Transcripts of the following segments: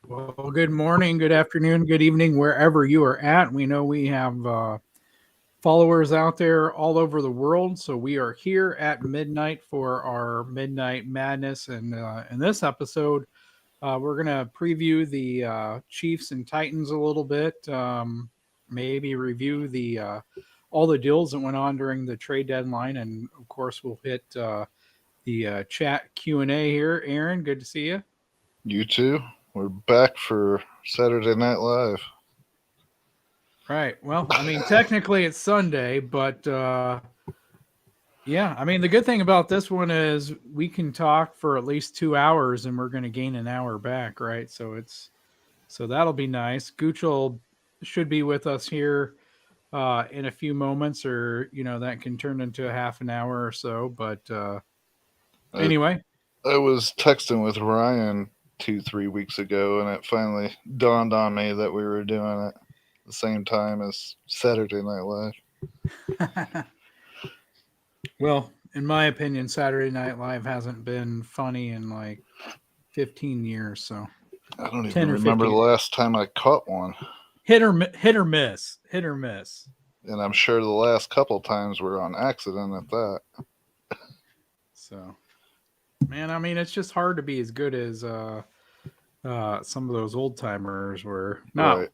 Well, good morning, good afternoon, good evening, wherever you are at. We know we have followers out there all over the world. So we are here at midnight for our Midnight Madness. And in this episode, we're going to preview the Chiefs and Titans a little bit, maybe review the all the deals that went on during the trade deadline. And of course, we'll hit the chat Q&A here. Aaron, good to see you. You too. We're back for Saturday Night Live. Right. Well, I mean, technically it's Sunday, but yeah, I mean, the good thing about this one is we can talk for at least 2 hours and we're going to gain an hour back, right? So that'll be nice. Gooch should be with us here in a few moments, or that can turn into a half an hour or so. But anyway, I was texting with Ryan 2-3 weeks ago, and it finally dawned on me that we were doing it the same time as Saturday Night Live. Well, in my opinion, Saturday Night Live hasn't been funny in like 15 years. So I don't even remember the last time I caught one. Hit or miss. Hit or miss. And I'm sure the last couple times were on accident at that. So, man, I mean, it's just hard to be as good as some of those old timers were. No, right.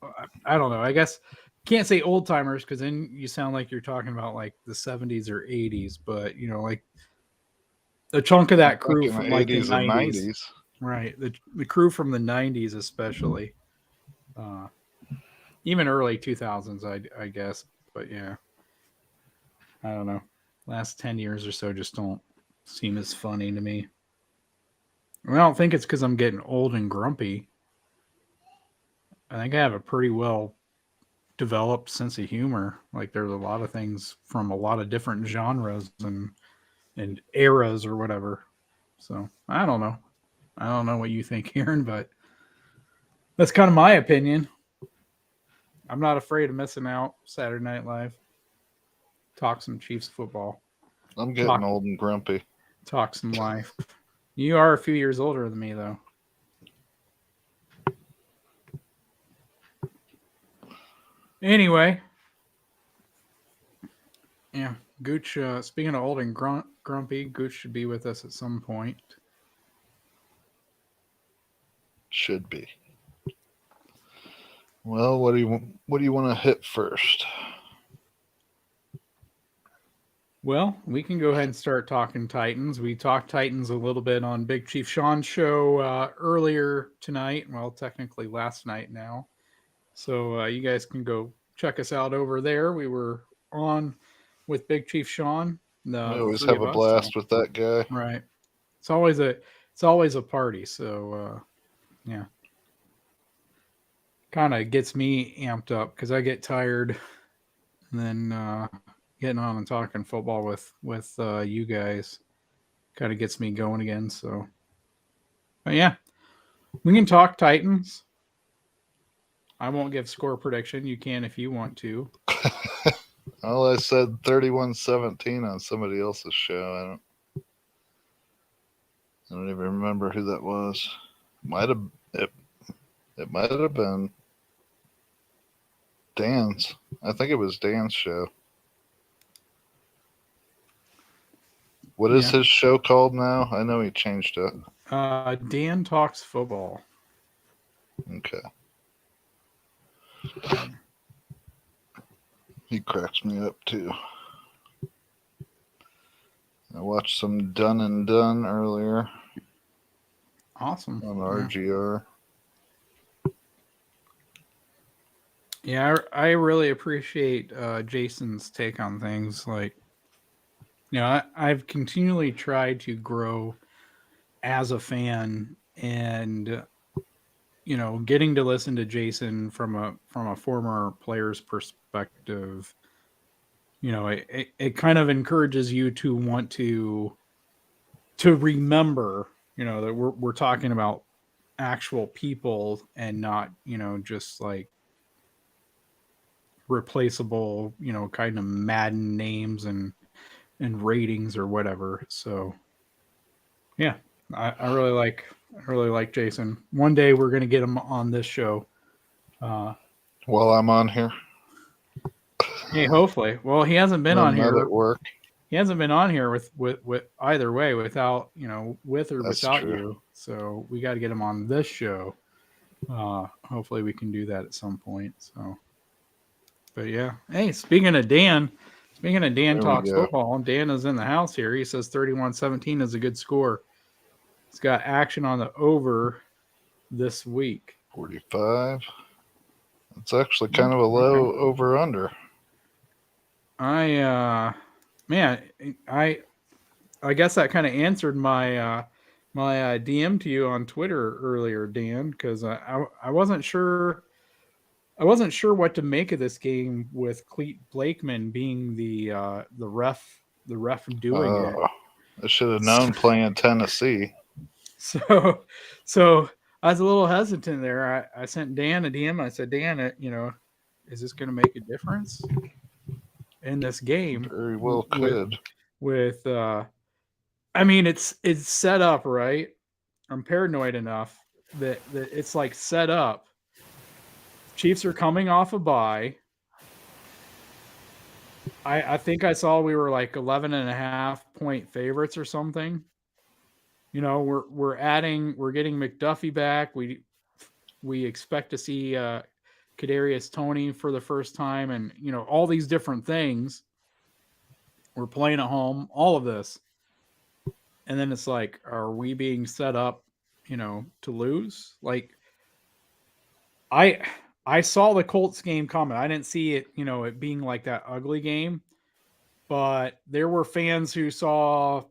I don't know. I guess can't say old timers because then you sound like you're talking about like the 70s or 80s, but like a chunk of that crew from like the 90s. Right. The crew from the 90s, especially. Even early 2000s, I guess. But yeah, I don't know. Last 10 years or so just don't seem as funny to me. I don't think it's because I'm getting old and grumpy. I think I have a pretty well developed sense of humor. Like there's a lot of things from a lot of different genres and eras or whatever. So I don't know. I don't know what you think, Aaron, but that's kind of my opinion. I'm not afraid of missing out Saturday Night Live. Talk some Chiefs football. I'm getting old and grumpy. Talk some life. You are a few years older than me, though. Anyway. Yeah, Gooch, speaking of old and grumpy, Gooch should be with us at some point. Should be. Well, what do you want to hit first? Well, we can go ahead and start talking Titans. We talked Titans a little bit on Big Chief Sean's show earlier tonight. Well, technically last night now. So you guys can go check us out over there. We were on with Big Chief Sean. We always have a blast with that guy. Right. It's always a party. So yeah. Kind of gets me amped up because I get tired and then getting on and talking football with you guys kind of gets me going again. So, but yeah, we can talk Titans. I won't give score prediction. You can if you want to. Well, I said 31-17 on somebody else's show. I don't even remember who that was. It might have been Dan's. I think it was Dan's show. What is his show called now? I know he changed it. Dan Talks Football. Okay. He cracks me up too. I watched some Done and Done earlier. Awesome. On RGR. Yeah, I really appreciate Jason's take on things. Like, I've continually tried to grow as a fan, and getting to listen to Jason from a former player's perspective, it kind of encourages you to want to remember, that we're talking about actual people and not, just like replaceable, kind of Madden names and ratings or whatever. So yeah, I really like I really like Jason. One day we're going to get him on this show. While I'm on here, Hey, hopefully. Well, he hasn't been on I'm not here. at work. He hasn't been on here with either way, without with or That's without true. you. So we got to get him on this show. Hopefully we can do that at some point. So, but yeah. Hey, speaking of Dan There we talks go. football. Dan is in the house here. He says 31-17 is a good score. He's got action on the over this week. 45. It's actually kind of a low over under. I guess that kind of answered my DM to you on Twitter earlier, Dan, because I wasn't sure what to make of this game with Cleet Blakeman being the ref doing it. I should have known playing Tennessee. So I was a little hesitant there. I sent Dan a DM. I said, Dan, is this going to make a difference in this game? Very well could. With I mean, it's set up right. I'm paranoid enough that it's like set up. Chiefs are coming off a bye. I think I saw we were like 11.5-point favorites or something. We're getting McDuffie back. We expect to see Kadarius Toney for the first time, and all these different things. We're playing at home, all of this. And then it's like, are we being set up, to lose? Like, I saw the Colts game coming. I didn't see it, it being like that ugly game. But there were fans who saw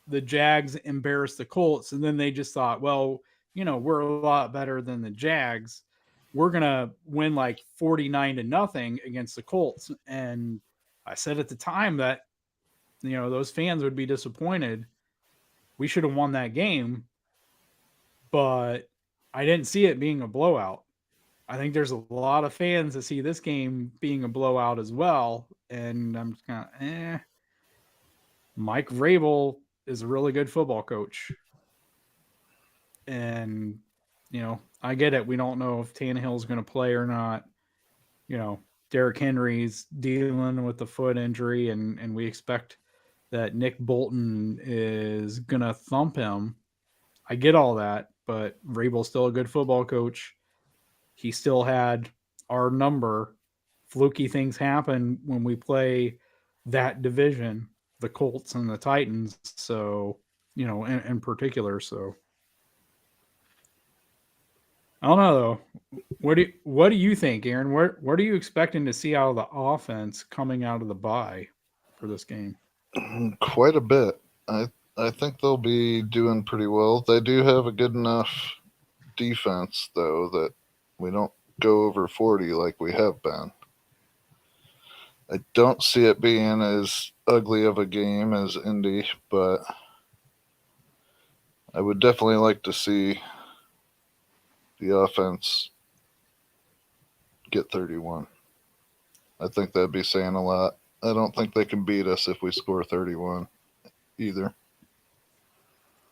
the Jags embarrass the Colts, and then they just thought, well, we're a lot better than the Jags. We're gonna win like 49-0 against the Colts. And I said at the time that those fans would be disappointed. We should have won that game, but I didn't see it being a blowout. I think there's a lot of fans that see this game being a blowout as well, and I'm just kind of Mike Vrabel is a really good football coach, and I get it. We don't know if Tannehill's going to play or not. Derrick Henry's dealing with the foot injury, and we expect that Nick Bolton is going to thump him. I get all that, but Vrabel's still a good football coach. He still had our number. Fluky things happen when we play that division, the Colts and the Titans. So, in particular. So, I don't know though. What do you think, Aaron? What are you expecting to see out of the offense coming out of the bye for this game? Quite a bit. I think they'll be doing pretty well. They do have a good enough defense, though, that we don't go over 40 like we have been. I don't see it being as ugly of a game as Indy, but I would definitely like to see the offense get 31. I think that'd be saying a lot. I don't think they can beat us if we score 31 either.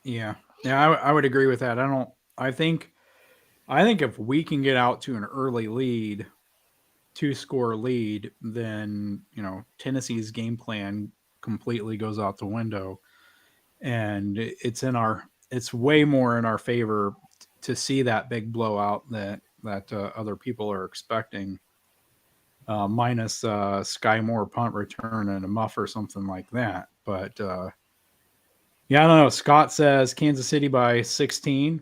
Yeah, I would agree with that. I think if we can get out to an early lead, 2-score lead, then Tennessee's game plan completely goes out the window, and it's way more in our favor to see that big blowout that other people are expecting, minus Sky Moore punt return and a muff or something like that. But yeah, I don't know. Scott says Kansas City by 16,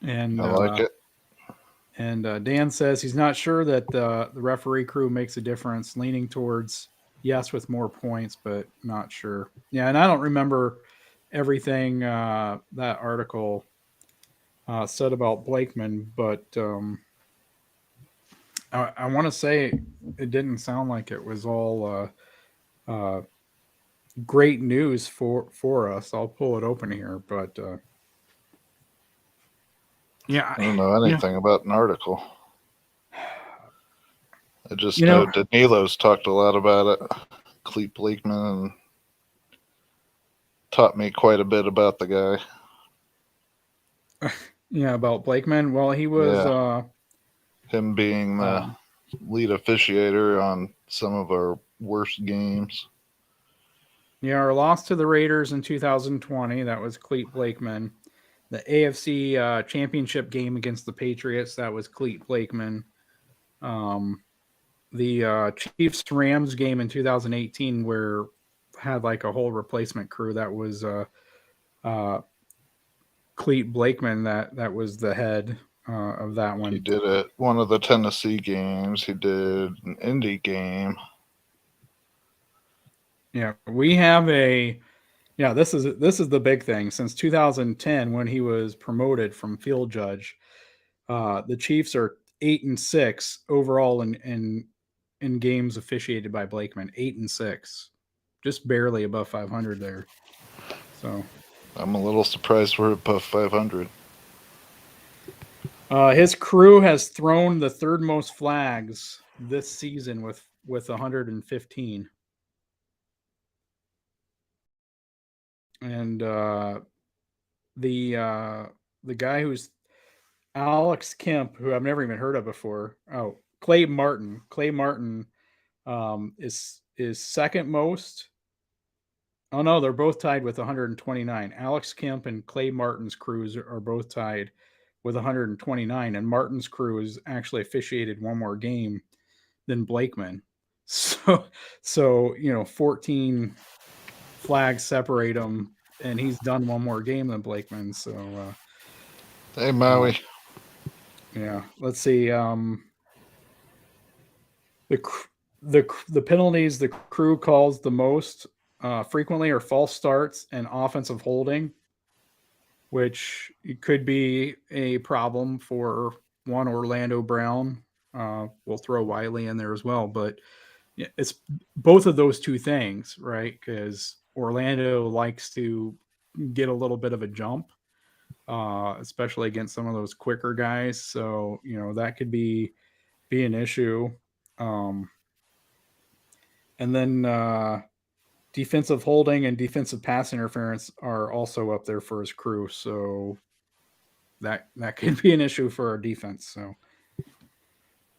and I like it. And Dan says he's not sure that the referee crew makes a difference, leaning towards yes with more points, but not sure. Yeah, and I don't remember everything that article said about Blakeman, but I want to say it didn't sound like it was all great news for us. I'll pull it open here, but yeah, I don't know anything about an article. I just know Danilo's talked a lot about it. Cleet Blakeman and taught me quite a bit about the guy. Yeah, about Blakeman. Well, he was Yeah, him being the um, lead officiator on some of our worst games. yeah, our loss to the Raiders in 2020. That was Cleet Blakeman. The AFC Championship game against the Patriots. That was Cleet Blakeman. Um, the Chiefs Rams game in 2018, where had like a whole replacement crew. That was uh, Cleet Blakeman. That was the head of that He one. did it one of the Tennessee games. He did an Indy game. Yeah, we have a yeah. This is the big thing since 2010 when he was promoted from field judge. The Chiefs are 8-6 overall in games officiated by Blakeman. 8-6, just barely above 500 there. So I'm a little surprised we're above 500. his crew has thrown the third most flags this season with 115, and the uh, the guy who's Alex Kemp, who I've never even heard of before. Oh, Clay Martin. Clay Martin is second most. Oh no, they're both tied with 129. Alex Kemp and Clay Martin's crews are both tied with 129, and Martin's crew has actually officiated one more game than Blakeman. So, so 14 flags separate them, and he's done one more game than Blakeman. So, Hey, uh, Maui. yeah, let's see. The the penalties the crew calls the most frequently are false starts and offensive holding, which could be a problem for one Orlando Brown. We'll throw Wiley in there as well, but it's both of those two things, right? Because Orlando likes to get a little bit of a jump, especially against some of those quicker guys. So that could be an issue. Um, and then defensive holding and defensive pass interference are also up there for his crew. So that could be an issue for our defense. So a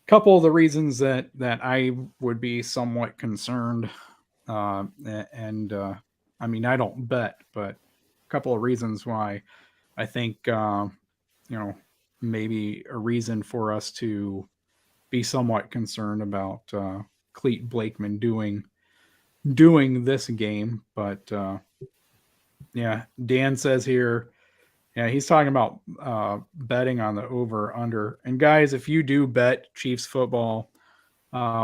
couple of the reasons that I would be somewhat concerned, and I mean I don't bet, but a couple of reasons why I think you know maybe a reason for us to be somewhat concerned about Cleet Blakeman doing this game. But yeah, Dan says here, yeah, he's talking about betting on the over under. And guys, if you do bet Chiefs football,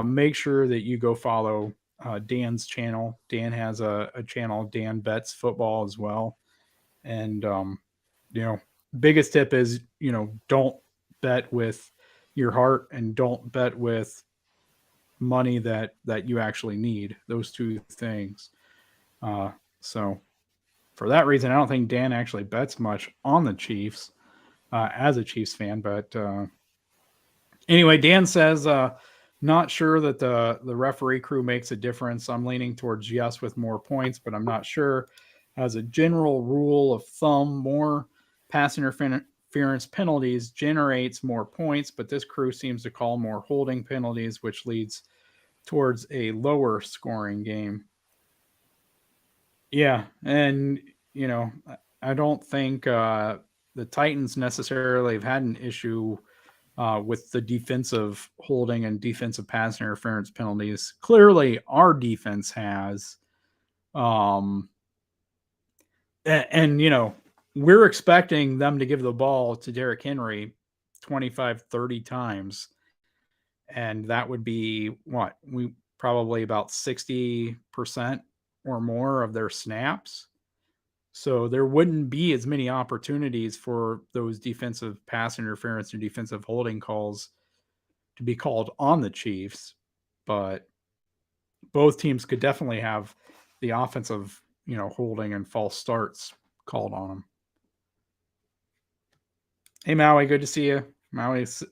make sure that you go follow Dan's channel. Dan has a channel, Dan Bets Football as well. And you know, biggest tip is don't bet with your heart and don't bet with money that you actually need. Those two things. So for that reason, I don't think Dan actually bets much on the Chiefs as a Chiefs fan. But anyway, Dan says, not sure that the referee crew makes a difference. I'm leaning towards yes with more points, but I'm not sure. As a general rule of thumb, more pass interference penalties generates more points, but this crew seems to call more holding penalties, which leads towards a lower scoring game. Yeah, and I don't think the Titans necessarily have had an issue with the defensive holding and defensive pass interference penalties. Clearly, our defense has, um, and we're expecting them to give the ball to Derrick Henry 25, 30 times, and that would be what we probably about 60% or more of their snaps. So there wouldn't be as many opportunities for those defensive pass interference or defensive holding calls to be called on the Chiefs, but both teams could definitely have the offensive, holding and false starts called on them. Hey Maui, good to see you. Maui's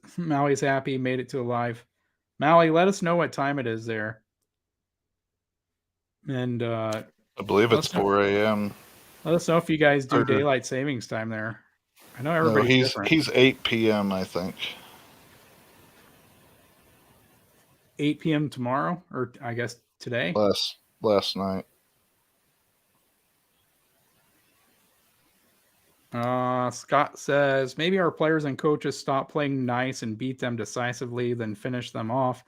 happy, made it to live. Maui, let us know what time it is there, and I believe let it's us know. 4 a.m. Let us know if you guys do Or daylight savings time there. I know No, everybody's different. he's 8 p.m. I think. 8 p.m. tomorrow, or I guess today. Last night. Scott says maybe our players and coaches stop playing nice and beat them decisively, then finish them off.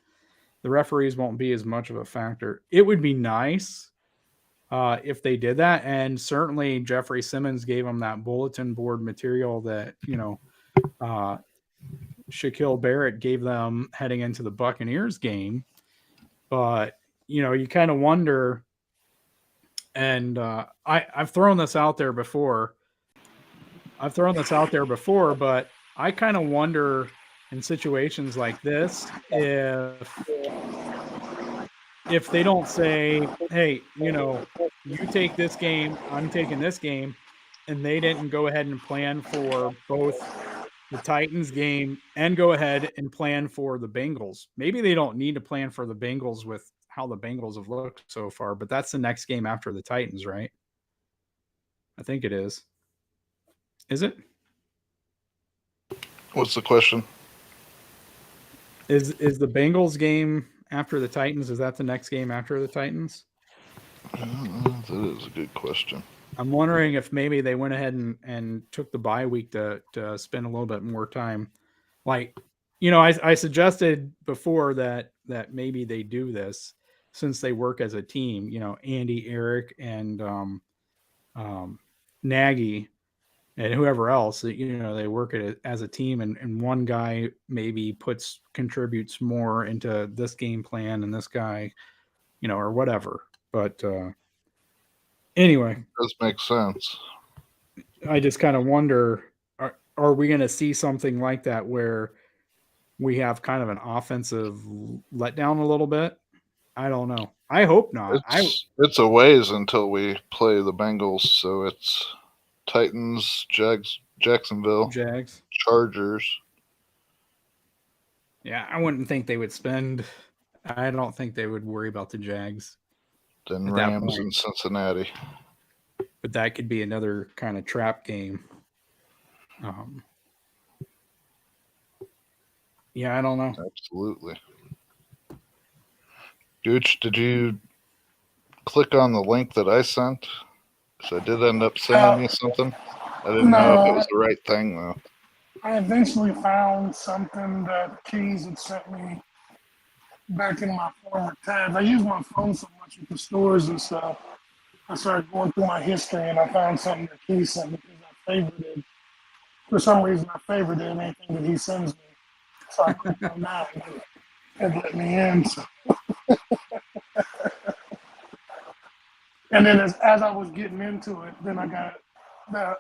The referees won't be as much of a factor. It would be nice if they did that, and certainly Jeffrey Simmons gave them that bulletin board material that Shaquille Barrett gave them heading into the Buccaneers game. But you kind of wonder, and I've thrown this out there before. But I kind of wonder in situations like this if they don't say, hey, you take this game, I'm taking this game, and they didn't go ahead and plan for both the Titans game and go ahead and plan for the Bengals. Maybe they don't need to plan for the Bengals with how the Bengals have looked so far, but that's the next game after the Titans, right? I think it is. Is it? What's the question? Is the Bengals game after the Titans? Is that the next game after the Titans? That is a good question. I'm wondering if maybe they went ahead and took the bye week to spend a little bit more time. Like, I suggested before that maybe they do this since they work as a team. Andy, Eric, and Nagy, and whoever else. They work it as a team, and one guy maybe contributes more into this game plan, and this guy, or whatever. But anyway, it does make sense. I just kind of wonder, are we going to see something like that where we have kind of an offensive letdown a little bit? I don't know. I hope not. It's a ways until we play the Bengals, so it's Titans, Jacksonville, Jags, Chargers. Yeah, I wouldn't think they would spend. I don't think they would worry about the Jags. Then Rams and Cincinnati. But that could be another kind of trap game. Yeah, I don't know. Absolutely. Gooch, did you click on the link that I sent? Because I did end up sending you something. I didn't know if it was the right thing, though. I eventually found something that Keas had sent me back in my former tabs. I use my phone so much with the stores and stuff. I started going through my history and I found something that Keas sent me because I favorited. For some reason, I favorited anything that he sends me. So I clicked on that and it let me in. So. And then as I was getting into it, then I got the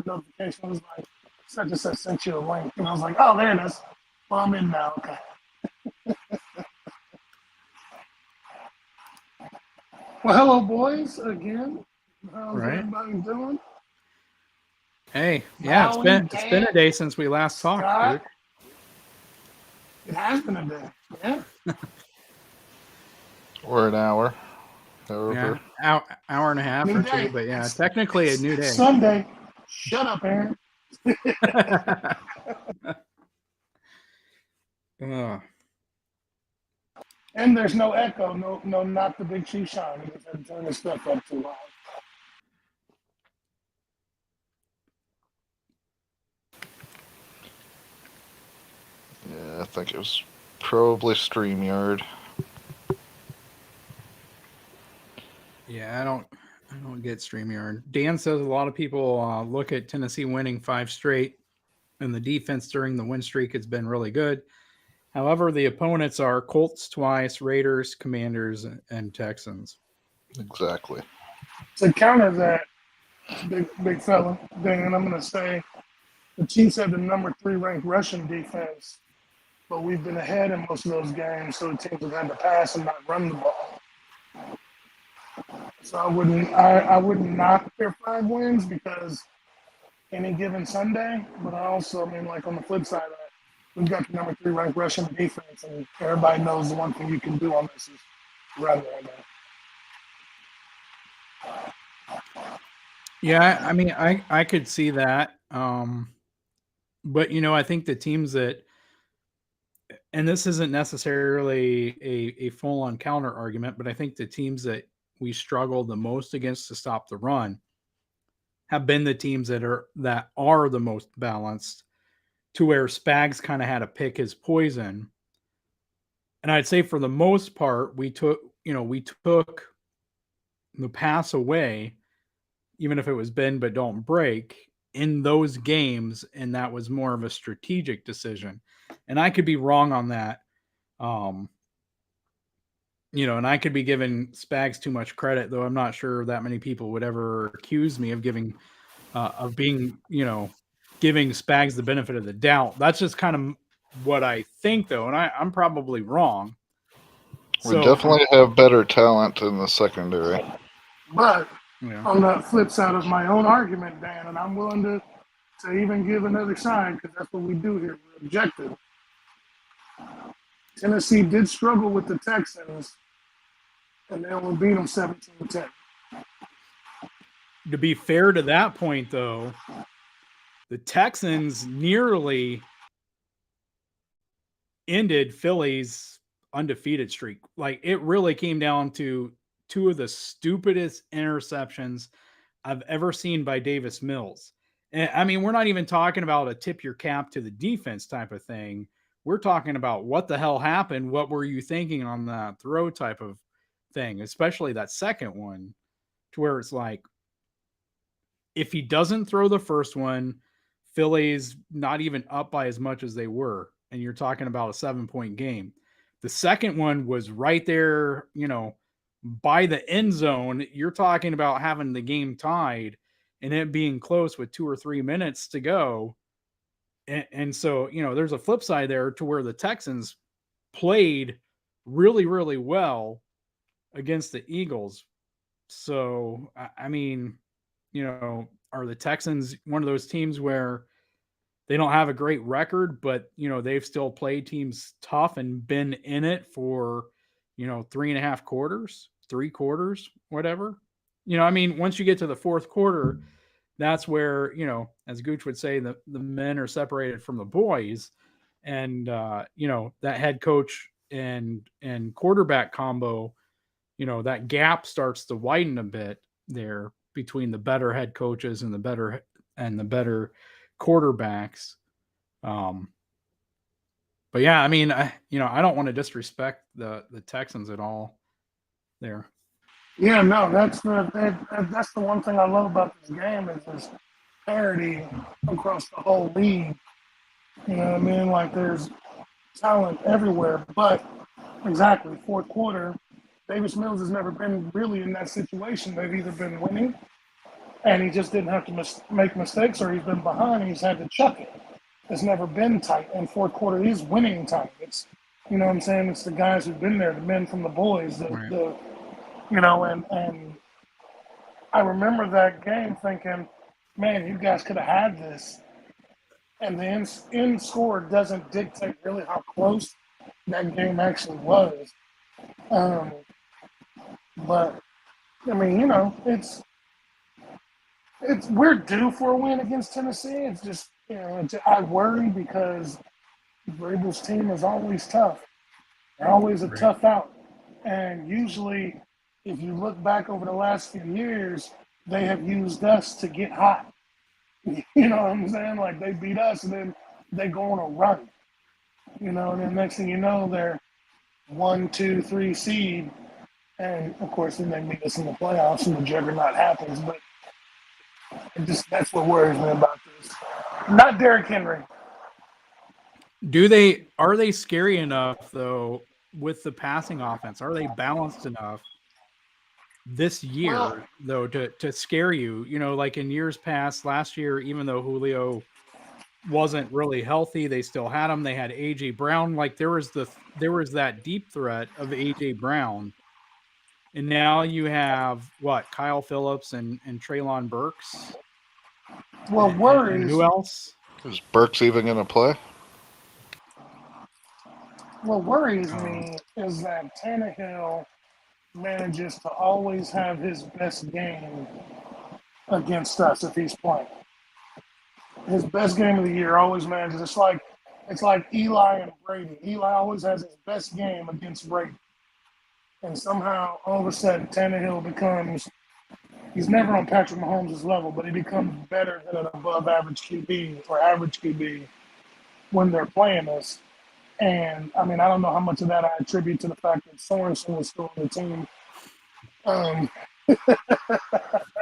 notification was like, such and such sent you a link. And I was like, oh, there it is. Well, I'm in now. Okay. Well, hello, boys, again. How's everybody doing? Hey, yeah, it's been a day since we last talked, dude. It has been a day, yeah. Or an hour. However. Yeah, hour and a half or two, but yeah, technically a new day. Sunday. Shut up, Aaron. And there's no echo, no, not the big ChefShawn. He just had to turn his stuff up too loud. Yeah, I think it was probably StreamYard. Yeah, I don't get StreamYard. Dan says a lot of people look at Tennessee winning 5 straight, and the defense during the win streak has been really good. However, the opponents are Colts twice, Raiders, Commanders, and Texans. Exactly. To counter that, big fella, Dan, I'm going to say the Chiefs have the number 3 ranked rushing defense, but we've been ahead in most of those games, so the teams have had to pass and not run the ball. So I wouldn't knock their 5 wins because any given Sunday, but I also, like on the flip side of that, we've got the number 3 ranked rushing defense, and everybody knows the one thing you can do on this is run right now. Yeah, I could see that. But I think the teams that, and this isn't necessarily a full on counter argument, but I think the teams that we struggled the most against to stop the run have been the teams that are the most balanced, to where Spags kind of had to pick his poison. And I'd say for the most part, we took the pass away, even if it was bend but don't break, in those games, and that was more of a strategic decision. And I could be wrong on that. And I could be giving Spags too much credit, though I'm not sure that many people would ever accuse me of giving Spags the benefit of the doubt. That's just kind of what I think, though, and I'm probably wrong. We definitely have better talent in the secondary. But on the flip side of my own argument, Dan, and I'm willing to even give another side, because that's what we do here. We're objective. Tennessee did struggle with the Texans, and they only beat them 17-10. To be fair to that point, though, the Texans nearly ended Philly's undefeated streak. Like, it really came down to two of the stupidest interceptions I've ever seen by Davis Mills. And I mean, we're not even talking about a tip your cap to the defense type of thing. We're talking about what the hell happened, what were you thinking on that throw type of thing, especially that second one, to where it's like, if he doesn't throw the first one, Philly's not even up by as much as they were, and you're talking about a 7-point game. The second one was right there, by the end zone. You're talking about having the game tied and it being close with 2 or 3 minutes to go. And so, there's a flip side there to where the Texans played really, really well against the Eagles. So, I mean, are the Texans one of those teams where they don't have a great record, but, they've still played teams tough and been in it for, 3.5 quarters, 3 quarters, whatever. I mean, once you get to the fourth quarter, that's where, as Gooch would say, the men are separated from the boys. And, that head coach and quarterback combo, that gap starts to widen a bit there between the better head coaches and the better quarterbacks. But yeah, I mean, I don't want to disrespect the Texans at all there. Yeah, no, that's the one thing I love about this game is there's parity across the whole league. You know what I mean? Like, there's talent everywhere. But exactly, fourth quarter, Davis Mills has never been really in that situation. They've either been winning and he just didn't have to make mistakes, or he's been behind and he's had to chuck it. It's never been tight. And fourth quarter is winning time. It's, you know what I'm saying? It's the guys who've been there, the men from the boys, and I remember that game thinking, man, you guys could have had this. And the end score doesn't dictate really how close that game actually was. But I mean, it's we're due for a win against Tennessee. It's just, I worry because Vrabel's team is always tough. They're always a tough out. And usually, if you look back over the last few years, they have used us to get hot. You know what I'm saying? Like, they beat us and then they go on a run. And then next thing you know, they're 1, 2, 3 seed. And of course, then they meet us in the playoffs and the juggernaut happens. But that's what worries me about this. Not Derrick Henry. Are they scary enough, though, with the passing offense? Are they balanced enough this year, though, to scare you? Like in years past, last year, even though Julio wasn't really healthy, they still had him. They had A.J. Brown. Like, there was that deep threat of A.J. Brown. And now you have, Kyle Phillips and Treylon Burks? Well, worries. And who else? Is Burks even going to play? What worries me is that Tannehill manages to always have his best game against us if he's playing. his best game of the year always manages. It's like Eli and Brady. Eli always has his best game against Brady, and somehow all of a sudden Tannehill becomes. He's never on Patrick Mahomes' level, but he becomes better than an above-average QB or average QB when they're playing us. And I mean, I don't know how much of that I attribute to the fact that Sorensen was still on the team.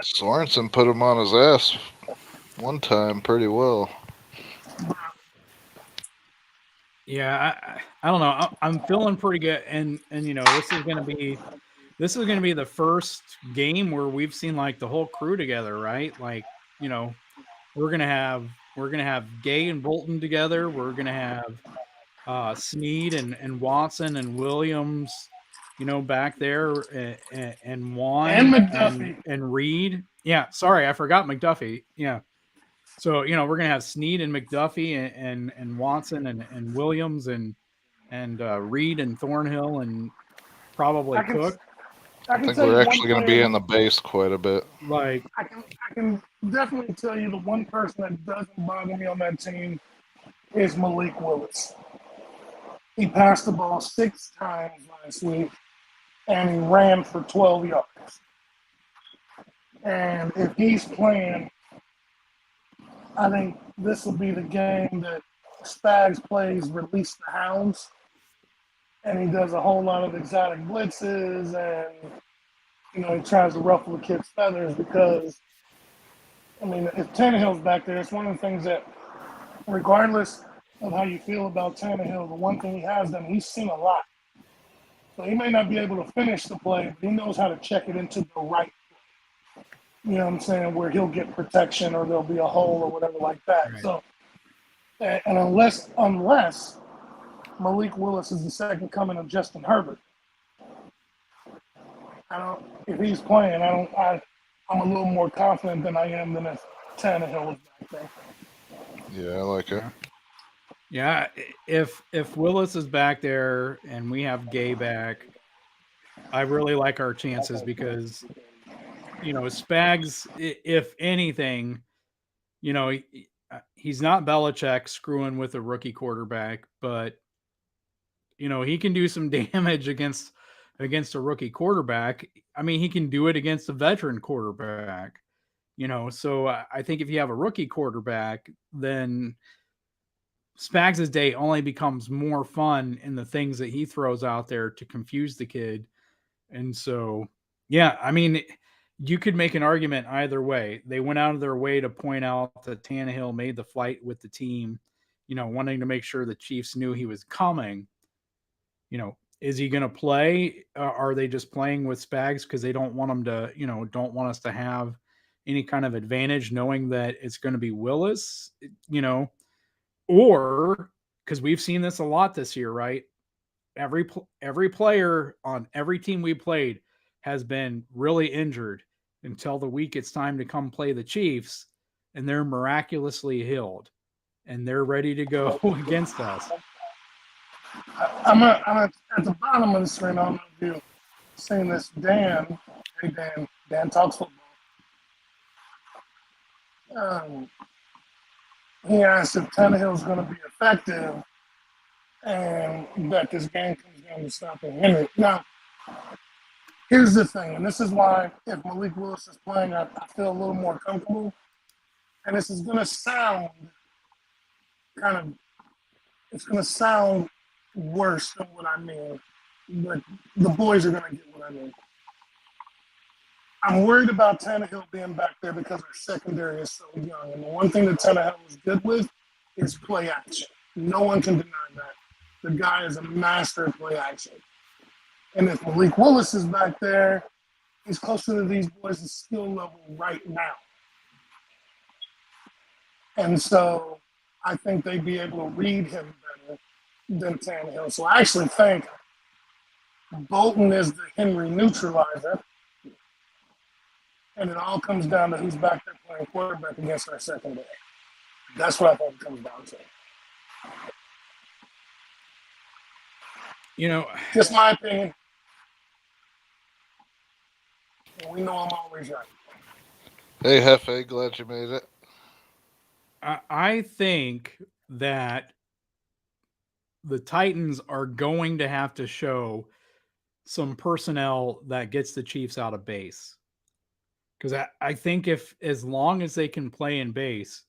Sorensen put him on his ass one time pretty well. Yeah, I don't know. I'm feeling pretty good, and you know, this is gonna be the first game where we've seen like the whole crew together, right? Like, you know, we're gonna have Gay and Bolton together. We're gonna have Snead and Watson and Williams, you know, back there, and Juan And McDuffie. and Reed. Yeah, sorry, I forgot McDuffie. Yeah. So, you know, we're gonna have Snead and McDuffie and Watson and Williams and Reed and Thornhill and probably Cook. I think we're actually going to be in the base quite a bit. Like, I can definitely tell you the one person that doesn't bother me on that team is Malik Willis. He passed the ball 6 times last week, and he ran for 12 yards. And if he's playing, I think this will be the game that Spags plays Release the Hounds, and he does a whole lot of exotic blitzes, and you know, he tries to ruffle the kid's feathers because, I mean, if Tannehill's back there, it's one of the things that, regardless of how you feel about Tannehill, the one thing he has done, he's seen a lot. So he may not be able to finish the play, but he knows how to check it into the right play. You know what I'm saying? Where he'll get protection or there'll be a hole or whatever like that. Right. So, and unless Malik Willis is the second coming of Justin Herbert, if he's playing, I'm a little more confident than I am than if Tannehill was back there. Yeah, I like it. yeah, if Willis is back there and we have Gay back, I really like our chances because, you know, Spags, if anything, you know, he's not Belichick screwing with a rookie quarterback, but you know, he can do some damage against a rookie quarterback. I mean, he can do it against a veteran quarterback. You know, so I think if you have a rookie quarterback, then Spags' day only becomes more fun in the things that he throws out there to confuse the kid. And so, yeah, I mean, you could make an argument either way. They went out of their way to point out that Tannehill made the flight with the team, you know, wanting to make sure the Chiefs knew he was coming. You know, is he going to play? Are they just playing with Spags because they don't want him to, you know, don't want us to have any kind of advantage knowing that it's going to be Willis, you know, or because we've seen this a lot this year, right? Every player on every team we played has been really injured until the week it's time to come play the Chiefs, and they're miraculously healed and they're ready to go against us. I'm at the bottom of the screen. I don't know if you've seen this. Dan, hey Dan talks football. He asked if Tannehill's going to be effective and that this game comes down to stopping Henry. Now, here's the thing, and this is why if Malik Willis is playing, I feel a little more comfortable. And this is going to sound it's going to sound worse than what I mean, but the boys are going to get what I mean. I'm worried about Tannehill being back there because our secondary is so young. And the one thing that Tannehill is good with is play action. No one can deny that. The guy is a master of play action. And if Malik Willis is back there, he's closer to these boys' skill level right now. And so I think they'd be able to read him better than Tannehill. So I actually think Bolton is the Henry neutralizer. And it all comes down to who's back there playing quarterback against our secondary. That's what I think it comes down to. You know, just my opinion. And we know I'm always right. Hey, Hefe, glad you made it. I think that the Titans are going to have to show some personnel that gets the Chiefs out of base. Because I think if as long as they can play in base,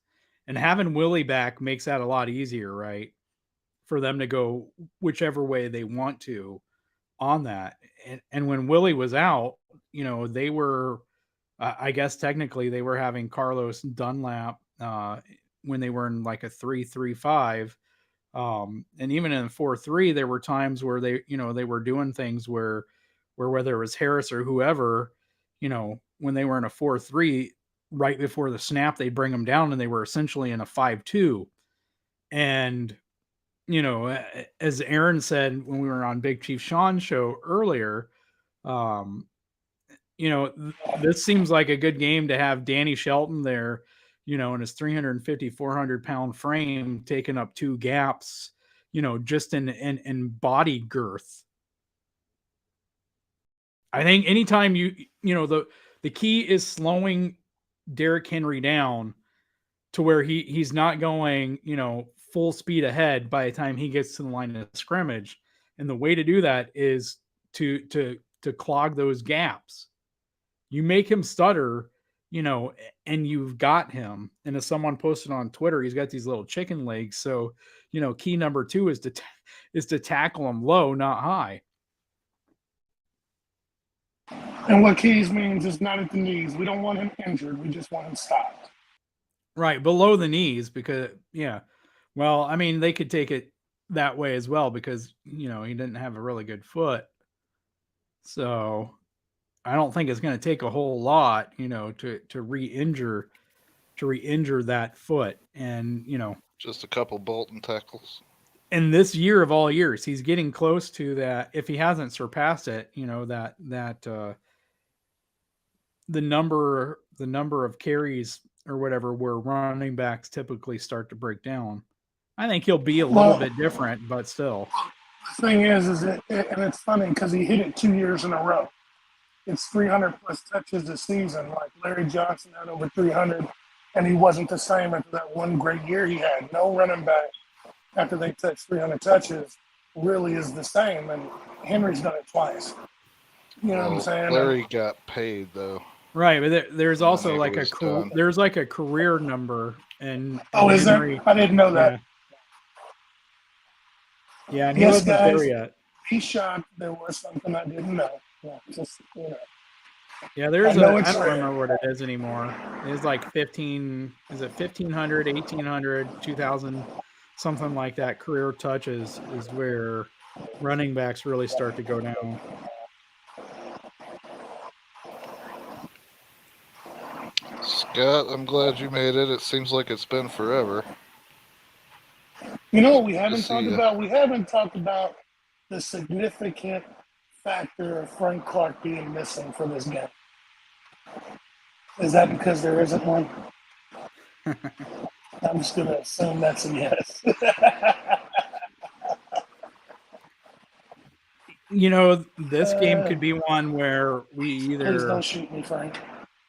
and having Willie back makes that a lot easier, right? For them to go whichever way they want to on that. And when Willie was out, they were, I guess technically they were having Carlos Dunlap when they were in like a 3-3-5. And even in 4-3, there were times where they were doing things where whether it was Harris or whoever, when they were in a 4-3, right before the snap, they'd bring them down and they were essentially in a 5-2. And, as Aaron said when we were on Big Chief Sean's show earlier, um, this seems like a good game to have Danny Shelton there, in his 350, 400-pound frame, taking up two gaps, just in body girth. I think anytime the key is slowing Derrick Henry down to where he's not going, full speed ahead by the time he gets to the line of scrimmage. And the way to do that is to clog those gaps. You make him stutter, and you've got him. And as someone posted on Twitter, he's got these little chicken legs. So, key number 2 is to tackle him low, not high. And what Keas means is not at the knees. We don't want him injured. We just want him stopped. Right, below the knees, because well, I mean, they could take it that way as well because he didn't have a really good foot. So I don't think it's going to take a whole lot, to re-injure that foot. And just a couple Bolton tackles. And this year of all years, he's getting close to that. If he hasn't surpassed it, that the number of carries or whatever where running backs typically start to break down. I think he'll be a little bit different, but still. The thing is and it's funny because he hit it 2 years in a row. It's 300 plus touches this season. Like Larry Johnson had over 300, and he wasn't the same after that one great year he had. No running back after they touch 300 touches really is the same, and Henry's done it twice. You know what I'm saying? Larry got paid though. Right, but there's also like there's like a career number, and is there? I didn't know that. Yeah, and he wasn't there yet. Be shocked there was something I didn't know. Yeah, just Yeah, there's I don't remember what it is anymore. It's like 15. Is it 1,500, 1,800, 2,000, something like that? Career touches is where running backs really start to go down. Scott, I'm glad you made it. It seems like it's been forever. You know what we haven't talked about? We haven't talked about the significant factor of Frank Clark being missing for this game. Is that because there isn't one? I'm just going to assume that's a yes. This game could be one where we either... Please don't shoot me, Frank.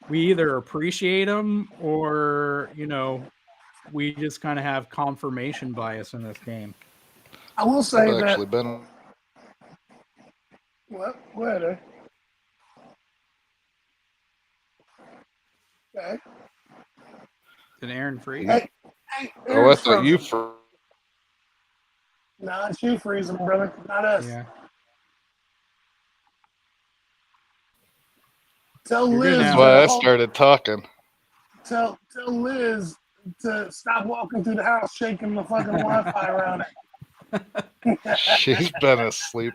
We either appreciate him or, we just kind of have confirmation bias in this game. I will say I've that... actually been... What? Where? Okay. Did Aaron freeze? Hey, I thought you freeze. No, it's you freezing, brother, not us. Yeah. Tell Liz. That's why I started talking. Tell Liz to stop walking through the house shaking the fucking Wi-Fi around it. She's been asleep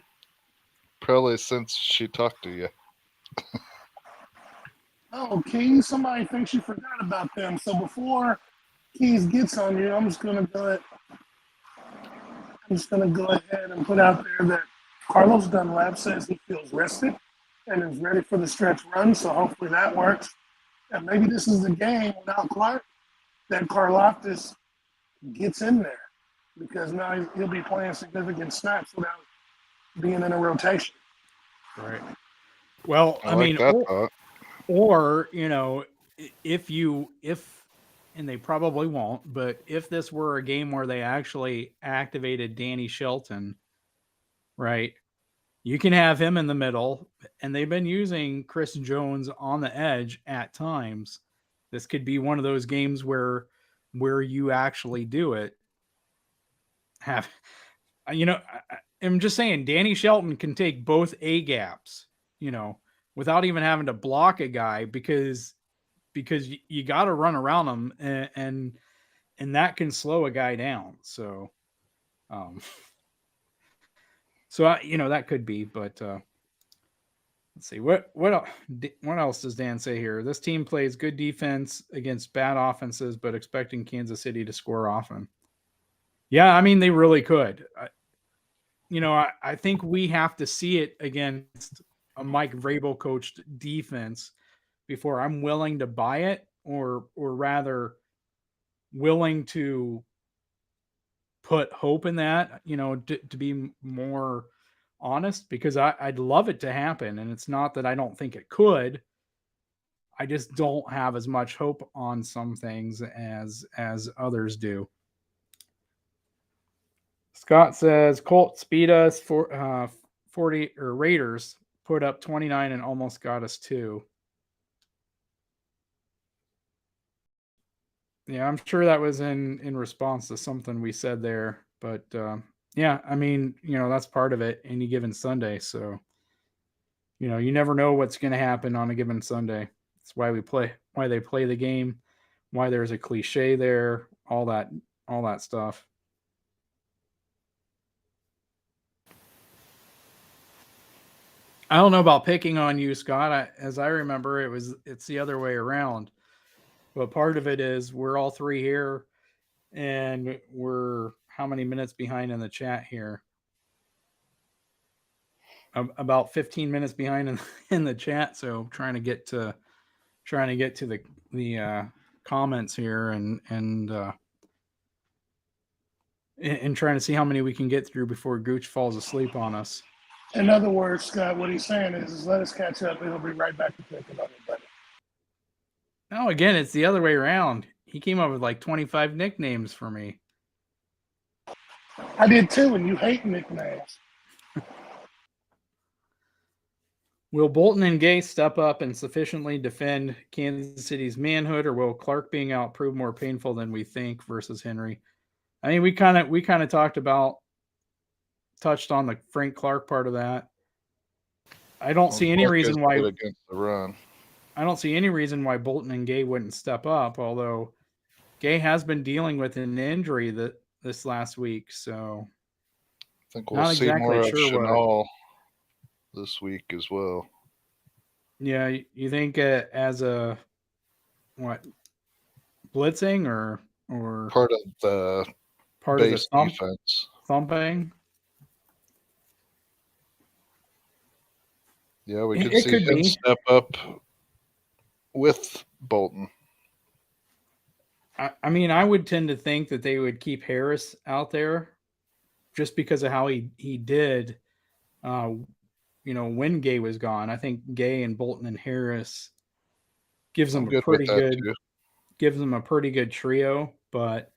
probably since she talked to you. Oh, Keas, somebody thinks you forgot about them. So before Keas gets on you, I'm just gonna go ahead and put out there that Carlos Dunlap says he feels rested and is ready for the stretch run. So hopefully that works. And maybe this is the game without Clark that Karlaftis gets in there, because now he'll be playing significant snaps without being in a rotation. Right. Well, I mean, or if and they probably won't, but if this were a game where they actually activated Danny Shelton, right? You can have him in the middle, and they've been using Chris Jones on the edge at times. This could be one of those games where you actually do it. Have I'm just saying, Danny Shelton can take both A gaps, without even having to block a guy because you got to run around him and that can slow a guy down. So, um, that could be, but let's see what else does Dan say here? This team plays good defense against bad offenses, but expecting Kansas City to score often. Yeah, I mean they really could. I think we have to see it against a Mike Vrabel coached defense before I'm willing to buy it, or rather willing to put hope in that, to be more honest, because I'd love it to happen. And it's not that I don't think it could. I just don't have as much hope on some things as others do. Scott says Colts beat us for 40, or Raiders put up 29 and almost got us 2. Yeah, I'm sure that was in response to something we said there, but yeah, I mean, that's part of it any given Sunday. So, you never know what's going to happen on a given Sunday. That's why they play the game, why there's a cliche there, all that stuff. I don't know about picking on you, Scott. As I remember, it's the other way around. But part of it is we're all three here, and we're how many minutes behind in the chat here? About 15 minutes behind in the chat. So trying to get to the comments here and trying to see how many we can get through before Gooch falls asleep on us. In other words, Scott, what he's saying is let us catch up and he'll be right back to thinking about it. No, again, it's the other way around. He came up with like 25 nicknames for me. I did too, and you hate nicknames. Will Bolton and Gay step up and sufficiently defend Kansas City's manhood, or will Clark being out prove more painful than we think versus Henry? I mean, we kind of touched on the Frank Clark part of that. I don't see any reason why against the run. I don't see any reason why Bolton and Gay wouldn't step up, although Gay has been dealing with an injury this last week, so I think we'll see more of Chanel this week as well. Yeah, you think as a blitzing or part of the base defense thumping? Yeah, we could see him step up with Bolton. I mean, I would tend to think that they would keep Harris out there just because of how he did, when Gay was gone. I think Gay and Bolton and Harris gives them a pretty good trio. But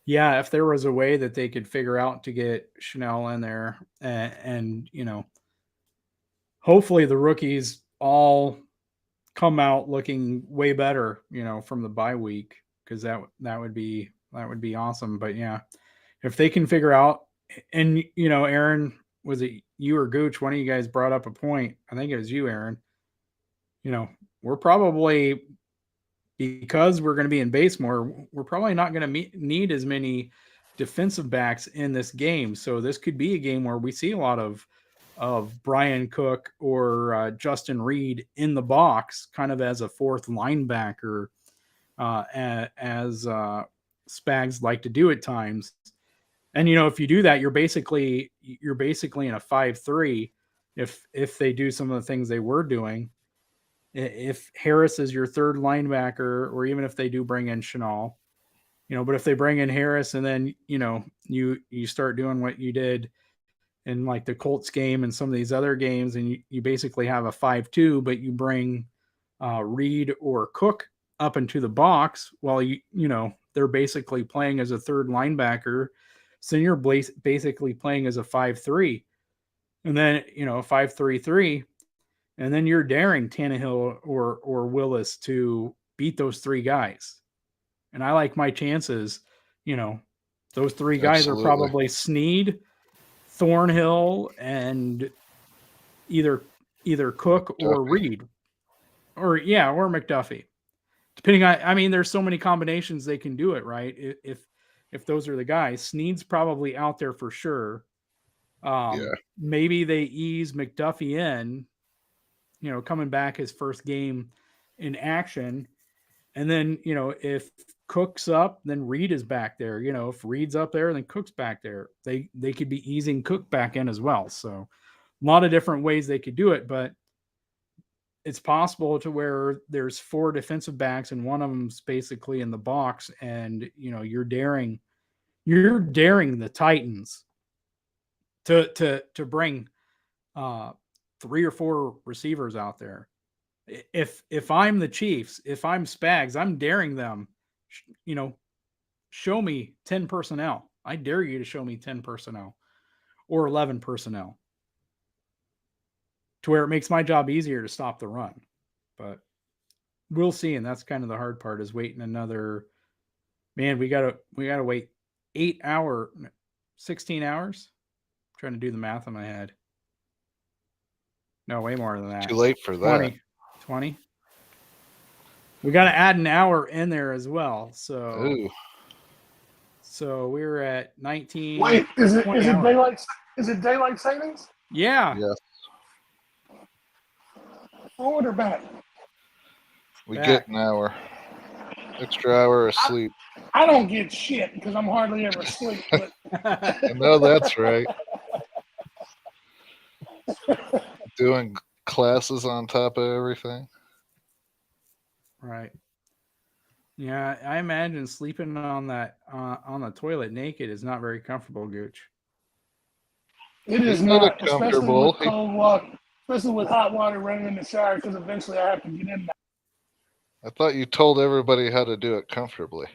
yeah, if there was a way that they could figure out to get Chanel in there and hopefully the rookies all come out looking way better, from the bye week, because that would be awesome. But yeah, if they can figure out, and Aaron, was it you or Gooch? One of you guys brought up a point. I think it was you, Aaron. We're probably, because we're going to be in base more, we're probably not going to need as many defensive backs in this game. So this could be a game where we see a lot of Bryan Cook or Justin Reed in the box, kind of as a fourth linebacker, as Spags like to do at times. And if you do that, you're basically in a 5-3. If they do some of the things they were doing, if Harris is your third linebacker, or even if they do bring in Chanel, but if they bring in Harris and then you start doing what you did in like the Colts game and some of these other games, and you basically have a 5-2, but you bring Reed or Cook up into the box while they're basically playing as a third linebacker. So you're basically playing as a 5-3, and then 5-3-3, and then you're daring Tannehill or Willis to beat those three guys. And I like my chances. Those three guys Absolutely. are probably Snead, Thornhill, and either Cook or McDuffie. Reed, or McDuffie. Depending on, I mean, there's so many combinations they can do it, right? If those are the guys, Snead's probably out there for sure. Maybe they ease McDuffie in, coming back his first game in action. And then, if Cook's up, then Reed is back there. If Reed's up there, then Cook's back there. They could be easing Cook back in as well. So a lot of different ways they could do it, but it's possible to where there's 4 defensive backs and one of them's basically in the box, and you're daring the Titans to bring 3 or 4 receivers out there. If I'm the Chiefs, if I'm Spags, I'm daring them, show me 10 personnel. I dare you to show me 10 personnel or 11 personnel, to where it makes my job easier to stop the run. But we'll see. And that's kind of the hard part, is waiting another, man, we gotta wait 16 hours. I'm trying to do the math in my head. No, way more than that. Too late for that. 20. We got to add an hour in there as well. So, Ooh. So we're at 19. Wait, is it daylight savings? Yeah. Yes. Forward or back? We get an hour. Extra hour of sleep. I don't get shit because I'm hardly ever asleep. But I know that's right. Doing classes on top of everything. Right. Yeah, I imagine sleeping on that on the toilet naked is not very comfortable, Gooch. it is It's not not, especially comfortable. with cold water, especially with hot water running in the shower, because eventually I have to get in there. I thought you told everybody how to do it comfortably.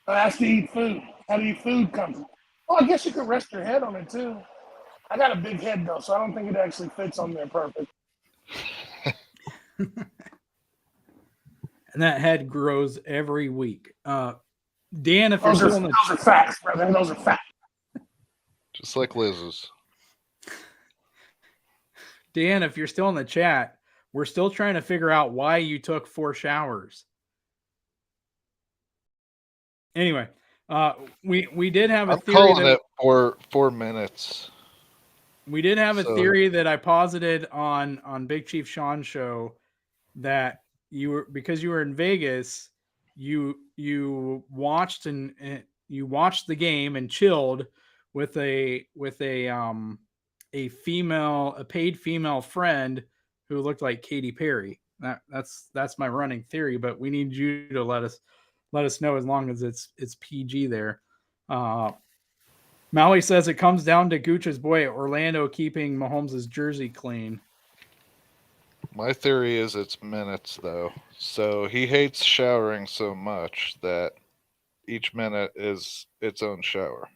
I have to eat food. How to eat food comfortable. Well, I guess you could rest your head on it too. I got a big head though, so I don't think it actually fits on there perfect. And that head grows every week. Dan, if you're Those still in the are facts, brother. Those are facts. Just like Liz's. Dan, if you're still in the chat, we're still trying to figure out why you took 4 showers. Anyway, we did have a theory. I'm calling it for 4 minutes. We did have a theory that I posited on Big Chief Sean's show, that because you were in Vegas, you watched you watched the game and chilled with a paid female friend who looked like Katy Perry. That's my running theory, but we need you to let us know, as long as it's PG there. Maui says it comes down to Gooch's boy Orlando keeping Mahomes' jersey clean. My theory is it's minutes, though. So he hates showering so much that each minute is its own shower.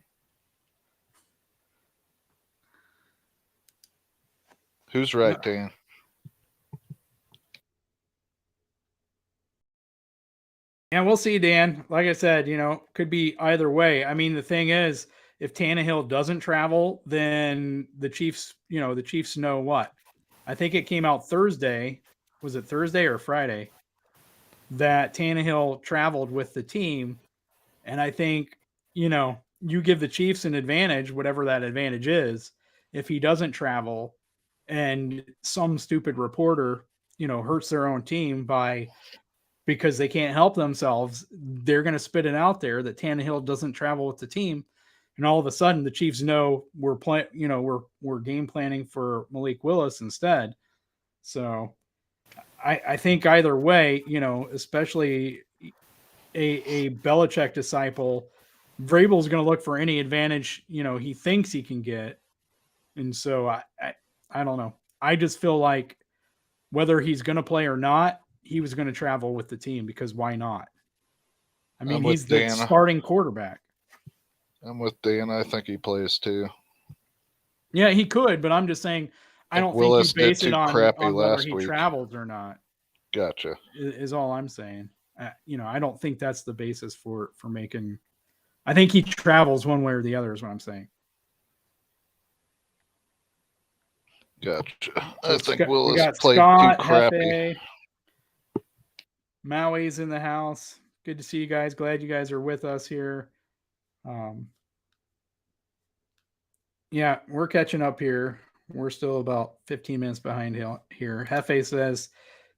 Who's right, Dan? And we'll see, Dan. Like I said, could be either way. I mean, the thing is, if Tannehill doesn't travel, then the Chiefs know what? I think it came out Thursday. Was it Thursday or Friday? That Tannehill traveled with the team. And I think, you give the Chiefs an advantage, whatever that advantage is, if he doesn't travel and some stupid reporter, hurts their own team because they can't help themselves, they're going to spit it out there that Tannehill doesn't travel with the team. And all of a sudden the Chiefs know we're game planning for Malik Willis instead. So I think either way, especially a Belichick disciple, Vrabel's going to look for any advantage, he thinks he can get. And so I don't know. I just feel like whether he's going to play or not, he was going to travel with the team because why not? I mean, I'm with he's the Dana. starting quarterback. I'm with Dan. I think he plays too. Yeah, he could, but I'm just saying I don't think Willis you base did it too on crappy whether last he week. travels or not. Gotcha. Is all I'm saying. I don't think that's the basis for making. I think he travels one way or the other. Is what I'm saying. Gotcha. So I think we Willis got played Scott, too crappy. Hefe, Maui's in the house. Good to see you guys. Glad you guys are with us here. Yeah, we're catching up here. We're still about 15 minutes behind here. Hefe says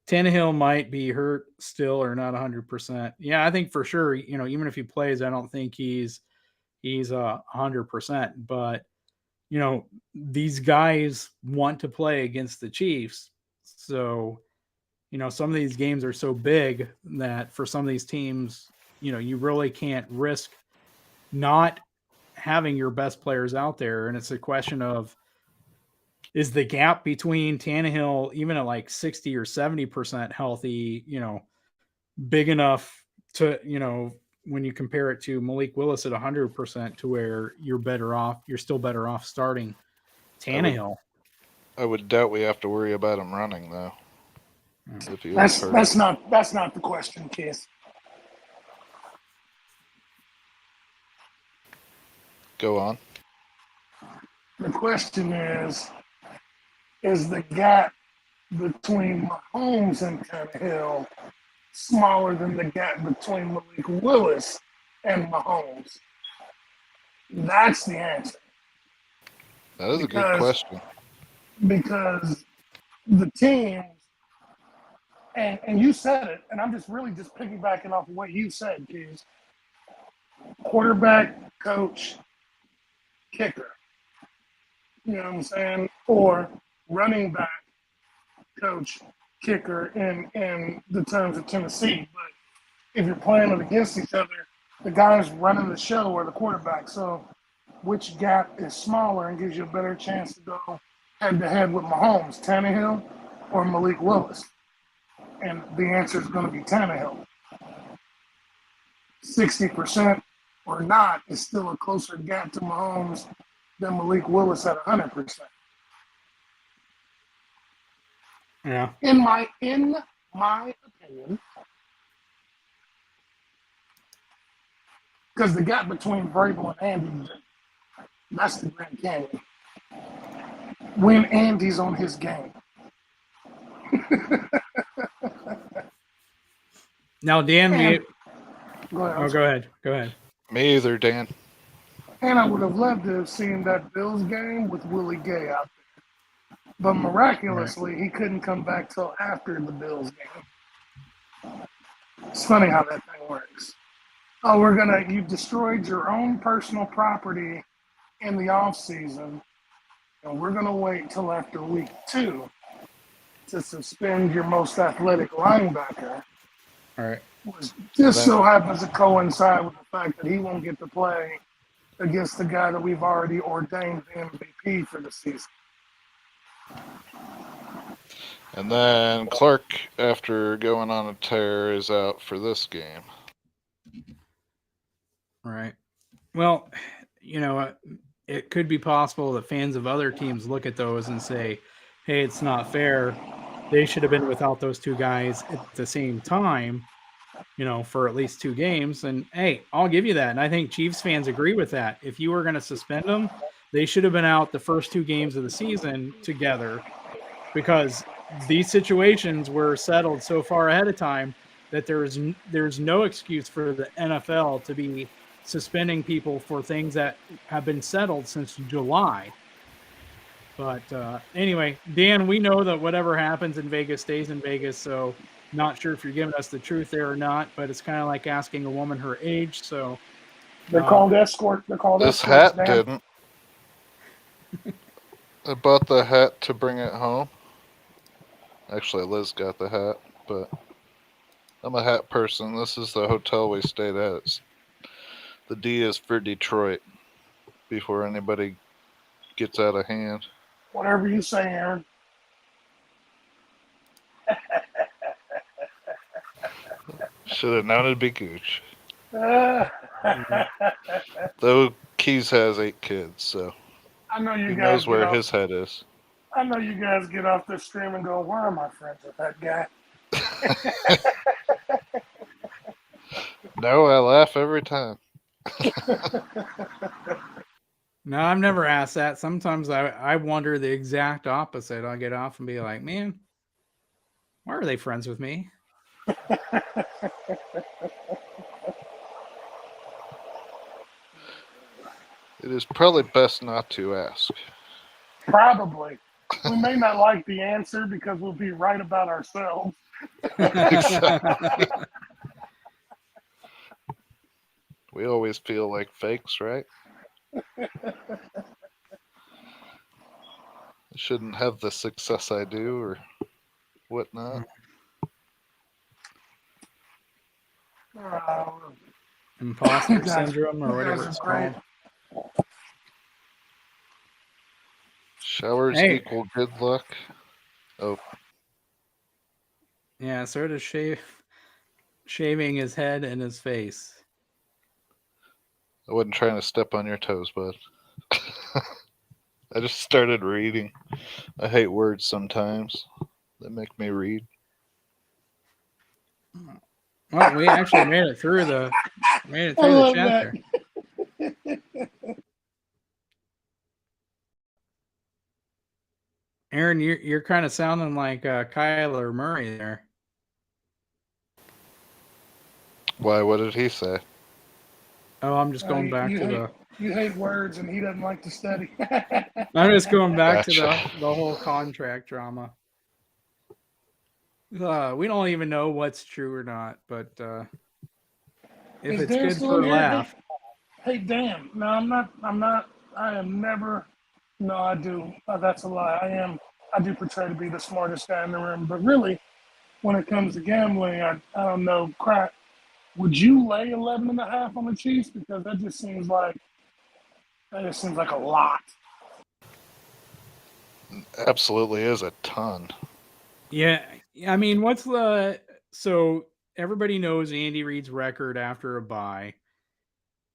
Tannehill might be hurt still or not 100%. Yeah, I think for sure, even if he plays, I don't think he's 100%. But, these guys want to play against the Chiefs. So, some of these games are so big that for some of these teams, you really can't risk not having your best players out there. And it's a question of, is the gap between Tannehill, even at like 60 or 70% healthy, big enough to, when you compare it to Malik Willis at 100% to where you're still better off starting Tannehill. I would doubt we have to worry about him running though. If he That's hurt. that's not the question, Keas. Go on. The question is the gap between Mahomes and Tannehill smaller than the gap between Malik Willis and Mahomes? That's the answer. That is a good question. Because the teams, and you said it, and I'm just really just piggybacking off of what you said, Keas. Quarterback, coach, kicker. You know what I'm saying? Or running back, coach, kicker in the terms of Tennessee. But if you're playing it against each other, the guys running the show are the quarterback. So which gap is smaller and gives you a better chance to go head-to-head with Mahomes, Tannehill or Malik Willis? And the answer is going to be Tannehill. 60% or not is still a closer gap to Mahomes than Malik Willis at 100%. Yeah. In my opinion, because the gap between Vrabel and Andy, that's the Grand Canyon. When Andy's on his game. Now, Dan, Go ahead. Go ahead. Me either, Dan. And I would have loved to have seen that Bills game with Willie Gay out there. But miraculously, he couldn't come back till after the Bills game. It's funny how that thing works. Oh, you destroyed your own personal property in the off season, and we're gonna wait till after week 2 to suspend your most athletic linebacker. All right. Just so happens to coincide with the fact that he won't get to play against the guy that we've already ordained the MVP for the season. And then Clark, after going on a tear, is out for this game. All right. Well, it could be possible that fans of other teams look at those and say, hey, it's not fair. They should have been without those two guys at the same time, for at least 2 games. And hey, I'll give you that. And I think Chiefs fans agree with that. If you were going to suspend them, they should have been out the first 2 games of the season together, because these situations were settled so far ahead of time that there's no excuse for the NFL to be suspending people for things that have been settled since July. But anyway, Dan, we know that whatever happens in Vegas stays in Vegas. So not sure if you're giving us the truth there or not, but it's kind of like asking a woman her age. So they're called escort. They're called this escorts. Hat didn't. I bought the hat to bring it home. Actually, Liz got the hat, but I'm a hat person. This is the hotel we stayed at. The D is for Detroit, before anybody gets out of hand. Whatever you say, Aaron. Should have known it'd be Gooch. I Though Keas has 8 kids, so know you he guys knows get where off. his head is. I know you guys get off this stream and go, "Why am I friends with that guy?" No, I laugh every time. No, I've never asked that. Sometimes I wonder the exact opposite. I'll get off and be like, man, why are they friends with me? It is probably best not to ask. Probably. We may not like the answer because we'll be right about ourselves. We always feel like fakes, right? I shouldn't have the success I do or whatnot. Imposter guys- syndrome or you whatever guys it's are great. called. Showers Hey. equal good luck. Oh, Yeah, sort of shaving his head and his face. I wasn't trying to step on your toes, bud. I just started reading. I hate words sometimes. They make me read. Well, we actually made it through the love chat that. there. Aaron, you're kind of sounding like Kyler Murray there. Why? What did he say? Oh, I'm just going back to the. You hate words, and he doesn't like to study. I'm just going back to Gotcha. the whole contract drama. We don't even know what's true or not, but if Is it's Dan good still for a here? laugh. Hey, Dan. No, I'm not. I am never. No, I do. That's a lie. I do portray to be the smartest guy in the room, but really, when it comes to gambling, I don't know crap. Would you lay 11.5 on the Chiefs? Because that just seems like a lot. Absolutely is a ton. Yeah, I mean, so everybody knows Andy Reid's record after a bye.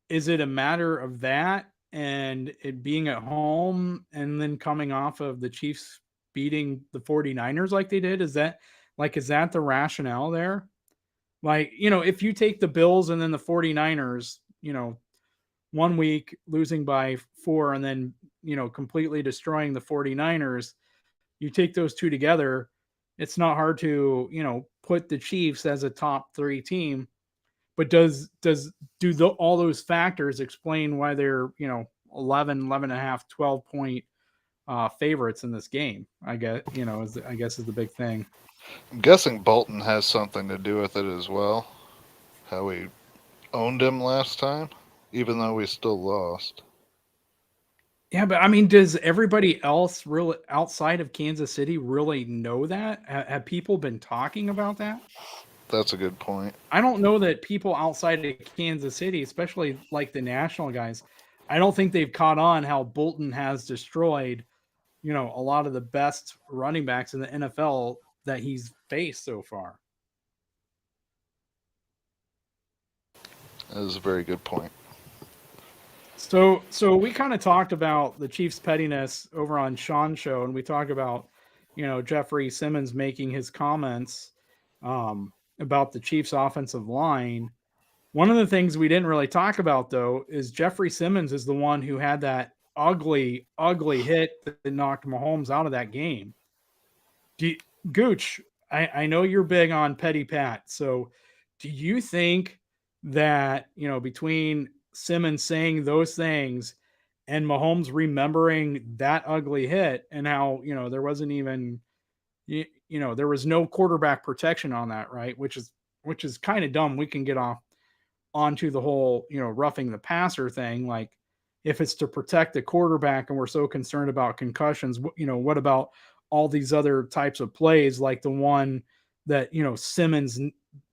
Is it a matter of that and it being at home and then coming off of the Chiefs beating the 49ers like they did? Is that the rationale there? Like, if you take the Bills and then the 49ers, 1 week losing by 4 and then, completely destroying the 49ers, you take those two together, it's not hard to, put the Chiefs as a top 3 team. But do all those factors explain why they're 11 and a half 12 point favorites in this game? I guess is the big thing. I'm guessing Bolton has something to do with it as well. How we owned him last time, even though we still lost. Yeah, but I mean, does everybody else really outside of Kansas City really know that? Have people been talking about that? That's a good point. I don't know that people outside of Kansas City, especially like the national guys, I don't think they've caught on how Bolton has destroyed, a lot of the best running backs in the NFL that he's faced so far. That is a very good point. So we kind of talked about the Chiefs' pettiness over on Sean's show, and we talked about, Jeffrey Simmons making his comments about the Chiefs' offensive line. One of the things we didn't really talk about, though, is Jeffrey Simmons is the one who had that ugly, ugly hit that knocked Mahomes out of that game. Gooch, I know you're big on Petty Pat. So do you think that, between Simmons saying those things and Mahomes remembering that ugly hit and how, there wasn't even, there was no quarterback protection on that, right? Which is kind of dumb. We can get onto the whole, roughing the passer thing. Like, if it's to protect the quarterback and we're so concerned about concussions, what about all these other types of plays, like the one that, Simmons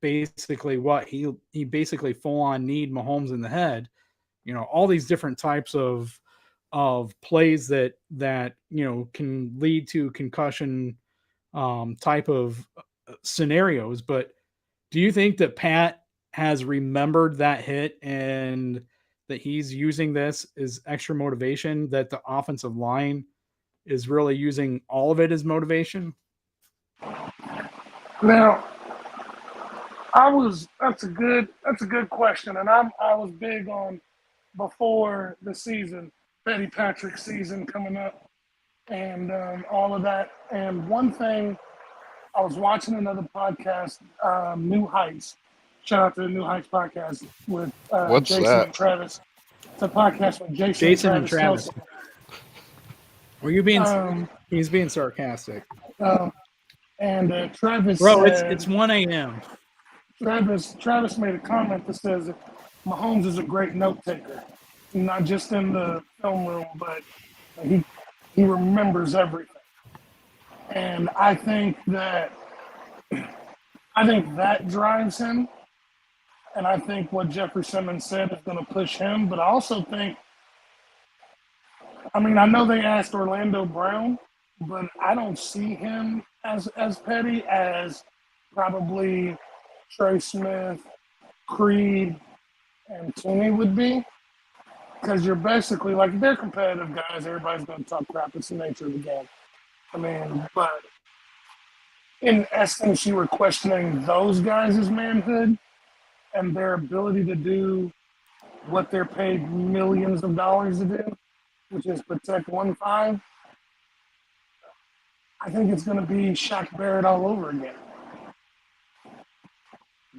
basically he basically full on kneed Mahomes in the head, all these different types of plays that can lead to concussion type of scenarios. But Do you think that Pat has remembered that hit and that he's using this as extra motivation, that the offensive line is really using all of it as motivation? Now, that's a good question, and I was big on before the season, Betty Patrick's season coming up, and all of that. And one thing, I was watching another podcast, New Heights. Shout out to the New Heights podcast with What's Jason that? and Travis. It's a podcast with Jason and Travis. Kelce. Were you being? He's being sarcastic. And Travis Bro, said, it's 1 a.m. Travis made a comment that says Mahomes is a great note taker, not just in the film room, but he remembers everything. And I think that drives him. And I think what Jeffrey Simmons said is going to push him. But I also think, I know they asked Orlando Brown, but I don't see him as petty as probably Trey Smith, Creed, and Tooney would be. Because you're basically, like, they're competitive guys. Everybody's going to talk crap. It's the nature of the game. But in essence, you were questioning those guys' manhood and their ability to do what they're paid millions of dollars to do, which is protect 1-5. I think it's going to be Shaq Barrett all over again.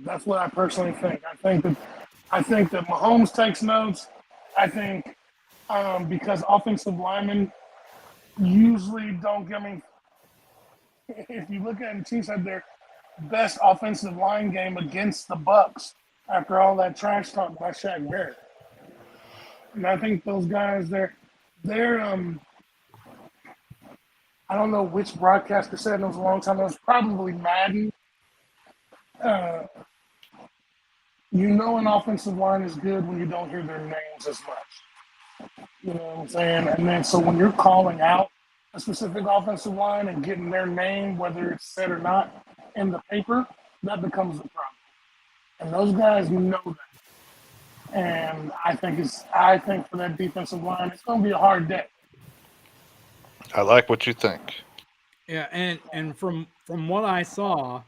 That's what I personally think. I think that Mahomes takes notes. I think because offensive linemen usually don't give me. If you look at the Chiefs had their best offensive line game against the Bucks after all that trash talk by Shaq Barrett. And I think those guys, they're I don't know which broadcaster said it was a long time ago. It was probably Madden. An offensive line is good when you don't hear their names as much. You know what I'm saying? And then so when you're calling out a specific offensive line and getting their name, whether it's said or not, in the paper, that becomes a problem. And those guys know that. And I think for that defensive line, it's going to be a hard day. I like what you think. Yeah, and from what I saw,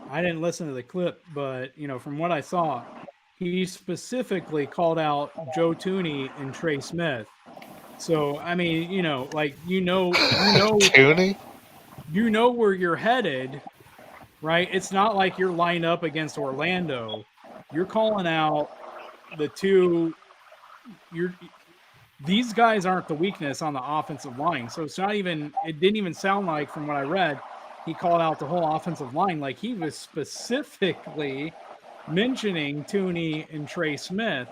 I didn't listen to the clip, but from what I saw, he specifically called out Joe Tooney and Trey Smith. So Tooney? You know where you're headed, right? It's not like you're lined up against Orlando. You're calling out the two. These guys aren't the weakness on the offensive line. So it's not even. It didn't even sound like, from what I read, he called out the whole offensive line. Like, he was specifically mentioning Tooney and Trey Smith.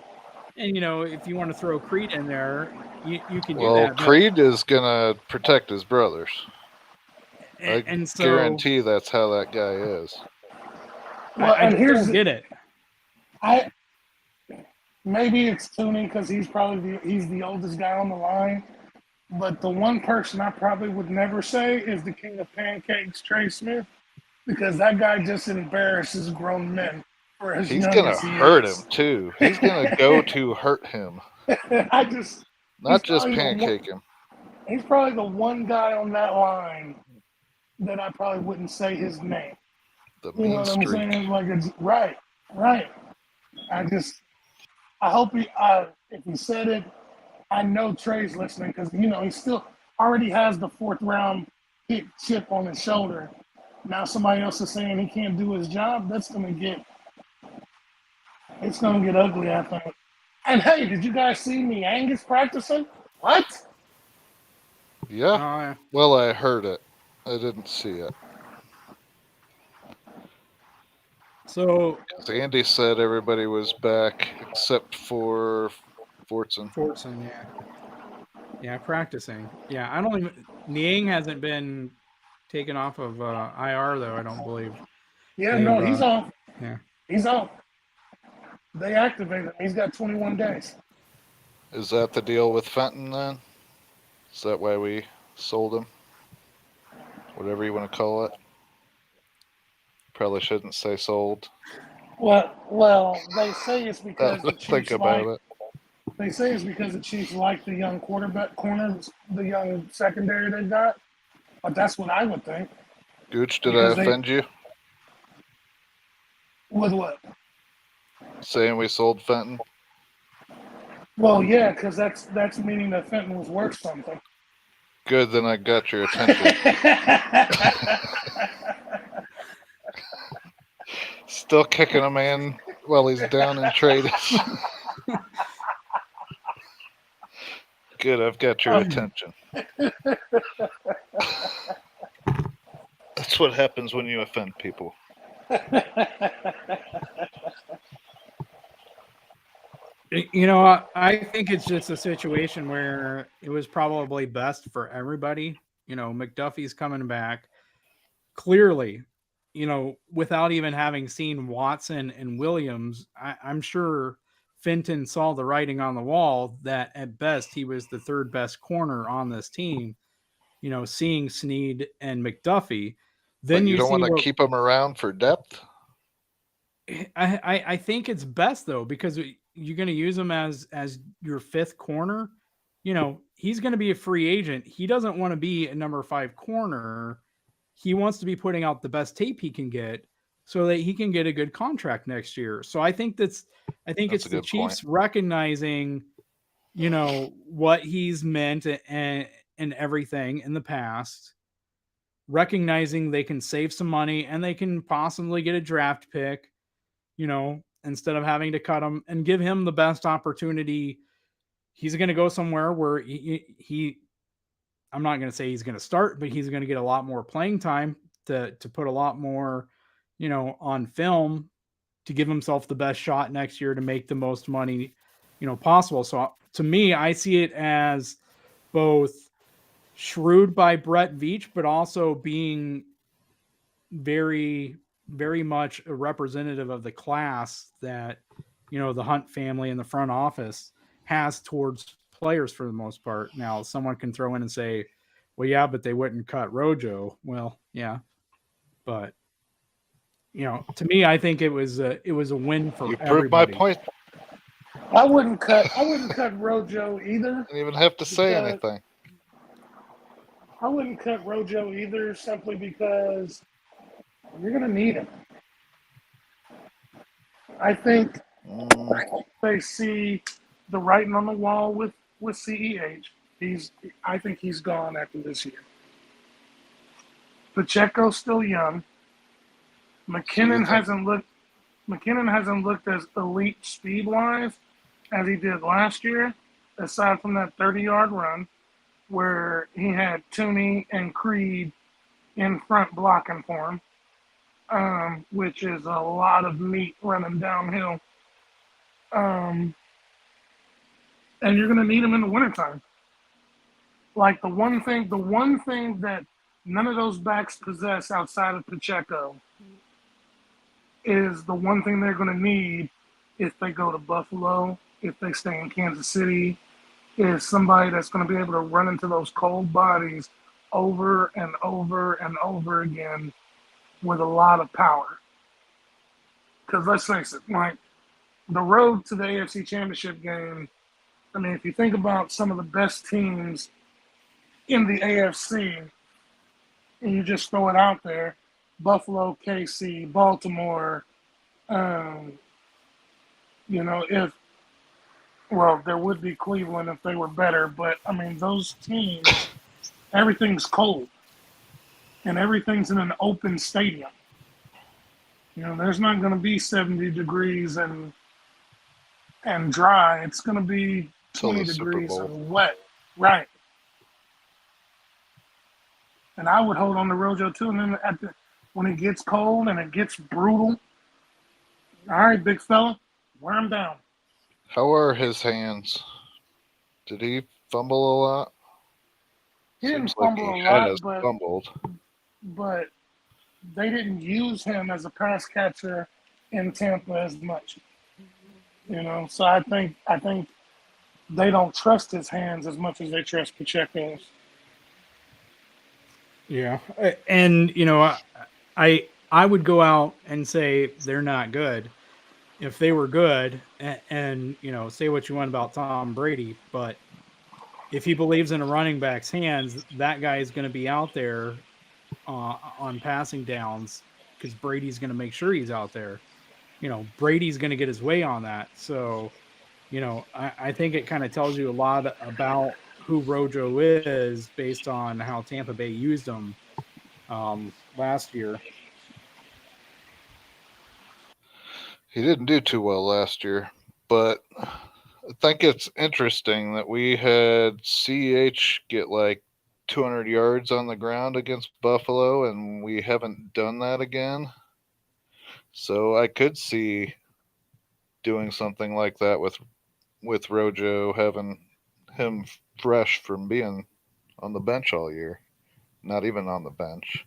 And if you want to throw Creed in there, you can do that. Well, Creed is gonna protect his brothers. And so, guarantee that's how that guy is. Well, I don't get it. Maybe it's Tooney because he's the oldest guy on the line. But the one person I probably would never say is the king of pancakes, Trey Smith, because that guy just embarrasses grown men. He's gonna hurt him too. He's gonna go to hurt him. Not just pancake him. He's probably the one guy on that line that I probably wouldn't say his name. The mean streak. What I'm saying? Like, it's right. I hope if he said it, I know Trey's listening because he still already has the 4th round pick chip on his shoulder. Now somebody else is saying he can't do his job. It's gonna get ugly, I think. And hey, did you guys see me Angus practicing? What? Yeah. Well, I heard it. I didn't see it. So Andy said everybody was back except for Fortson. Yeah, practicing. Yeah, I don't even. Niang hasn't been taken off of IR though. I don't believe. Yeah, he's off. Yeah, he's off. They activated him. He's got 21 days. Is that the deal with Fenton then? Is that why we sold him? Whatever you want to call it. Probably shouldn't say sold. Well, they say it's because the Think Chiefs about like. it. They say it's because the Chiefs like the young corners, the young secondary they got. But that's what I would think. Gooch, did I offend you? With what? Saying we sold Fenton? Well, yeah, because that's meaning that Fenton was worth something. Good, then I got your attention. Still kicking a man while he's down in trade. Good, I've got your attention. That's what happens when you offend people. You know, I think it's just a situation where it was probably best for everybody. You know, McDuffie's coming back. Clearly, you know, without even having seen Watson and Williams, I'm sure Fenton saw the writing on the wall that at best he was the third best corner on this team. You know, seeing Snead and McDuffie, then But you you don't see want to keep him around for depth? I think it's best though, because you're going to use him as your fifth corner. You know, he's going to be a free agent. He doesn't want to be a number 5 corner. He wants to be putting out the best tape he can get so that he can get a good contract next year. So I think it's the Chiefs recognizing, you know, what he's meant and everything in the past, recognizing they can save some money and they can possibly get a draft pick, you know, instead of having to cut him, and give him the best opportunity. He's going to go somewhere where he I'm not going to say he's going to start, but he's going to get a lot more playing time to put a lot more, you know, on film to give himself the best shot next year to make the most money, you know, possible. So to me, I see it as both shrewd by Brett Veach, but also being very, very much a representative of the class that, you know, the Hunt family and the front office has towards players for the most part. Now, someone can throw in and say, well, yeah, but they wouldn't cut Rojo. Well, yeah, but you know, to me, I think it was a win for everybody. Proved my point. I wouldn't cut Rojo either. Didn't even have to say anything. I wouldn't cut Rojo either, simply because you're going to need him. I think they see the writing on the wall with CEH. I think he's gone after this year. Pacheco's still young. McKinnon hasn't looked as elite speed-wise as he did last year, aside from that 30-yard run where he had Tooney and Creed in front blocking for him, which is a lot of meat running downhill. And you're going to need him in the wintertime. Like the one thing that none of those backs possess outside of Pacheco is the one thing they're going to need if they go to Buffalo, if they stay in Kansas City, is somebody that's going to be able to run into those cold bodies over and over and over again with a lot of power. Because let's face it, like the road to the AFC Championship game, I mean, if you think about some of the best teams in the AFC, and you just throw it out there, Buffalo, KC, Baltimore, you know, there would be Cleveland if they were better, but I mean, those teams, everything's cold and everything's in an open stadium. You know, there's not going to be 70 degrees and dry. It's going to be 20 degrees and wet. Right. And I would hold on to Rojo too. And then when it gets cold and it gets brutal, all right, big fella, wear him down. How are his hands? Did he fumble a lot? He didn't fumble a lot, but they didn't use him as a pass catcher in Tampa as much. You know, so I think they don't trust his hands as much as they trust Pacheco's. Yeah, and you know, I I would go out and say they're not good. If they were good, and say what you want about Tom Brady, but if he believes in a running back's hands, that guy is going to be out there on passing downs because Brady's going to make sure he's out there. Brady's going to get his way on that. So, I think it kind of tells you a lot about who Rojo is based on how Tampa Bay used him last year. He didn't do too well last year, but I think it's interesting that we had CH get like 200 yards on the ground against Buffalo, and we haven't done that again. So I could see doing something like that with Rojo, having him fresh from being on the bench all year, not even on the bench.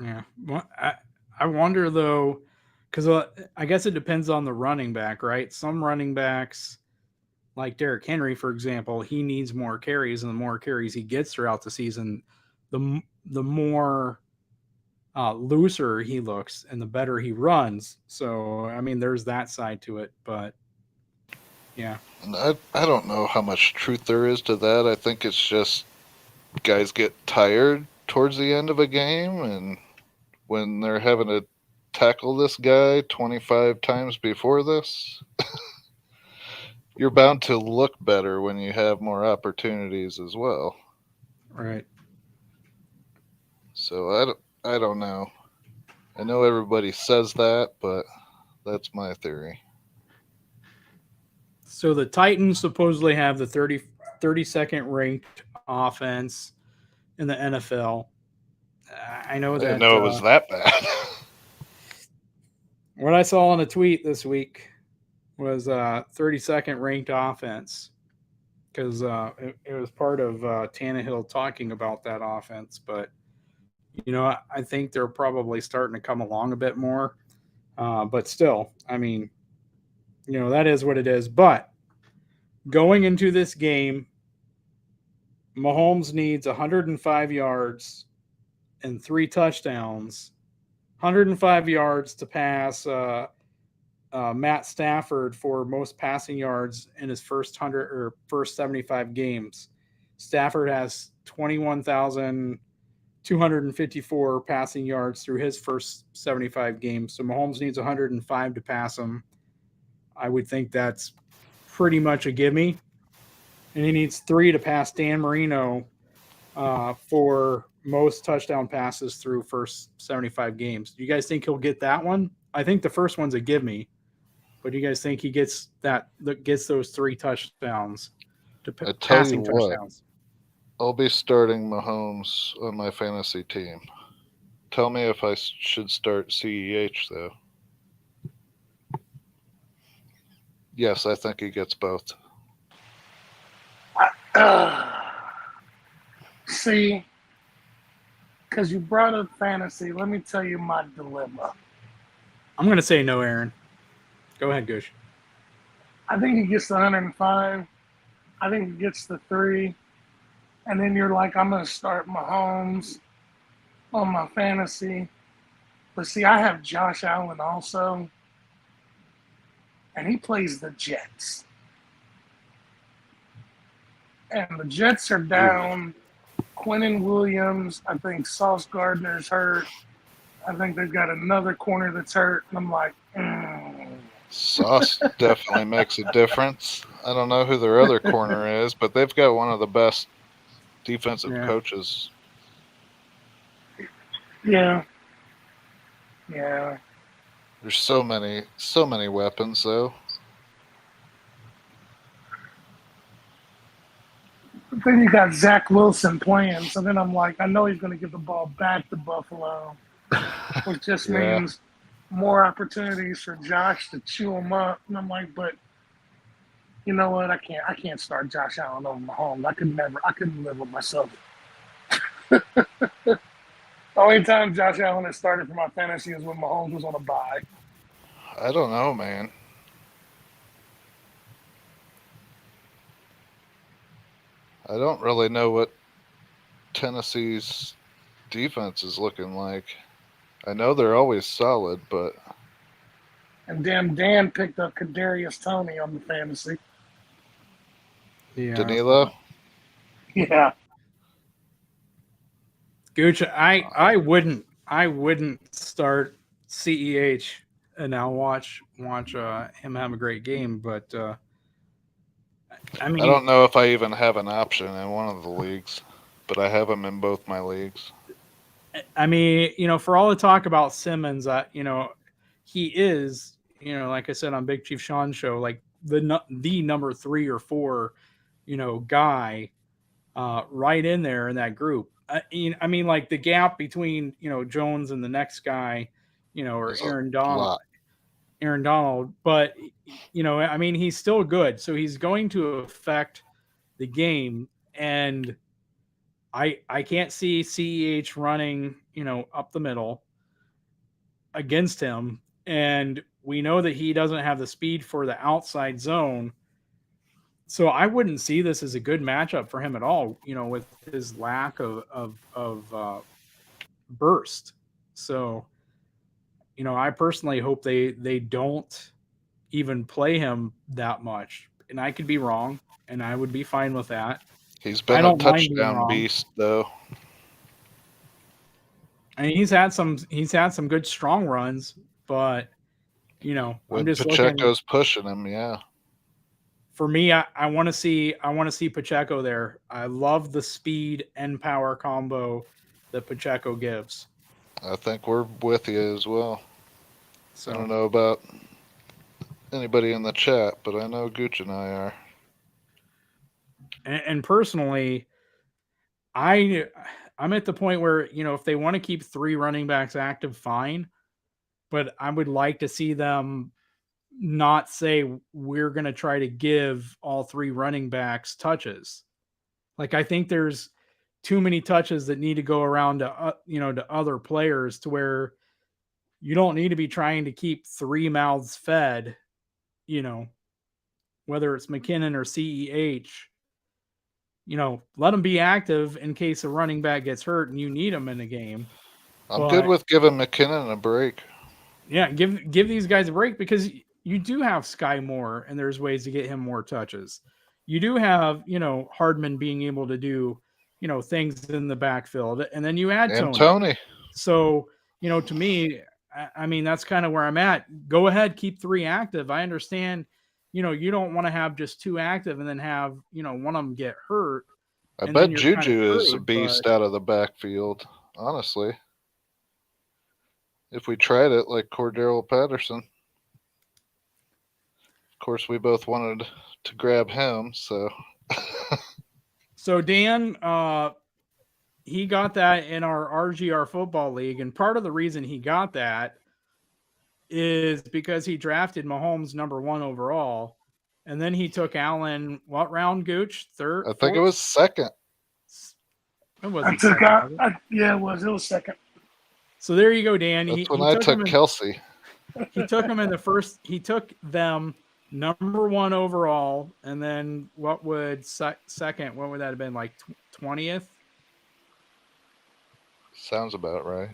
Yeah. Well, I wonder though, because I guess it depends on the running back, right? Some running backs, like Derrick Henry, for example, he needs more carries, and the more carries he gets throughout the season, the more looser he looks, and the better he runs. So, I mean, there's that side to it, but yeah, And I don't know how much truth there is to that. I think it's just guys get tired towards the end of a game, and when they're having to tackle this guy 25 times before this, you're bound to look better when you have more opportunities as well. right. So I don't know. I know everybody says that, but that's my theory. So the Titans supposedly have the 32nd ranked offense in the NFL. I know I didn't that know it was that bad. what I saw on a tweet this week was 32nd ranked offense because it was part of Tannehill talking about that offense. But I think they're probably starting to come along a bit more. But still, I mean, that is what it is. But going into this game, Mahomes needs 105 yards and 3 touchdowns. 105 yards to pass Matt Stafford for most passing yards in his first 100 or first 75 games. Stafford has 21,254 passing yards through his first 75 games. So Mahomes needs 105 to pass him. I would think that's pretty much a gimme. And he needs 3 to pass Dan Marino for most touchdown passes through first 75 games. Do you guys think he'll get that one? I think the first one's a give me. But do you guys think he gets gets those 3 touchdowns to I tell you passing what, touchdowns? I'll be starting Mahomes on my fantasy team. Tell me if I should start CEH though. Yes, I think he gets both. See, because you brought up fantasy, let me tell you my dilemma. I'm going to say no, Aaron. Go ahead, Gush. I think he gets the 105. I think he gets the 3. And then you're like, I'm going to start Mahomes on my fantasy. But see, I have Josh Allen also. And he plays the Jets. And the Jets are down Quinnen Williams. I think Sauce Gardner's hurt. I think they've got another corner that's hurt. And I'm like, Sauce definitely makes a difference. I don't know who their other corner is, but they've got one of the best defensive coaches. Yeah. Yeah. There's so many weapons though. But then you got Zach Wilson playing. So then I'm like, I know he's going to give the ball back to Buffalo, which just means more opportunities for Josh to chew him up. And I'm like, but you know what? I can't start Josh Allen over Mahomes. I couldn't live with myself. The only time Josh Allen has started for my fantasy is when Mahomes was on a bye. I don't know, man. I don't really know what Tennessee's defense is looking like. I know they're always solid, but And damn, Dan picked up Kadarius Toney on the fantasy. Yeah. Danilo. Yeah. Gooch, I wouldn't start CEH and now watch him have a great game, but I mean, I don't know if I even have an option in one of the leagues, but I have him in both my leagues. I mean, for all the talk about Simmons, he is, like I said on Big Chief Sean's show, like the number 3 or 4, guy right in there in that group. I mean, like the gap between Jones and the next guy, or There's a Aaron Donald. lot. Aaron Donald, but I mean, he's still good, so he's going to affect the game, and I can't see CEH running up the middle against him, and we know that he doesn't have the speed for the outside zone, so I wouldn't see this as a good matchup for him at all. With his lack of burst, so. I personally hope they don't even play him that much. And I could be wrong, and I would be fine with that. He's been a touchdown beast, though. I mean, he's had some good strong runs, but when I'm just Pacheco's pushing him, yeah. For me, I want to see Pacheco there. I love the speed and power combo that Pacheco gives. I think we're with you as well. So I don't know about anybody in the chat, but I know Gooch and I are. And personally, I'm at the point where, if they want to keep 3 running backs active, fine. But I would like to see them not say we're going to try to give all 3 running backs touches. Like, I think there's too many touches that need to go around to, to other players to where you don't need to be trying to keep 3 mouths fed, whether it's McKinnon or CEH. Let them be active in case a running back gets hurt and you need them in a game. I'm good with giving McKinnon a break. Yeah, give these guys a break because you do have Sky Moore and there's ways to get him more touches. You do have, Hardman being able to do, things in the backfield, and then you add Tony. So, to me, I mean, that's kind of where I'm at. Go ahead, keep 3 active. I understand, you don't want to have just 2 active and then have, one of them get hurt. I bet Juju is a beast out of the backfield, honestly. If we tried it like Cordero Patterson. Of course, we both wanted to grab him, so. So Dan, he got that in our RGR football league, and part of the reason he got that is because he drafted Mahomes number 1 overall, and then he took Allen. What round, Gooch? 3rd? I think it was 2nd. It wasn't. It was 2nd. So there you go, Dan. That's when I took Kelsey. He took him in the first. He took them number 1 overall, and then what would second? What would that have been, like 20th? Sounds about right.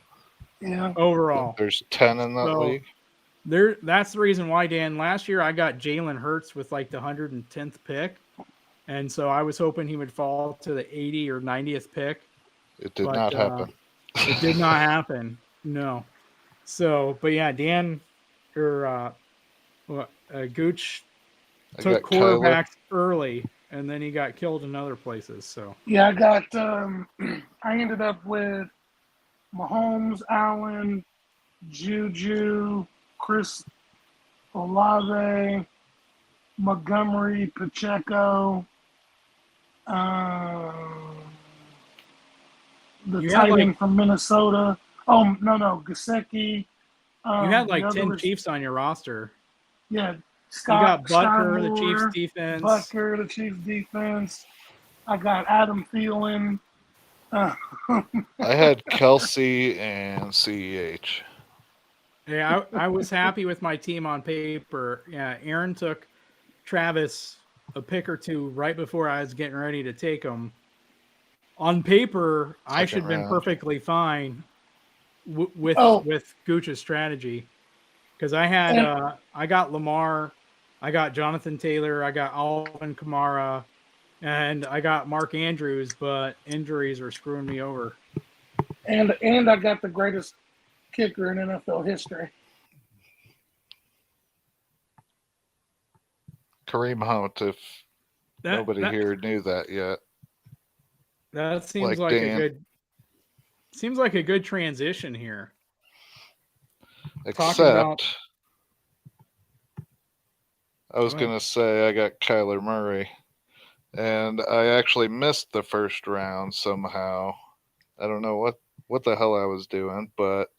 Yeah. Overall, there's 10 in that league. That's the reason why, Dan. Last year I got Jalen Hurts with like the 110th pick, and so I was hoping he would fall to the 80 or 90th pick. It did not happen. It did not happen. No. So, but yeah, Dan or Gooch took quarterbacks early, and then he got killed in other places. So yeah, I got. I ended up with Mahomes, Allen, Juju, Chris Olave, Montgomery, Pacheco. The tight end from Minnesota. Oh, no, Gesicki. You had like 10 Chiefs on your roster. Yeah. Scott, you got Butker, the Chiefs defense. Butker, the Chiefs defense. I got Adam Thielen. I had Kelsey and CEH. Yeah, I was happy with my team on paper. Yeah, Aaron took Travis a pick or 2 right before I was getting ready to take him. on paper, I Second should have been round. perfectly fine with Oh. Gooch's strategy, because I had I got Lamar, I got Jonathan Taylor, I got Alvin Kamara, and I got Mark Andrews, but injuries are screwing me over. And I got the greatest kicker in NFL history. Kareem Hunt, if nobody here knew that yet. That seems Like like Dan. a good transition here. Except, I was going to say I got Kyler Murray, and I actually missed the first round somehow. I don't know what the hell I was doing, but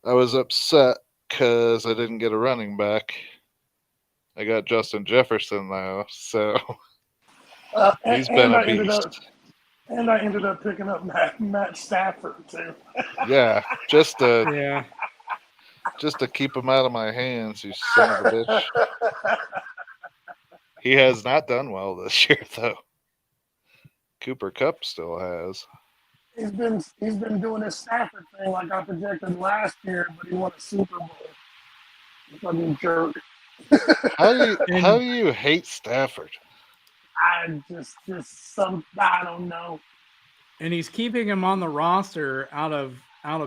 I was upset because I didn't get a running back. I got Justin Jefferson, though, so he's been a beast. And I ended up picking up Matt Stafford, too. Yeah, just to keep him out of my hands, you son of a bitch. He has not done well this year, though. Cooper Kupp still has. He's been doing his Stafford thing like I projected last year, but he won a Super Bowl. Fucking jerk. How do you hate Stafford? I don't know. And he's keeping him on the roster out of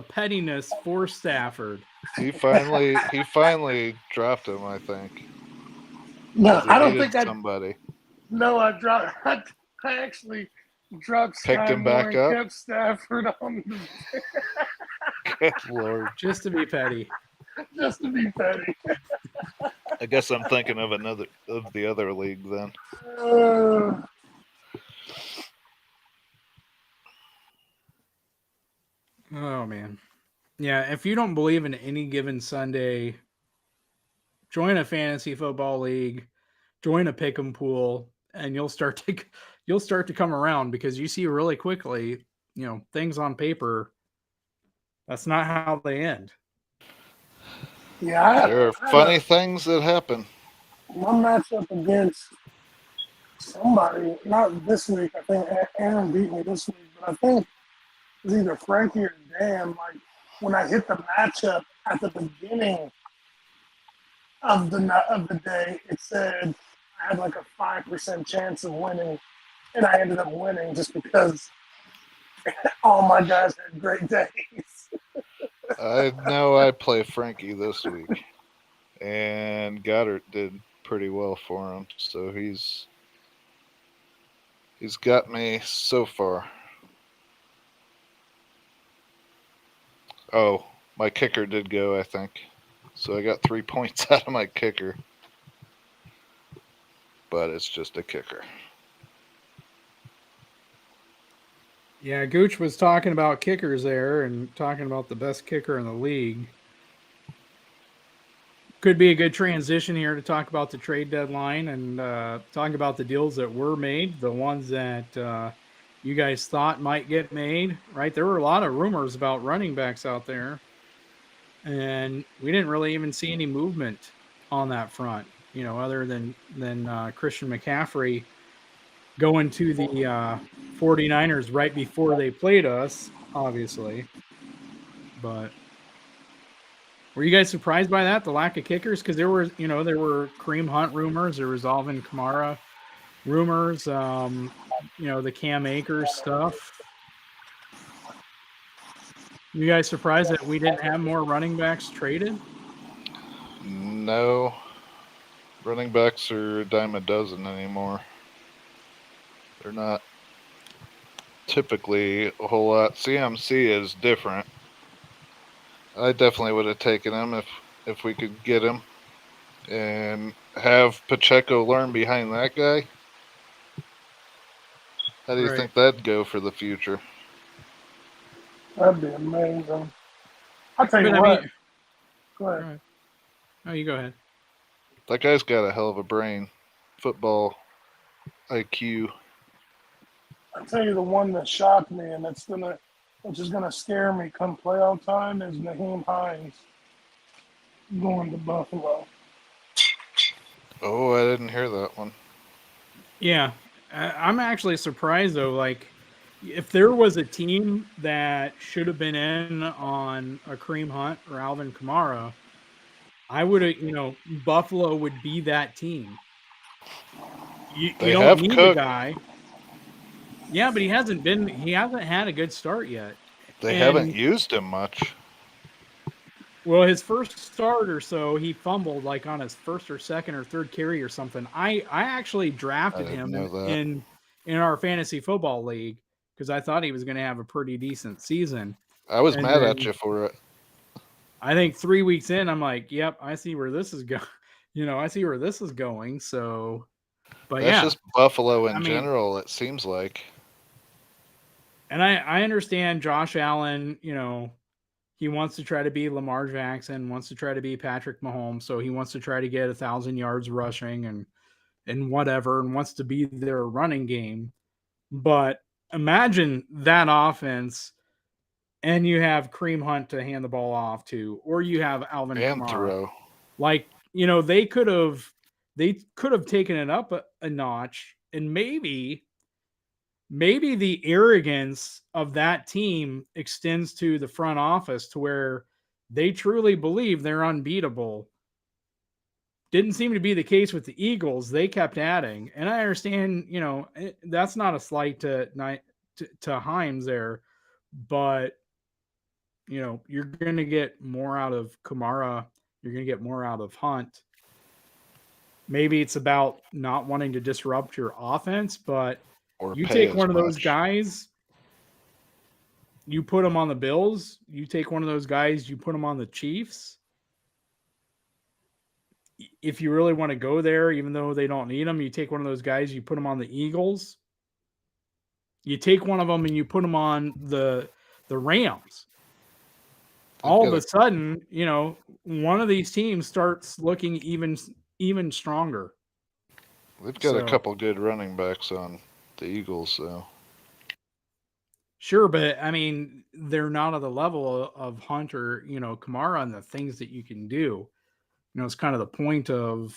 pettiness for Stafford. He finally dropped him, I think. No, I don't think somebody. No, I actually dropped Picked him back up. Kept Stafford on the Good Lord. Just to be petty. Just to be petty. I guess I'm thinking of the other league then. Oh man. Yeah, if you don't believe in any given Sunday, join a fantasy football league, join a pick'em pool, and you'll start to come around, because you see really quickly, things on paper, that's not how they end. Yeah, there are funny things that happen. My matchup against somebody, not this week. I think Aaron beat me this week, but I think it was either Frankie or Dan. Like when I hit the matchup at the beginning of the day, it said I had like a 5% chance of winning, and I ended up winning just because all my guys had great days. I know I play Frankie this week, and Goddard did pretty well for him, so he's got me so far. Oh, my kicker did go, I think. So I got 3 points out of my kicker. But it's just a kicker. Yeah, Gooch was talking about kickers there and talking about the best kicker in the league. Could be a good transition here to talk about the trade deadline and talk about the deals that were made, the ones that you guys thought might get made, right? There were a lot of rumors about running backs out there, and we didn't really even see any movement on that front, other than Christian McCaffrey going to the 49ers right before they played us, obviously. But were you guys surprised by that, the lack of kickers? Because there were Kareem Hunt rumors, there was Alvin Kamara rumors, the Cam Akers stuff. You guys surprised that we didn't have more running backs traded? No. Running backs are a dime a dozen anymore. They're not typically a whole lot. CMC is different. I definitely would have taken him if we could get him and have Pacheco learn behind that guy. How do you think that'd go for the future? That'd be amazing. I'll tell you what. Go ahead. Oh, you go ahead. That guy's got a hell of a brain. Football IQ. I'll tell you the one that shocked me and which is gonna scare me come playoff time is Naheem Hines going to Buffalo. Oh, I didn't hear that one. Yeah, I'm actually surprised though. Like, if there was a team that should have been in on a Kareem Hunt or Alvin Kamara, I would have, Buffalo would be that team. You They don't have need the Cook. guy. Yeah, but he hasn't had a good start yet. They haven't And used him much. well, his first start or so, he fumbled like on his first or second or third carry or something. I actually drafted I didn't him know that. in our fantasy football league because I thought he was going to have a pretty decent season. I was And mad at then you for it. I think 3 weeks in, I'm like, yep, I see where this is going. I see where this is going. So, but That's yeah, just Buffalo in I mean, general, it seems like. and I understand Josh Allen, he wants to try to be Lamar Jackson, wants to try to be Patrick Mahomes, so he wants to try to get 1,000 yards rushing and whatever, and wants to be their running game. But imagine that offense, and you have Kareem Hunt to hand the ball off to, or you have Alvin And Kamara. throw. Like, they could have taken it up a notch, and maybe the arrogance of that team extends to the front office to where they truly believe they're unbeatable. Didn't seem to be the case with the Eagles. They kept adding, and I understand, that's not a slight to Himes there, but you're going to get more out of Kamara. You're going to get more out of Hunt. Maybe it's about not wanting to disrupt your offense, but Or you pay take as one of those much. guys, you put them on the Bills. You take one of those guys, you put them on the Chiefs. If you really want to go there, even though they don't need them, you take one of those guys, you put them on the Eagles. You take one of them and you put them on the Rams. All of a sudden, one of these teams starts looking even stronger. They've got a couple good running backs on the Eagles, so. Sure, but I mean, they're not at the level of Hunt or, Kamara and the things that you can do. It's kind of the point of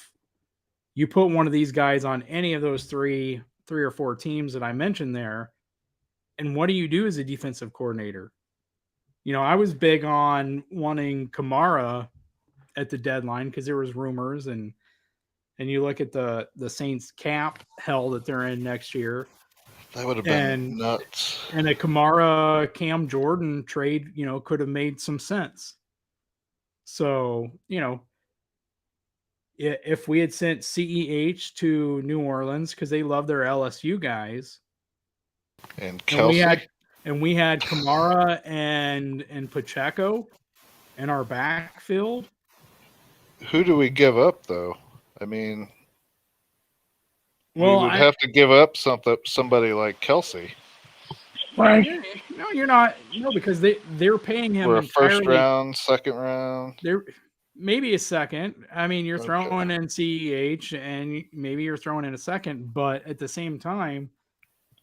you put one of these guys on any of those three or four teams that I mentioned there, and what do you do as a defensive coordinator? I was big on wanting Kamara at the deadline because there was rumors, and you look at the Saints cap hell that they're in next year. That would have been nuts. And a Kamara Cam Jordan trade, could have made some sense. So, if we had sent CEH to New Orleans because they love their LSU guys, and Kelsey, and we had Kamara and Pacheco in our backfield. Who do we give up though? I mean, we would have to give up somebody like Kelsey. Right. No, you're not. No, because they're paying him for a first round, second round. They're maybe a second. I mean, you're throwing in CEH and maybe you're throwing in a second, but at the same time,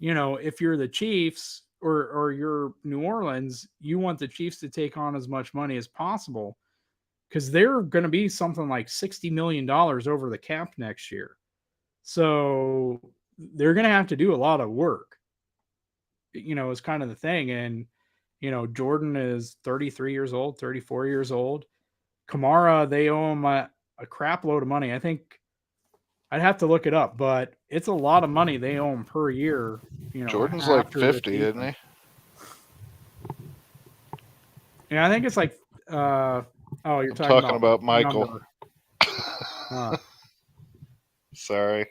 if you're the Chiefs or you're New Orleans, you want the Chiefs to take on as much money as possible because they're going to be something like $60 million over the cap next year. So they're going to have to do a lot of work, is kind of the thing. And, Jordan is 33 years old, 34 years old. Kamara, they owe him a crap load of money. I think I'd have to look it up, but it's a lot of money they owe him per year. Jordan's like 50, isn't he? Yeah, I think it's like. You're talking about Michael. Sorry,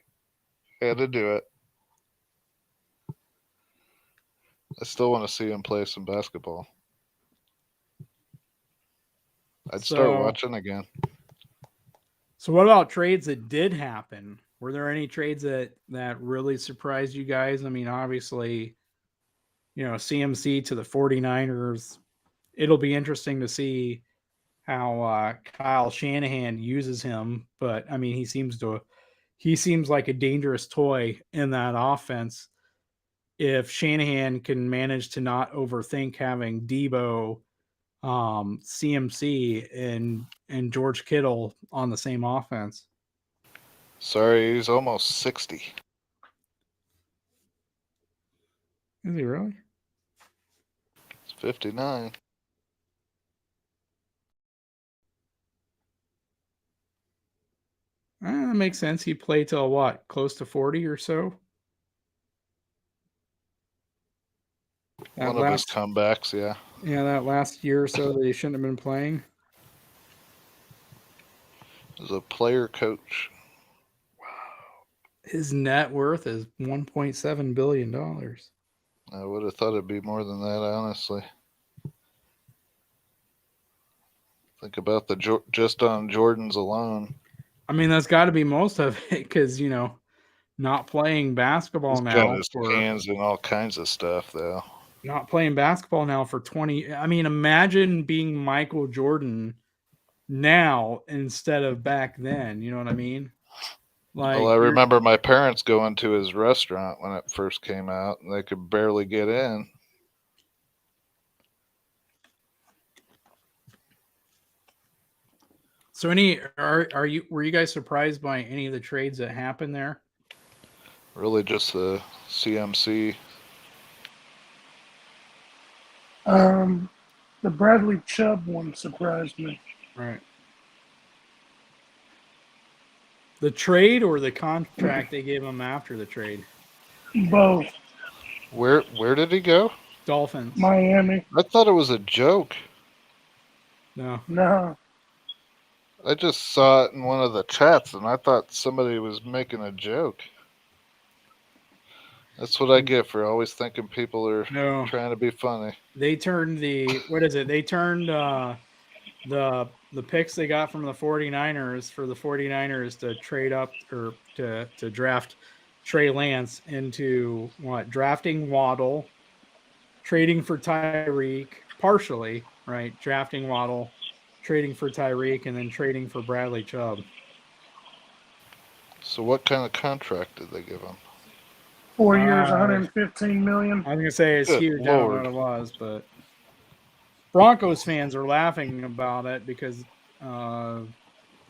had to do it. I still want to see him play some basketball. I'd start watching again. So what about trades that did happen? Were there any trades that really surprised you guys? I mean, obviously, CMC to the 49ers. It'll be interesting to see how Kyle Shanahan uses him. But, I mean, he seems like a dangerous toy in that offense. If Shanahan can manage to not overthink having Debo, CMC, and George Kittle on the same offense. Sorry, he's almost 60. Is he really? It's 59. That makes sense. He played till what? Close to 40 or so? One of his comebacks, yeah. Yeah, that last year or so that he shouldn't have been playing. As a player coach. His net worth is $1.7 billion. I would have thought it'd be more than that, honestly. Think about just on Jordan's alone. I mean, that's got to be most of it because, not playing basketball He's now got his hands in all kinds of stuff, though. Not playing basketball now for 20. I mean, imagine being Michael Jordan now instead of back then. You know what I mean? Well, I remember my parents going to his restaurant when it first came out, and they could barely get in. So, were you guys surprised by any of the trades that happened there? Really, just the CMC. The Bradley Chubb one surprised me. Right. The trade or the contract they gave him after the trade? Both. Where did he go? Dolphins. Miami. I thought it was a joke. No. I just saw it in one of the chats, and I thought somebody was making a joke. That's what I get for always thinking people are trying to be funny. They turned They turned the picks they got from the 49ers for the 49ers to trade up or to draft Trey Lance into what? Drafting Waddle, trading for Tyreek, partially, right? Drafting Waddle, trading for Tyreek, and then trading for Bradley Chubb. So what kind of contract did they give him? 4 years, $115 million. I was gonna say it's huge. I don't know what it was, but Broncos fans are laughing about it because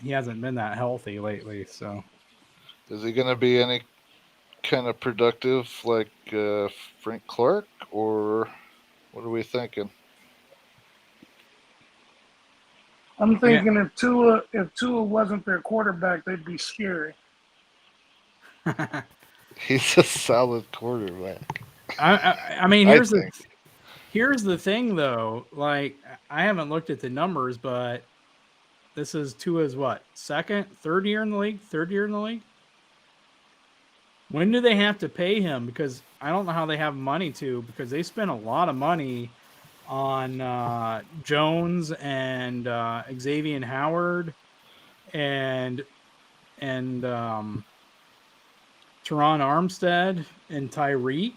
he hasn't been that healthy lately. So, is he gonna be any kind of productive like Frank Clark, or what are we thinking? I'm thinking if Tua wasn't their quarterback, they'd be scary. He's a solid quarterback. I mean, here's the thing though. Like, I haven't looked at the numbers, but this is Tua's what? Third year in the league? When do they have to pay him? Because I don't know how they have money to, because they spent a lot of money on Jones and Xavier Howard and Teron Armstead and Tyreek.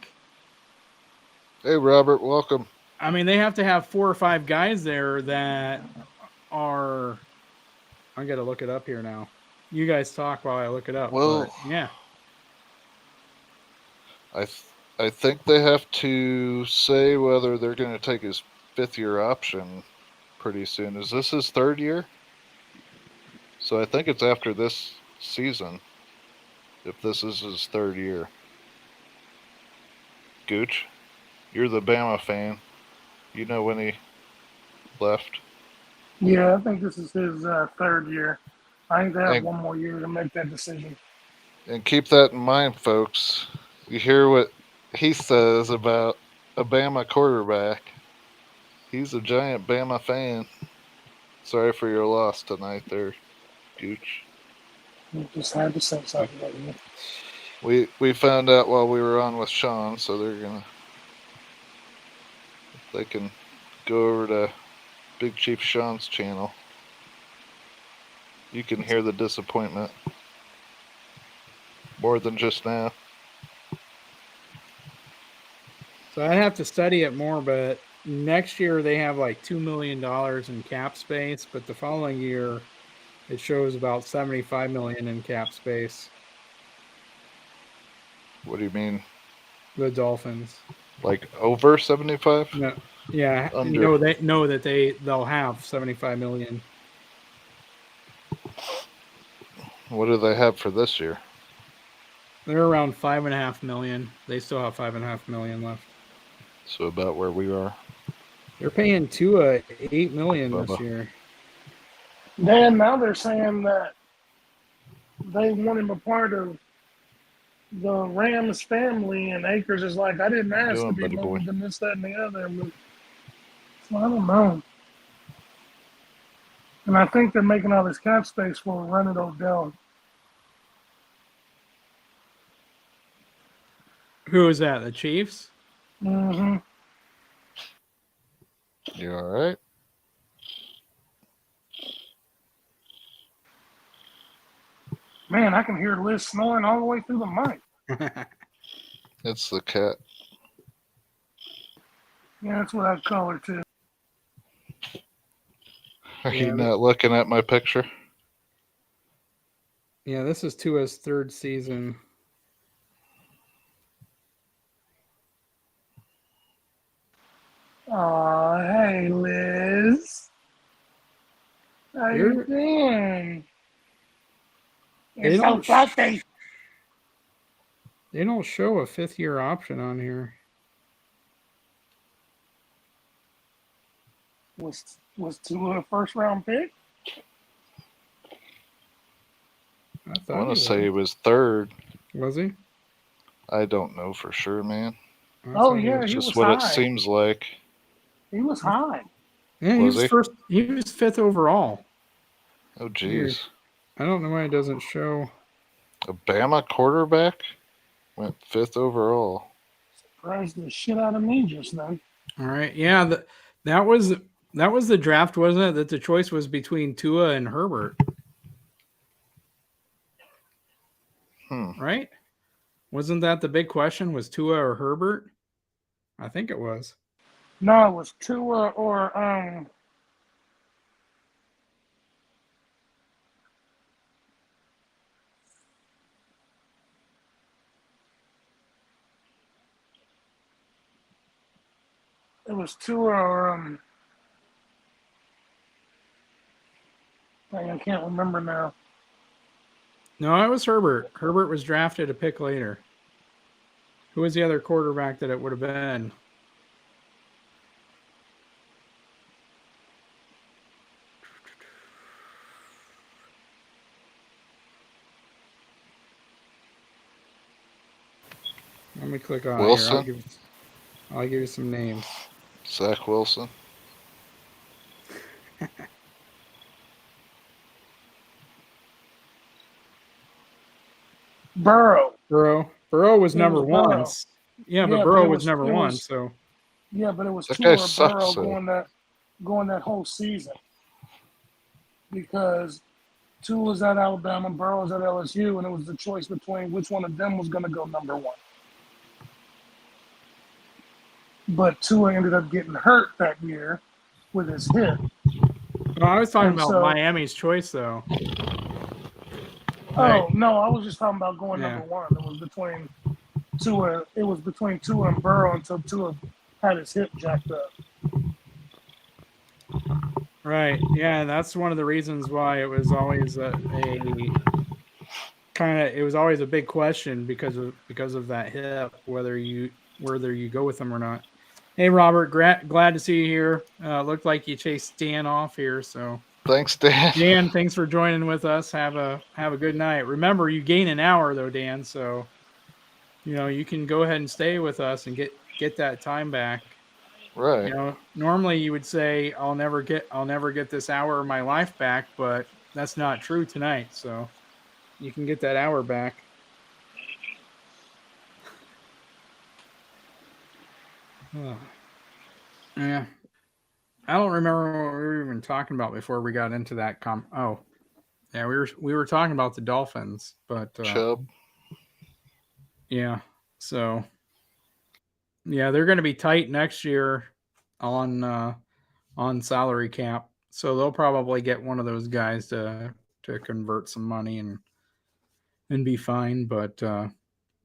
Hey, Robert, welcome. I mean, they have to have 4 or 5 guys there that are. I got to look it up here now. You guys talk while I look it up. Well, yeah. I think they have to say whether they're going to take his 5th-year option pretty soon. Is this his 3rd year? So I think it's after this season, if this is his 3rd year. Gooch, you're the Bama fan. You know when he left? Yeah, I think this is his 3rd year. I think they have one more year to make that decision. And keep that in mind, folks. You hear what he says about a Bama quarterback. He's a giant Bama fan. Sorry for your loss tonight there, Gooch. You just had to say something like that. We found out while we were on with Sean, so they can go over to Big Chief Sean's channel. You can hear the disappointment more than just now. So I'd have to study it more, but next year they have like $2 million in cap space, but the following year it shows about $75 million in cap space. What do you mean? The Dolphins. Like over 75? No. Yeah. Under. They know that they'll have $75 million. What do they have for this year? They're around $5.5 million. They still have $5.5 million left. So about where we are. They're paying Tua $8 million this Bubba. year. Then now they're saying that they want him a part of the Rams family, and Akers is like, I didn't ask Doing, to be buddy boy. moved and this, that, and the other. But, so I don't know. And I think they're making all this cap space for Ronald Odell. Who is that? The Chiefs? Mm-hmm. You all right? Man, I can hear Liz snoring all the way through the mic. It's the cat. Yeah, that's what I'd call her too. Are Yeah, you not looking at my picture? Yeah, this is Tua's third season. Aw, hey, Liz. How you doing? You're so fluffy. They don't show a fifth-year option on here. Was Tua a first-round pick? I want to say he was third. Was he? I don't know for sure, man. Oh, yeah, It's he just was what high. it seems like. He was high. Yeah, he Was was he? first. He was fifth overall. Oh, jeez. I don't know why it doesn't show. A Bama quarterback went fifth overall. Surprised the shit out of me just then. All right, yeah, that was the draft, wasn't it? That the choice was between Tua and Herbert, right? Wasn't that the big question? Was Tua or Herbert? I think it was. No, it was Tua or it was Tua or I can't remember now. No, it was Herbert. Herbert was drafted a pick later. Who was the other quarterback that it would have been? Let me click on Wilson? here. I'll give you some names. Zach Wilson. Burrow. Burrow was number one. Burrow. Yeah, but Yeah, Burrow but it was was- number it one. was- So Yeah, but it was That Tua guy or sucks, Burrow going that whole season. Because Tua was at Alabama, Burrow was at LSU, and it was the choice between which one of them was going to go number one. But Tua ended up getting hurt that year with his hip. no, I was talking And about so- Miami's choice, though. Oh, Right. no, I was just talking about going Yeah. number one. It was between Tua and Burrow until Tua had his hip jacked up. Right. Yeah, that's one of the reasons why it was always it was always a big question because of that hip, whether you go with them or not. Hey, Robert, glad to see you here. Looked like you chased Dan off here, so Thanks, Dan. Dan, thanks for joining with us. Have a good night. Remember, you gain an hour though, Dan, so you can go ahead and stay with us and get that time back. Right. Normally you would say I'll never get this hour of my life back, but that's not true tonight. So you can get that hour back. Yeah. I don't remember what we were even talking about before we got into that yeah, we were talking about the Dolphins, but Chubb. yeah. So yeah, they're going to be tight next year on salary cap. So they'll probably get one of those guys to convert some money and be fine. But I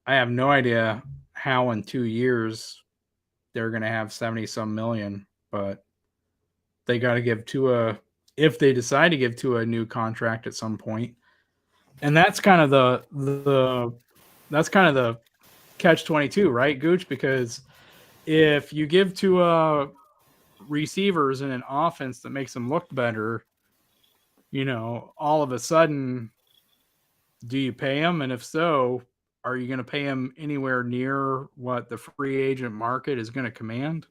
have no idea how in 2 years they're going to have 70-some million. But they got to give Tua, if they decide to give Tua a new contract at some point. And that's kind of the catch-22, right, Gooch? Because if you give to receivers in an offense that makes them look better, all of a sudden, do you pay them? And if so, are you going to pay them anywhere near what the free agent market is going to command?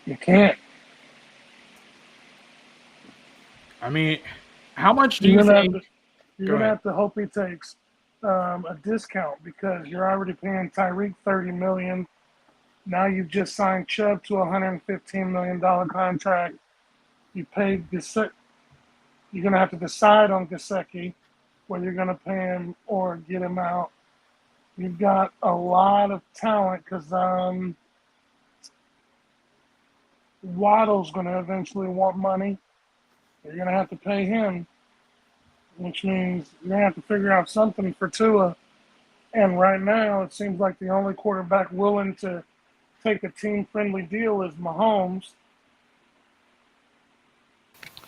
You can't. I mean, how much do You're you gonna have think? to. You're Go gonna ahead. have to hope he takes a discount because you're already paying Tyreek $30 million. Now you've just signed Chubb to a $115 million contract. You paid Gesicki. You're gonna have to decide on Gesicki whether you're gonna pay him or get him out. You've got a lot of talent because Waddle's gonna eventually want money. You're gonna have to pay him, which means you're gonna have to figure out something for Tua. And right now, it seems like the only quarterback willing to take a team-friendly deal is Mahomes.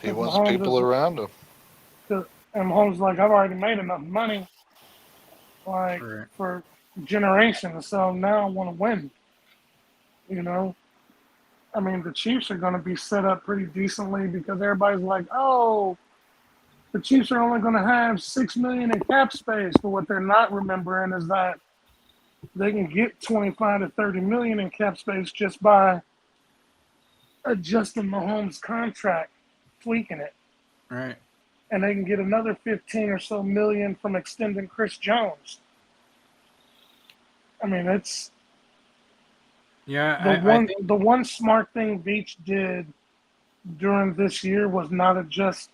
He Because wants Mahomes people is, around him. and Mahomes is like, I've already made enough money, like Right. for generations. So now I want to win. You know, I mean, the Chiefs are going to be set up pretty decently because everybody's like, oh, the Chiefs are only going to have $6 million in cap space. But what they're not remembering is that they can get 25 to 30 million in cap space just by adjusting Mahomes' contract, tweaking it, Right. and they can get another 15 or so million from extending Chris Jones. I mean, it's Yeah, I think. the one smart thing Veach did during this year was not adjust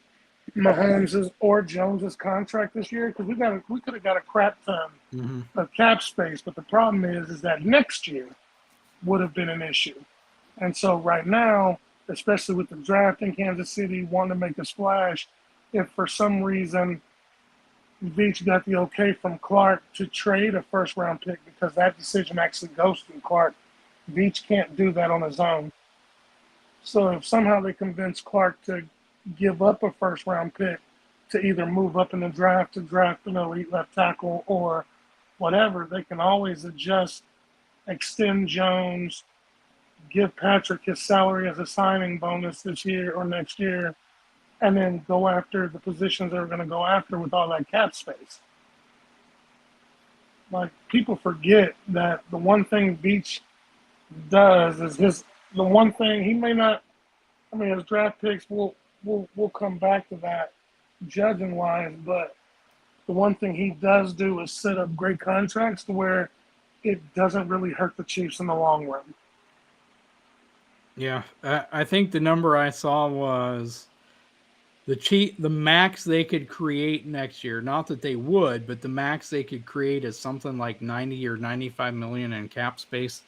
Mahomes' or Jones's contract this year because we could have got a crap ton Mhm. of cap space, but the problem is that next year would have been an issue. And so right now, especially with the draft in Kansas City wanting to make a splash, if for some reason Veach got the okay from Clark to trade a first round pick because that decision actually goes through Clark, Veach can't do that on his own. So if somehow they convince Clark to give up a first round pick to either move up in the draft to draft an elite left tackle or whatever, they can always adjust, extend Jones, give Patrick his salary as a signing bonus this year or next year, and then go after the positions they're going to go after with all that cap space. Like, people forget that the one thing Beach does is the one thing he may not. I mean, his draft picks will come back to that, judging wise. But the one thing he does do is set up great contracts to where it doesn't really hurt the Chiefs in the long run. Yeah, I think the number I saw was the max they could create next year. Not that they would, but the max they could create is something like 90 or 95 million in cap space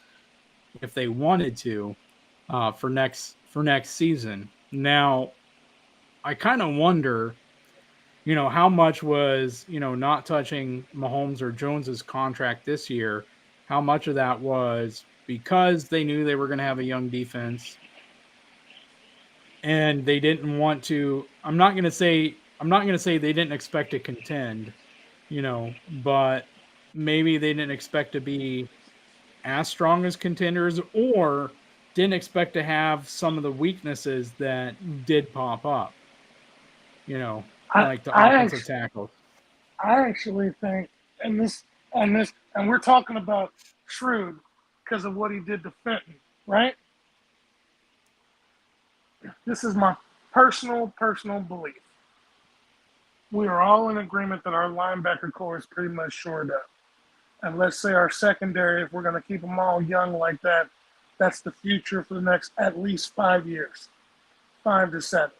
if they wanted to for next season. Now, I kind of wonder, how much was not touching Mahomes or Jones's contract this year. How much of that was because they knew they were going to have a young defense and they didn't want to. I'm not going to say they didn't expect to contend, but maybe they didn't expect to be as strong as contenders or didn't expect to have some of the weaknesses that did pop up, I like the I offensive actually, tackles. I actually think, and we're talking about Shrewd because of what he did to Fenton, right? This is my personal belief. We are all in agreement that our linebacker core is pretty much shored up. And let's say our secondary, if we're going to keep them all young like that, that's the future for the next at least 5 years, 5 to 7.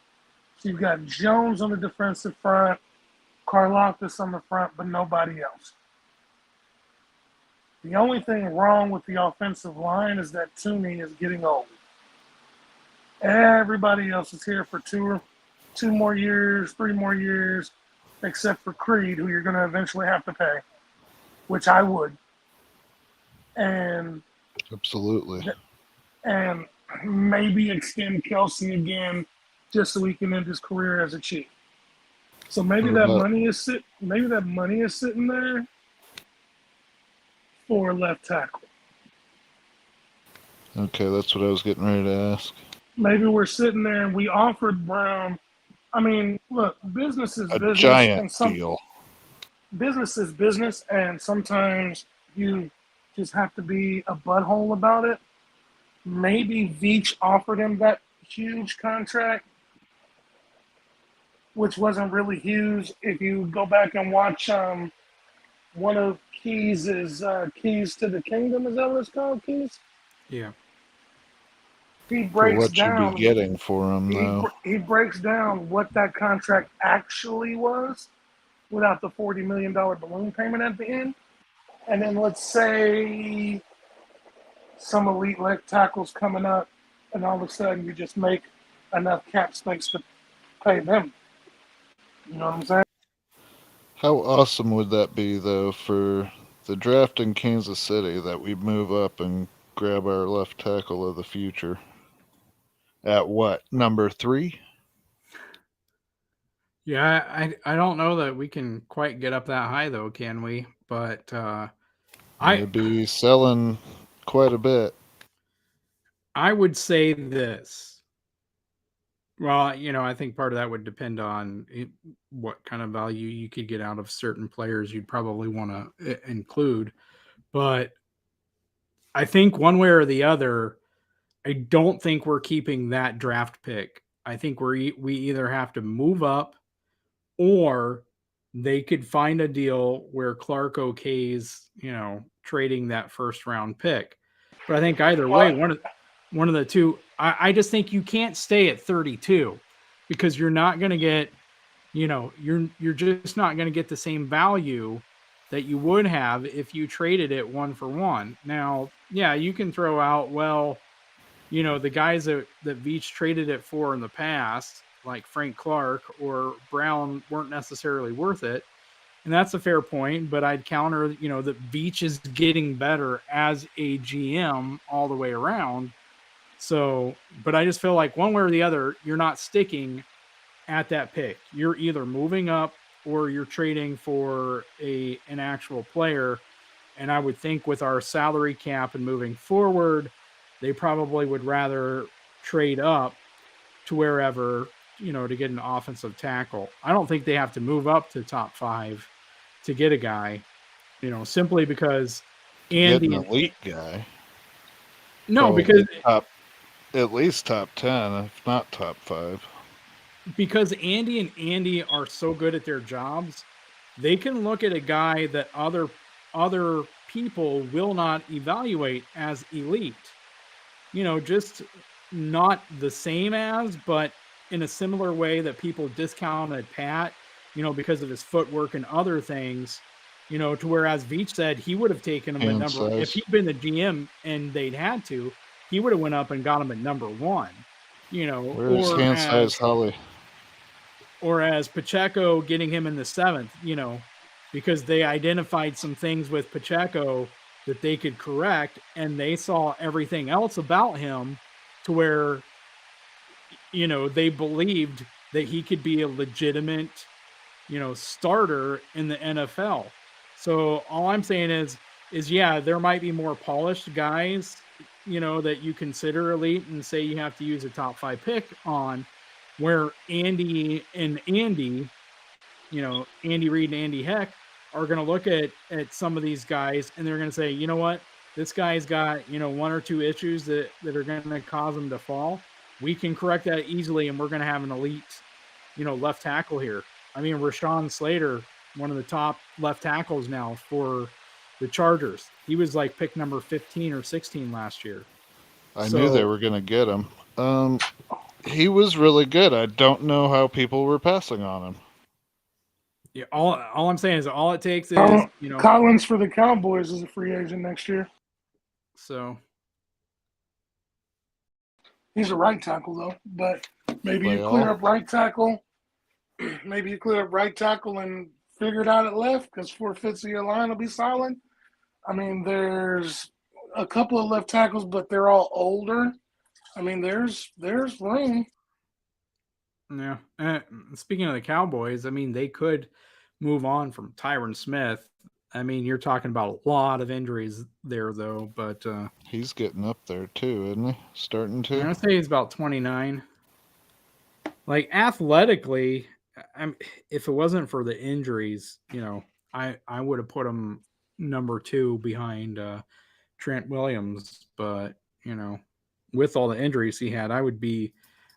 So you've got Jones on the defensive front, Karlaftis on the front, but nobody else. The only thing wrong with the offensive line is that Tooney is getting old. Everybody else is here for two more years, 3 more years, except for Creed, who you're going to eventually have to pay, which I would. And Absolutely. and maybe extend Kelsey again just so he can end his career as a Chief. So maybe What about maybe that money is sitting there for left tackle. Okay, that's what I was getting ready to ask. Maybe we're sitting there and we offered Brown. I mean, look, business is A business, giant and some deal. business is business, and sometimes you just have to be a butthole about it. Maybe Veach offered him that huge contract, which wasn't really huge. If you go back and watch one of Keys' Keys to the Kingdom, is that what it's called, Keys? Yeah. He For breaks what you'd be down getting for him, though. he breaks down what that contract actually was without the $40 million balloon payment at the end. And then let's say some elite leg tackles coming up, and all of a sudden you just make enough cap space to pay them. You know what I'm saying? How awesome would that be, though, for the draft in Kansas City that we move up and grab our left tackle of the future? At what? Number 3? Yeah, I don't know that we can quite get up that high though, can we? But It'd be selling quite a bit. I would say this. Well, I think part of that would depend on what kind of value you could get out of certain players you'd probably want to include. But I think one way or the other, I don't think we're keeping that draft pick. I think we either have to move up, or they could find a deal where Clark okays, trading that first round pick. But I think either way, Well, one of the two, I just think you can't stay at 32 because you're not going to get, you're just not going to get the same value that you would have if you traded it 1-for-1. Now, yeah, you can throw out, well, the guys that Veach traded it for in the past, like Frank Clark or Brown, weren't necessarily worth it. And that's a fair point, but I'd counter, that Veach is getting better as a GM all the way around. So, but I just feel like one way or the other, you're not sticking at that pick. You're either moving up or you're trading for an actual player. And I would think with our salary cap and moving forward, they probably would rather trade up to wherever, to get an offensive tackle. I don't think they have to move up to top 5 to get a guy, simply because Get Andy an and elite guy. no, Probably at least top 10, if not top 5. because Andy are so good at their jobs, they can look at a guy that other people will not evaluate as elite. Just not the same as, but in a similar way that people discounted Pat, because of his footwork and other things, to whereas Veach said he would have taken him at Hand number, if size. he'd been the GM and they'd had to, he would have went up and got him at number 1, Where's hand size Holly? or as Pacheco getting him in the 7th, because they identified some things with Pacheco that they could correct, and they saw everything else about him to where, they believed that he could be a legitimate, starter in the NFL. So all I'm saying is yeah, there might be more polished guys, that you consider elite and say you have to use a top 5 pick on, where Andy Reid and Andy Heck are going to look at some of these guys and they're going to say, you know what, this guy's got, 1 or 2 issues that are going to cause him to fall. We can correct that easily, and we're going to have an elite, left tackle here. I mean, Rashawn Slater, one of the top left tackles now for the Chargers. He was like pick number 15 or 16 last year. I knew they were going to get him. He was really good. I don't know how people were passing on him. Yeah, all I'm saying is all it takes is, Collins for the Cowboys is a free agent next year. So he's a right tackle though, but maybe you clear up right tackle. Maybe you clear up right tackle and figure it out at left because 4/5 of your line will be solid. I mean, there's a couple of left tackles, but they're all older. I mean, there's room. Yeah. Speaking of the Cowboys, I mean, they could move on from Tyron Smith. I mean, you're talking about a lot of injuries there, though. But He's getting up there too, isn't he? Starting I'm to. gonna say he's about 29. Like athletically, if it wasn't for the injuries, I would have put him number 2 behind Trent Williams. But with all the injuries he had, I would be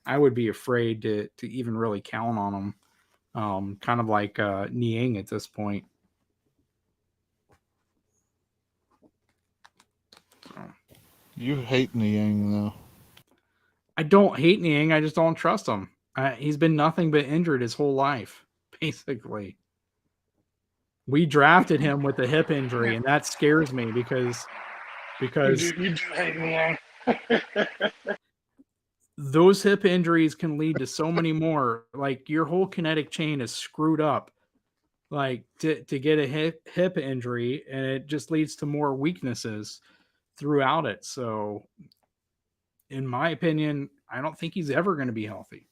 afraid to even really count on him. Kind of like Niang at this point. You hate Niang though. I don't hate Niang. I just don't trust him. He's been nothing but injured his whole life, basically. We drafted him with a hip injury, and that scares me because You do hate me, eh? those hip injuries can lead to so many more. Like your whole kinetic chain is screwed up. Like to get a hip injury, and it just leads to more weaknesses throughout it. So, in my opinion, I don't think he's ever going to be healthy.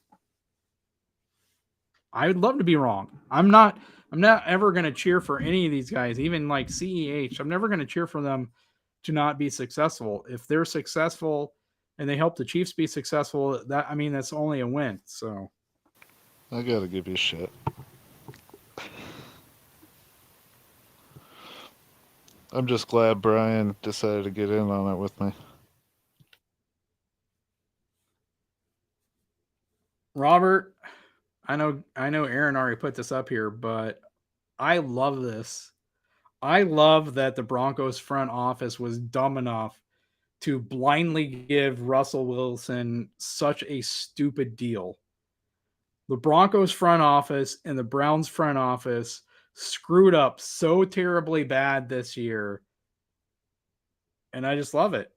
I would love to be wrong. I'm not ever going to cheer for any of these guys, even like CEH. I'm never going to cheer for them to not be successful. If they're successful and they help the Chiefs be successful, that's only a win. So I gotta give you shit. I'm just glad Bryan decided to get in on it with me. Robert, I know Aaron already put this up here, but I love this. I love that the Broncos front office was dumb enough to blindly give Russell Wilson such a stupid deal. The Broncos front office and the Browns front office screwed up so terribly bad this year. And I just love it.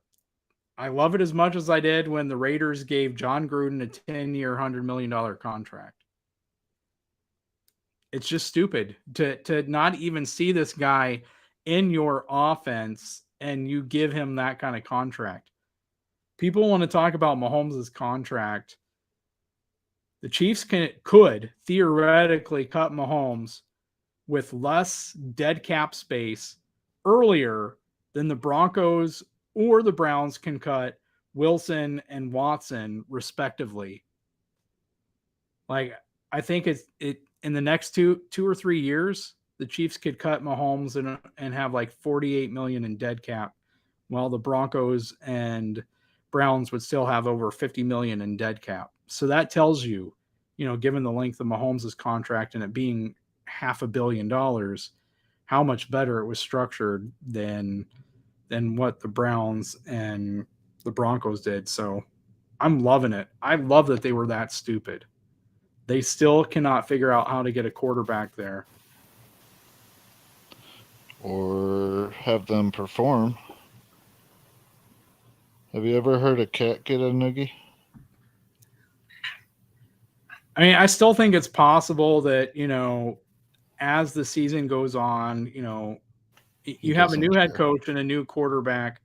I love it as much as I did when the Raiders gave John Gruden a 10-year, $100 million contract. It's just stupid to not even see this guy in your offense and you give him that kind of contract. People want to talk about Mahomes' contract. The Chiefs could theoretically cut Mahomes with less dead cap space earlier than the Broncos or the Browns can cut Wilson and Watson respectively. Like I think it in the next two or 3 years, the Chiefs could cut Mahomes and have like 48 million in dead cap, while the Broncos and Browns would still have over 50 million in dead cap. So that tells you, given the length of Mahomes' contract and it being $500 million, how much better it was structured than what the Browns and the Broncos did. So I'm loving it. I love that they were that stupid. They still cannot figure out how to get a quarterback there. Or have them perform. Have you ever heard a cat get a noogie? I mean, I still think it's possible that, as the season goes on, you have a new head coach and a new quarterback.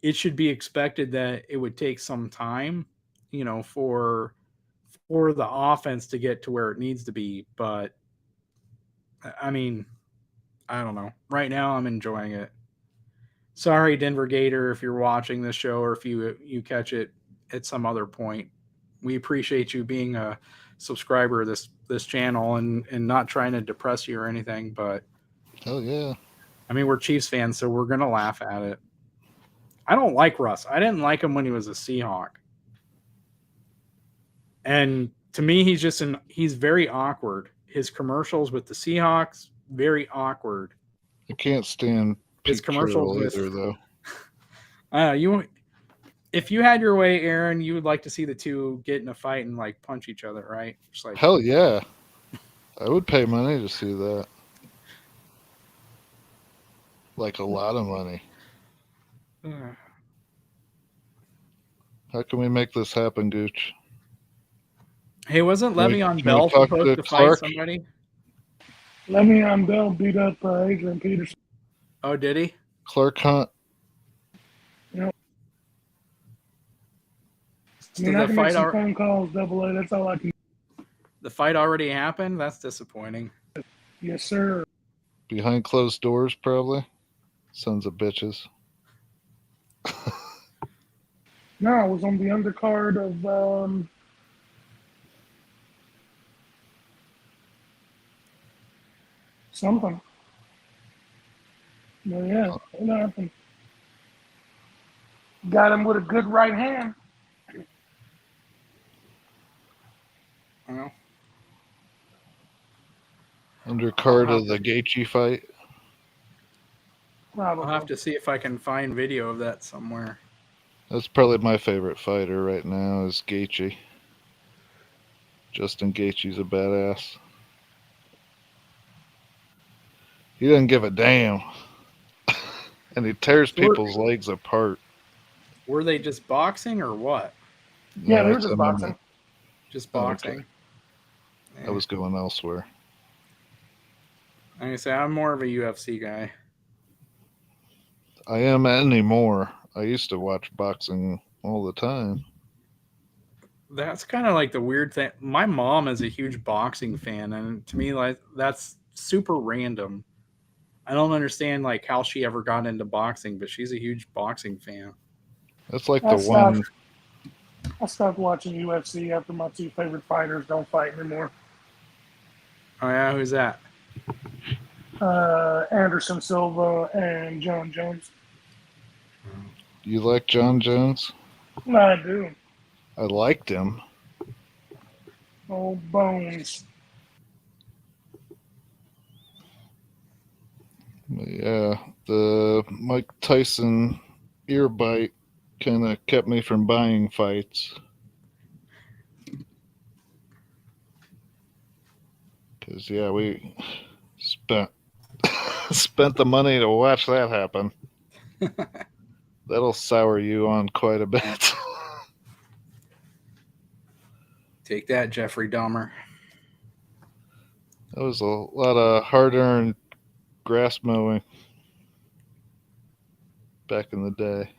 It should be expected that it would take some time, for the offense to get to where it needs to be. But I mean, I don't know. Right now, I'm enjoying it. Sorry, Denver Gator, if you're watching this show or if you catch it at some other point. We appreciate you being a subscriber of this channel and not trying to depress you or anything. But hell yeah. I mean, we're Chiefs fans, so we're going to laugh at it. I don't like Russ. I didn't like him when he was a Seahawk. And to me, he's very awkward. His commercials with the Seahawks, very awkward. I can't stand his commercials with either, though. If you had your way, Aaron, you would like to see the two get in a fight and like punch each other, right? Just like, hell yeah. I would pay money to see that. Like a lot of money. How can we make this happen, Gooch? Hey, wasn't Le'Veon Bell supposed to fight somebody? Le'Veon Bell beat up Adrian Peterson. Oh, did he? Clark Hunt. Yep. I mean, I can make some phone calls, Double A. That's all I can. The fight already happened? That's disappointing. Yes, sir. Behind closed doors, probably. Sons of bitches. No, I was on the undercard of something. But yeah, it happened. Got him with a good right hand. Well, Undercard of the Gaethje fight. I'll have Probably. to see if I can find video of that somewhere. That's probably my favorite fighter right now is Gaethje. Justin Gaethje's a badass. He doesn't give a damn. And he tears people's legs apart. Were they just boxing or what? Yeah, they were it's just MMA. boxing. Just Oh, okay. boxing. I was going elsewhere. Like I say, I'm more of a UFC guy. I am anymore. I used to watch boxing all the time. That's kind of like the weird thing. My mom is a huge boxing fan, and to me, like that's super random. I don't understand like how she ever got into boxing, but she's a huge boxing fan. That's like I the stopped. one. I stopped watching UFC after my two favorite fighters don't fight anymore. Oh yeah, who's that? Anderson Silva and John Jones. You like John Jones? No, I do. I liked him. Oh, bones. But yeah, the Mike Tyson ear bite kind of kept me from buying fights. Because, yeah, we spent the money to watch that happen. That'll sour you on quite a bit. Take that, Jeffrey Dahmer. That was a lot of hard-earned grass mowing back in the day.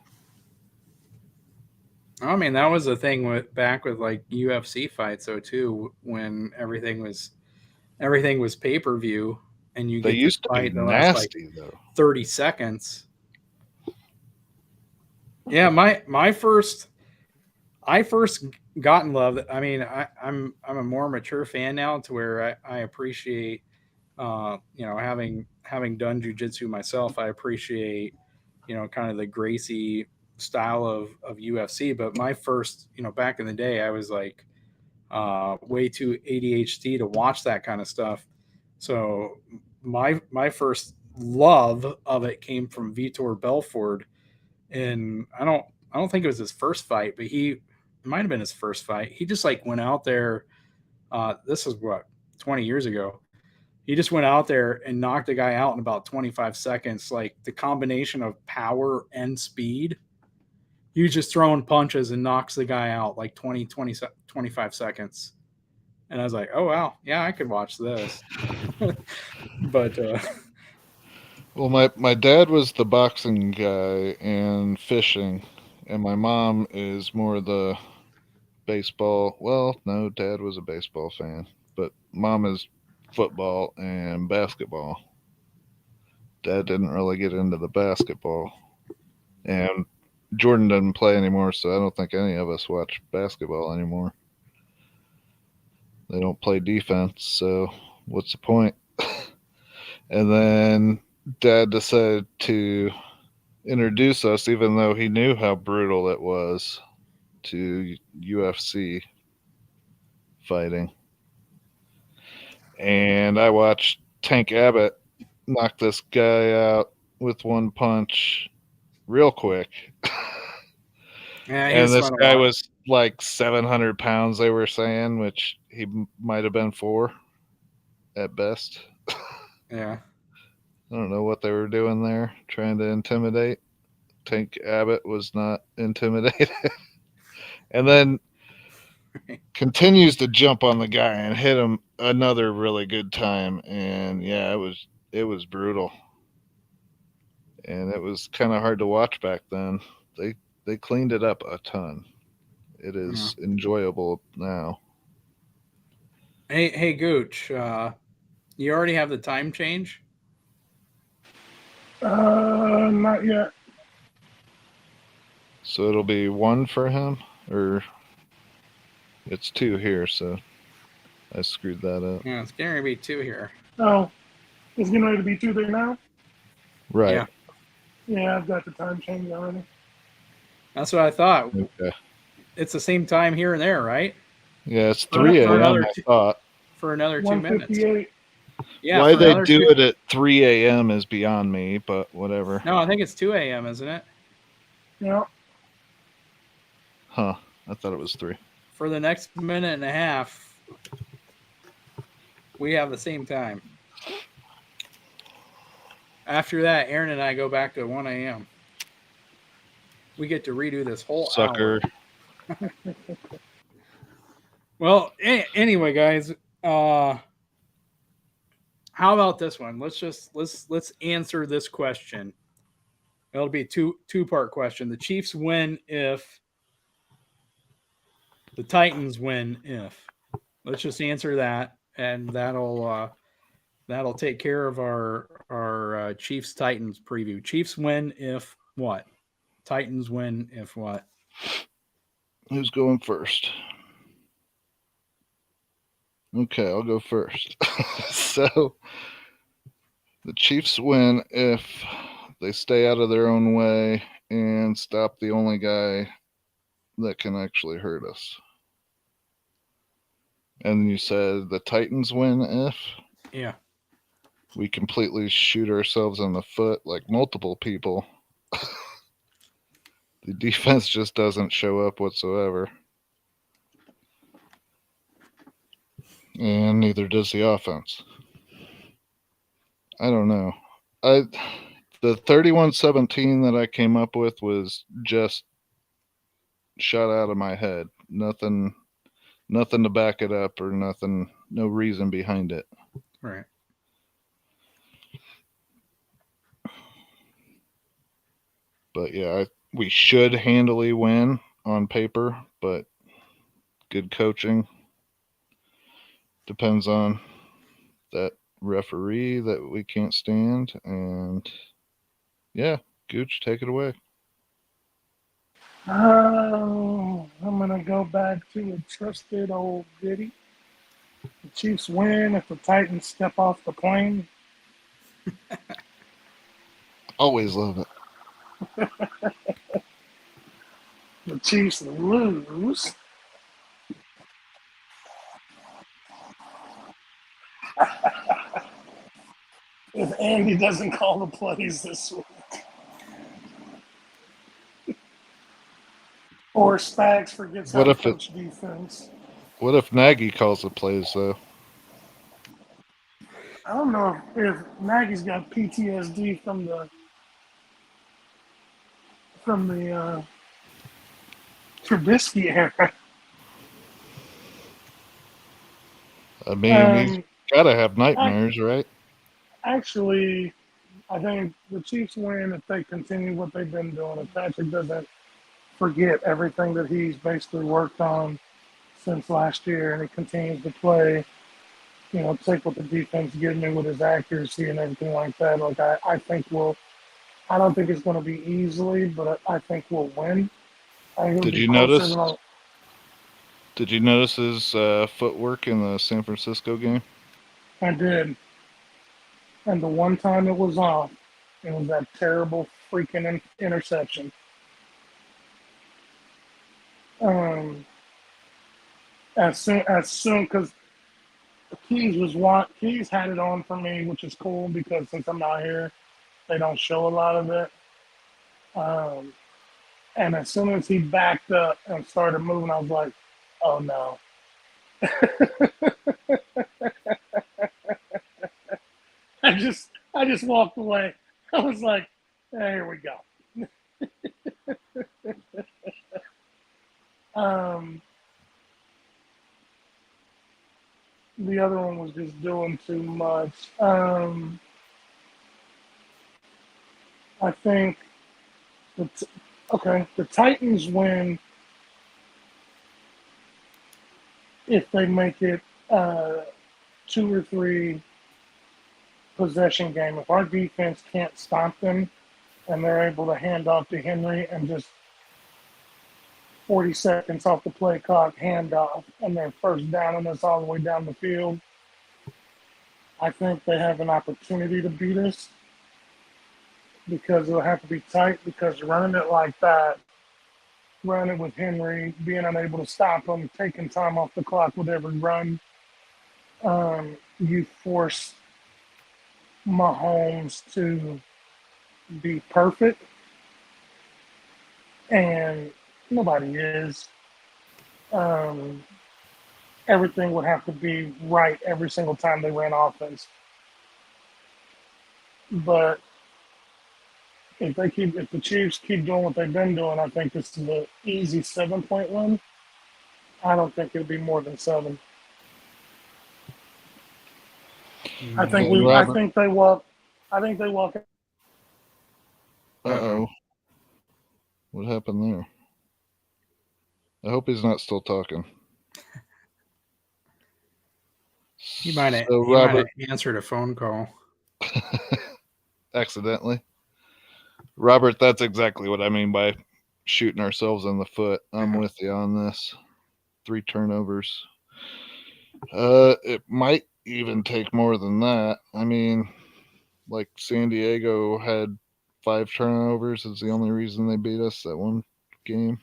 I mean, that was the thing with back with like UFC fights, though, too, when everything was pay-per-view, and you They get to used to be fight the last like nasty, though. 30 seconds. Yeah, I first got in love. I mean, I'm a more mature fan now, to where I appreciate, having done jujitsu myself. I appreciate, kind of the Gracie style of UFC. But my first, back in the day, I was like way too ADHD to watch that kind of stuff. So my first love of it came from Vitor Belfort, and I don't think it was his first fight, but it might have been his first fight. He just like went out there. This was what 20 years ago. He just went out there and knocked the guy out in about 25 seconds. Like the combination of power and speed. He was just throwing punches and knocks the guy out like 25 seconds. And I was like, oh, wow. Yeah, I could watch this. But Well, my dad was the boxing guy and fishing, and my mom is more the baseball. Well, no, dad was a baseball fan, but mom is football and basketball. Dad didn't really get into the basketball, and Jordan doesn't play anymore, so I don't think any of us watch basketball anymore. They don't play defense, so what's the point? And then Dad decided to introduce us, even though he knew how brutal it was, to UFC fighting. And I watched Tank Abbott knock this guy out with one punch real quick. yeah, And this guy was like 700 pounds, they were saying, which he might have been 4 at best. Yeah. I don't know what they were doing there, trying to intimidate. Tank Abbott was not intimidated. And then continues to jump on the guy and hit him another really good time. And yeah, it was brutal. And it was kind of hard to watch back then. They cleaned it up a ton. It is enjoyable now. Hey, Gooch, you already have the time change? Not yet. So it'll be 1 for him, or it's 2 here, so I screwed that up. Yeah, it's going to be 2 here. Oh, it's getting ready to be 2 there now? Right. Yeah. Yeah, I've got the time change already. That's what I thought. Okay. It's the same time here and there, right? Yeah, it's For 3 for a.m. another I two- thought. For another 2 minutes. 158. Yeah. Why for they another do 2 it at 3 a.m. is beyond me, but whatever. No, I think it's 2 a.m., isn't it? Yeah. Huh. I thought it was 3. For the next minute and a half, we have the same time. After that, Aaron and I go back to 1 a.m. We get to redo this whole Sucker. hour. Well, anyway, guys, how about this one? Let's answer this question. It'll be a two-part question. The Chiefs win if the Titans win if. Let's just answer that, and that'll take care of our Chiefs Titans preview. Chiefs win if what? Titans win if what? Who's going first? Okay, I'll go first. So the Chiefs win if they stay out of their own way and stop the only guy that can actually hurt us. And you said the Titans win if Yeah. we completely shoot ourselves in the foot like multiple people. The defense just doesn't show up whatsoever. And neither does the offense. I don't know. The 31-17 that I came up with was just shot out of my head. Nothing to back it up or nothing, no reason behind it. Right. But yeah, we should handily win on paper, but good coaching depends on that referee that we can't stand. And yeah, Gooch, take it away. I'm going to go back to a trusted old goodie. The Chiefs win if the Titans step off the plane. Always love it. The Chiefs lose. If Andy doesn't call the plays this week. Or Spags forgets how to coach defense. What if Nagy calls the plays, though? I don't know if Nagy's got PTSD from the Trubisky era. I mean, he's got to have nightmares, right? Actually, I think the Chiefs win if they continue what they've been doing. If Patrick doesn't forget everything that he's basically worked on since last year and he continues to play, take what the defense gives me with his accuracy and everything like that. Like, I think I don't think it's going to be easily, but I think we'll win. Did you notice his footwork in the San Francisco game? I did. And the one time it was off, it was that terrible freaking interception. As soon, because Keas had it on for me, which is cool because since I'm not here, they don't show a lot of it. And as soon as he backed up and started moving, I was like, oh no. I just walked away. I was like, here we go. The other one was just doing too much. I think the Titans win if they make it 2 or 3 possession game. If our defense can't stop them and they're able to hand off to Henry and just 40 seconds off the play clock, handoff, and they're first down on us all the way down the field, I think they have an opportunity to beat us because it'll have to be tight because running it like that, running it with Henry, being unable to stop him, taking time off the clock with every run, you force Mahomes to be perfect, and nobody is. Everything would have to be right every single time they ran offense. But if the Chiefs keep doing what they've been doing, I think this is an easy 7-point win. I don't think it'll be more than 7. I think they walk. Uh-oh. What happened there? I hope he's not still talking. He might have answered a phone call. Accidentally. Robert, that's exactly what I mean by shooting ourselves in the foot. I'm with you on this. 3 turnovers. It might even take more than that. I mean, like San Diego had 5 turnovers is the only reason they beat us that one game.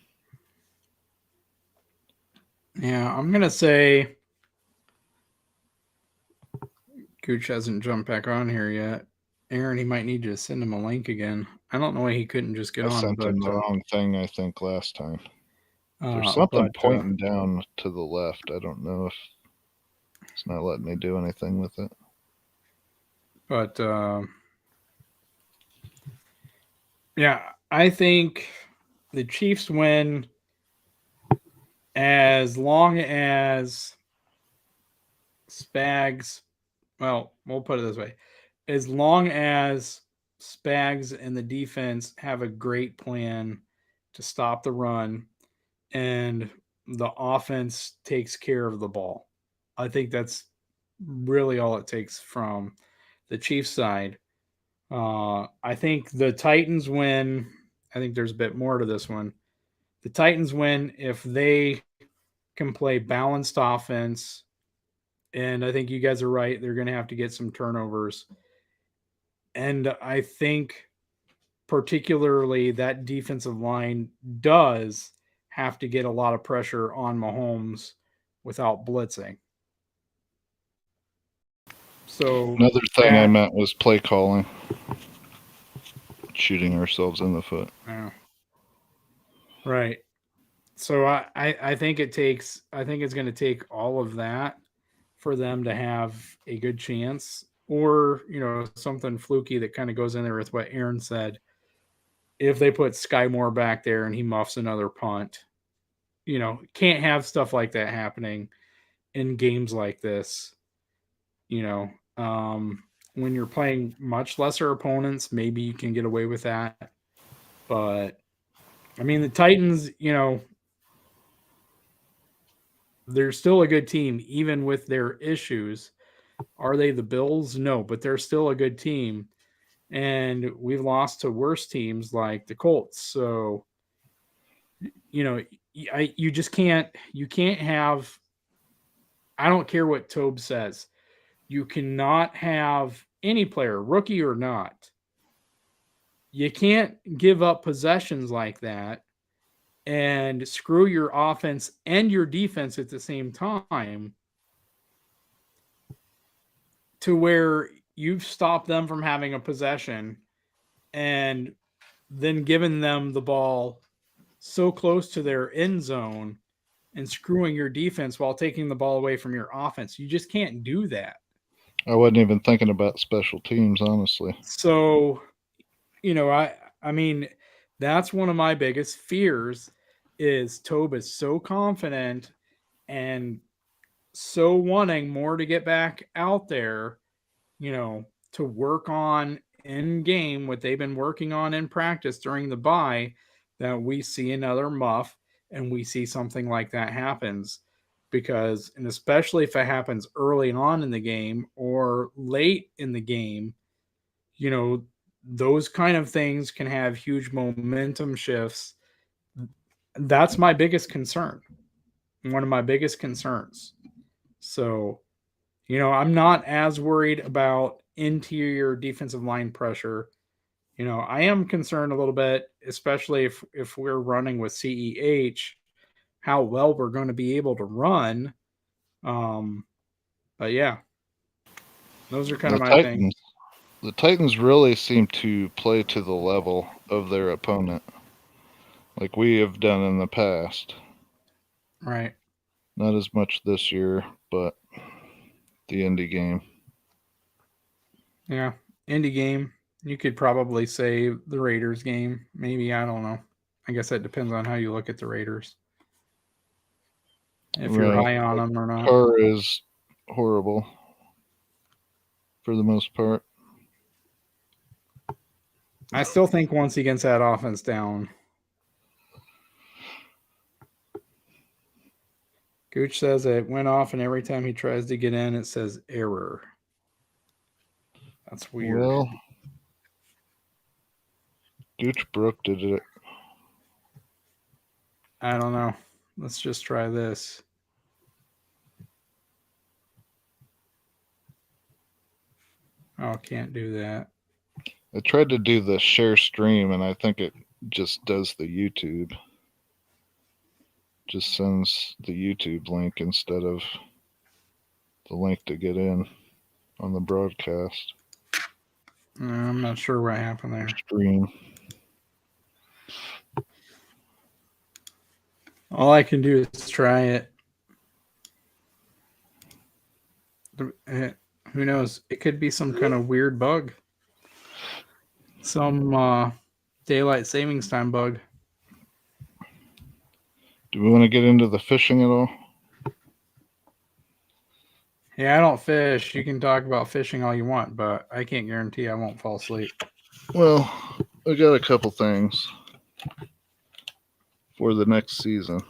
Yeah, I'm going to say Gooch hasn't jumped back on here yet. Aaron, he might need you to send him a link again. I don't know why he couldn't just get on. I sent him the wrong thing, I think, last time. There's something pointing down to the left. I don't know if it's not letting me do anything with it. But, yeah, I think the Chiefs win as long as Spags, well, we'll put it this way. As long as Spags and the defense have a great plan to stop the run and the offense takes care of the ball. I think that's really all it takes from the Chiefs side. I think the Titans win. I think there's a bit more to this one. The Titans win if they can play balanced offense. And I think you guys are right. They're going to have to get some turnovers. And I think particularly that defensive line does have to get a lot of pressure on Mahomes without blitzing. So another thing I meant was play calling. Shooting ourselves in the foot. Yeah. Right. So I think it's going to take all of that for them to have a good chance, or, something fluky that kind of goes in there with what Aaron said. If they put Sky Moore back there and he muffs another punt, can't have stuff like that happening in games like this. When you're playing much lesser opponents, maybe you can get away with that. But, I mean, the Titans, they're still a good team, even with their issues. Are they the Bills? No, but they're still a good team. And we've lost to worse teams like the Colts. So, you just can't have, I don't care what Tobe says. You cannot have any player, rookie or not. You can't give up possessions like that and screw your offense and your defense at the same time to where you've stopped them from having a possession and then given them the ball so close to their end zone and screwing your defense while taking the ball away from your offense. You just can't do that. I wasn't even thinking about special teams, honestly. So, I mean, that's one of my biggest fears is Tobe is so confident and so wanting more to get back out there, to work on in game what they've been working on in practice during the bye, that we see another muff and we see something like that happens. because, and especially if it happens early on in the game or late in the game, you know, those kind of things can have huge momentum shifts. That's my biggest concern. One of my biggest concerns. So, you know, I'm not as worried about interior defensive line pressure. You know, I am concerned a little bit, especially if we're running with CEH, how well we're going to be able to run. But yeah, those are kind of my things. The Titans really seem to play to the level of their opponent, like we have done in the past. Right. Not as much this year, but the Indy game. Yeah. Indy game. You could probably say the Raiders game. Maybe. I don't know. I guess that depends on how you look at the Raiders. If you're high on them or not. Carr is horrible for the most part. I still think once he gets that offense down. Gooch says it went off, and every time he tries to get in, it says error. That's weird. Well, Gooch Brook did it. I don't know. Let's just try this. Oh, can't do that. I tried to do the share stream, and I think it just does the YouTube. Just sends the YouTube link instead of the link to get in on the broadcast. I'm not sure what happened there. Stream. All I can do is try it. Who knows? It could be some kind of weird bug. Some daylight savings time bug. Do we want to get into the fishing at all? Yeah, I don't fish. You can talk about fishing all you want, but I can't guarantee I won't fall asleep. Well, I got a couple things for the next season.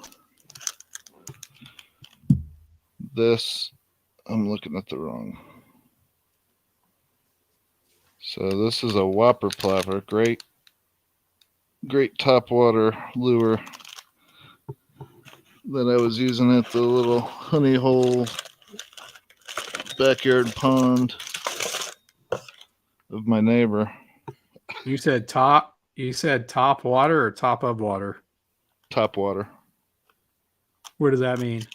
This, I'm looking at the wrong. So this is a whopper plopper. Great topwater lure that I was using at the little honey hole backyard pond of my neighbor. You said top water or top of water? Top water. What does that mean?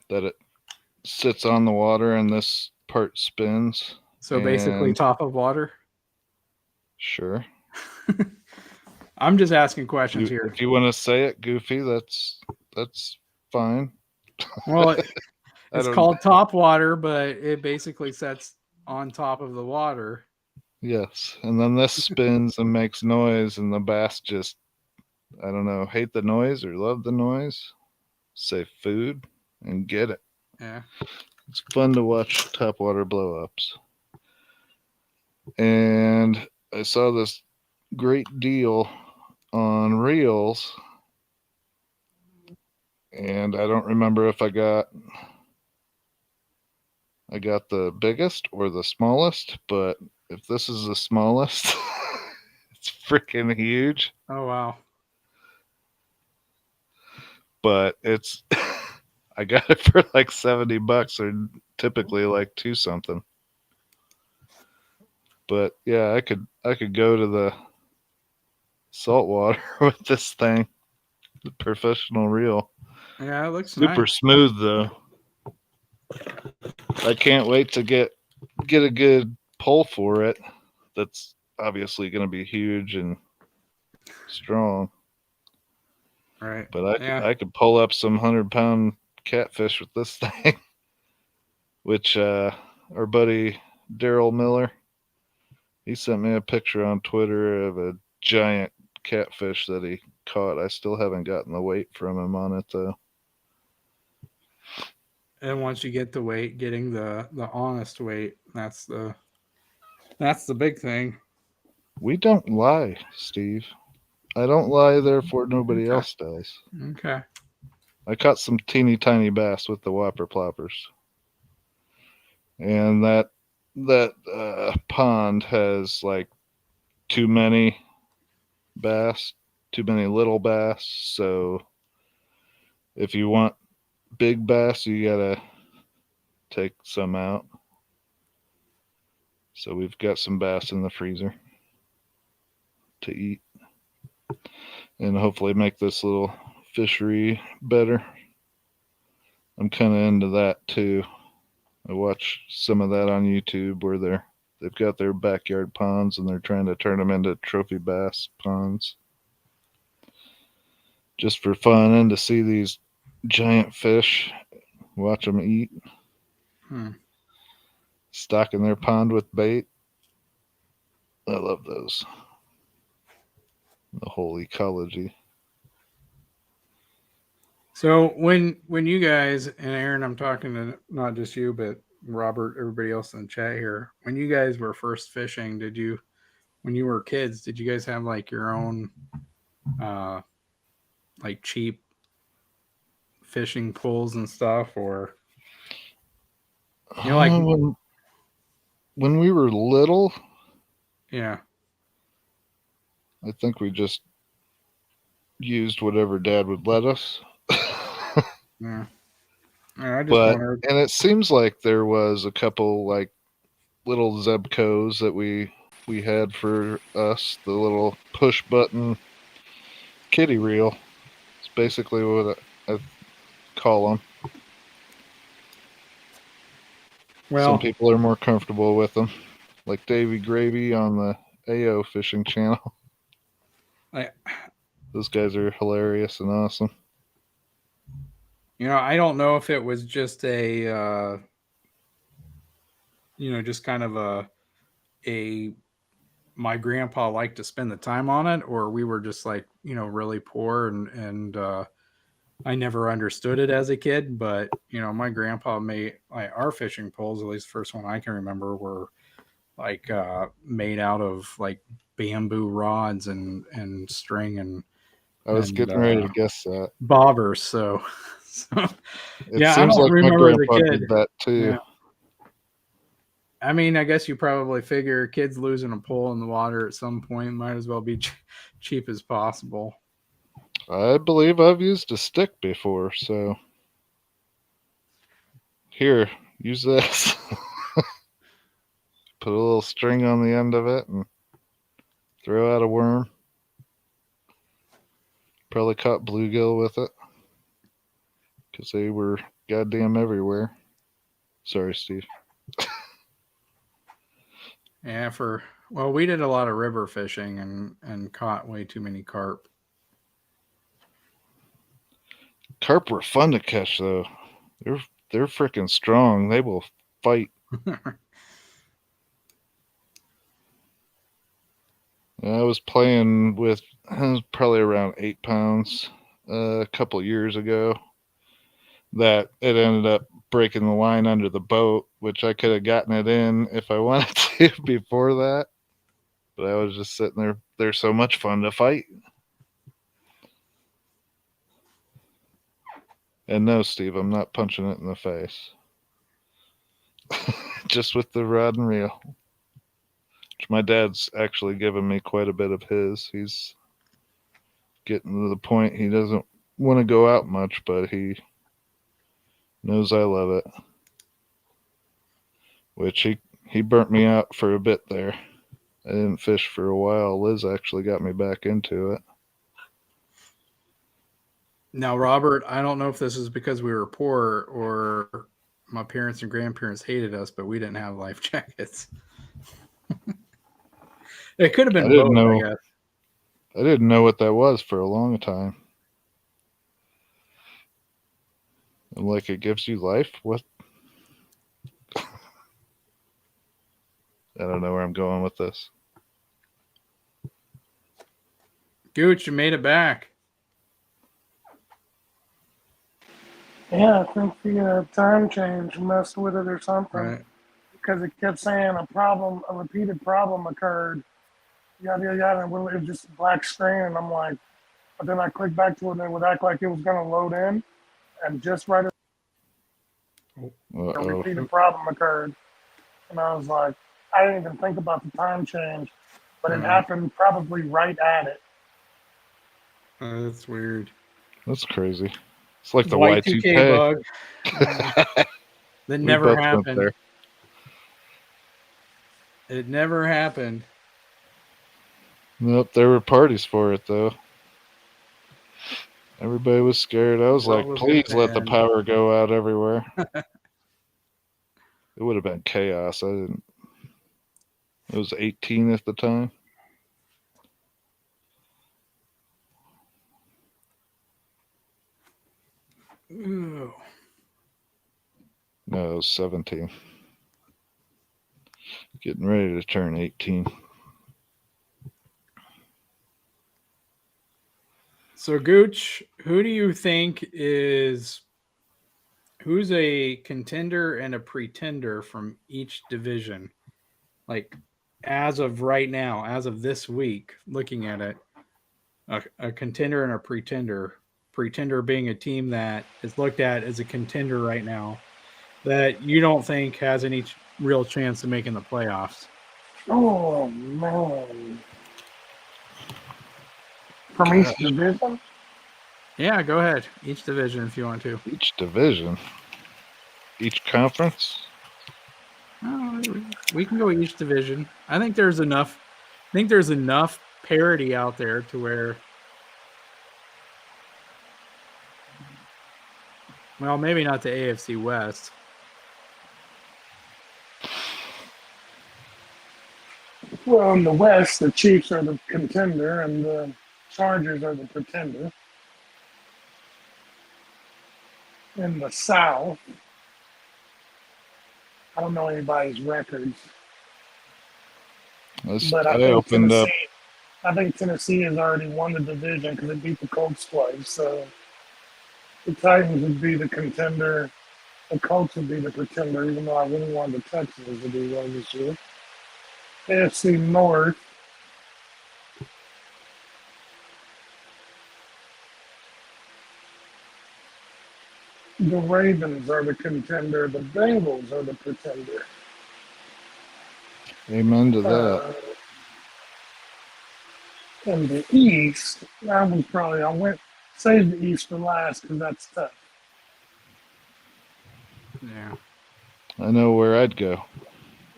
That it sits on the water and this part spins. So basically top of water? Sure. I'm just asking questions here. If you want to say it, Goofy, that's fine. Well, it's called top water, but it basically sets on top of the water. Yes. And then this spins and makes noise, and the bass just, I don't know, hate the noise or love the noise. Say food and get it. Yeah. It's fun to watch topwater blow-ups. And I saw this great deal on reels, and I don't remember if I got the biggest or the smallest, but if this is the smallest, it's freaking huge. Oh, wow. But it's I got it for like $70 or typically like $2 something. But yeah, I could go to the saltwater with this thing. The professional reel. Yeah, it looks super nice. Smooth though. I can't wait to get a good pull for it. That's obviously going to be huge and strong. Right. But I could pull up some 100-pound catfish with this thing. Which our buddy Daryl Miller, he sent me a picture on Twitter of a giant catfish that he caught. I still haven't gotten the weight from him on it though. And once you get the weight, getting the honest weight, that's the big thing. We don't lie, Steve. I don't lie, therefore nobody else does. Okay. I caught some teeny tiny bass with the whopper ploppers, and that pond has like too many bass, too many little bass. So if you want big bass, you gotta take some out. So we've got some bass in the freezer to eat, and hopefully make this little fishery better. I'm kind of into that too. I watch some of that on YouTube where they've got their backyard ponds and they're trying to turn them into trophy bass ponds, just for fun and to see these giant fish, watch them eat, stocking their pond with bait. I love those. The whole ecology. So when you guys, and Aaron, I'm talking to not just you, but Robert, everybody else in the chat here, when you guys were first fishing, when you were kids, did you guys have like your own like cheap fishing poles and stuff, or like when we were little, yeah, I think we just used whatever Dad would let us. yeah. I just wondered. And it seems like there was a couple like little Zebcos that we had for us, the little push button kiddie reel. It's basically what I call them. Well, some people are more comfortable with them, like Davy Gravy on the AO fishing channel. Those guys are hilarious and awesome. I don't know if it was just a just kind of a my grandpa liked to spend the time on it, or we were just like really poor and I never understood it as a kid. But my grandpa made like our fishing poles, at least the first one I can remember, were like made out of like bamboo rods and string, and I was getting ready to guess that. bobbers. So yeah, I seems don't like remember my grandpa as a kid did that too. Yeah. I mean, I guess you probably figure kids losing a pole in the water at some point might as well be cheap as possible. I believe I've used a stick before, so here, use this. Put a little string on the end of it and throw out a worm. Probably caught bluegill with it because they were goddamn everywhere. Sorry, Steve. Yeah, we did a lot of river fishing and caught way too many carp. Carp were fun to catch though. They're freaking strong. They will fight. I was playing with probably around 8 pounds a couple years ago. That it ended up breaking the line under the boat, which I could have gotten it in if I wanted to before that. But I was just sitting there. They're so much fun to fight. And no, Steve, I'm not punching it in the face. Just with the rod and reel. Which my dad's actually given me quite a bit of his. He's getting to the point he doesn't want to go out much, but he knows I love it. Which he burnt me out for a bit there. I didn't fish for a while. Liz actually got me back into it. Now, Robert, I don't know if this is because we were poor or my parents and grandparents hated us, but we didn't have life jackets. It could have been both, I guess. I didn't know what that was for a long time. I'm like, it gives you life? What? I don't know where I'm going with this. Gooch, you made it back. Yeah, I think the time change messed with it or something. Right. Because it kept saying a repeated problem occurred. Yada, yada, yada. And it was just a black screen. And I'm like, but then I clicked back to it and it would act like it was going to load in. and just right as a Uh-oh. repeated problem occurred. And I was like, I didn't even think about the time change, but it happened probably right at it. That's weird. That's crazy. It's like the Y2K Y2K. bug. That We never both went happened. there. It never happened. Nope, there were parties for it though. Everybody was scared. I was World like, was please gonna let the end. power go out everywhere. It would have been chaos. I didn't. It was 18 at the time. Ooh. No, it was 17. Getting ready to turn 18. So Gooch, who do you think who's a contender and a pretender from each division? Like as of right now, as of this week, looking at it, a contender and a pretender. Pretender being a team that is looked at as a contender right now that you don't think has any real chance of making the playoffs. Oh, man. From each division? Yeah, go ahead. Each division if you want to. Each division, each conference. We can go each division. I think there's enough parity out there to where, well, maybe not the AFC West. Well, in the West, the Chiefs are the contender and the Chargers are the pretender. In the South, I don't know anybody's records, but I opened up. I think Tennessee has already won the division because it beat the Colts twice. So the Titans would be the contender. The Colts would be the pretender, even though I really wanted the Texans to do well this year. AFC North, the Ravens are the contender. The Bengals are the pretender. Amen to that. In the East, I went save the East for last because that's tough. Yeah. I know where I'd go.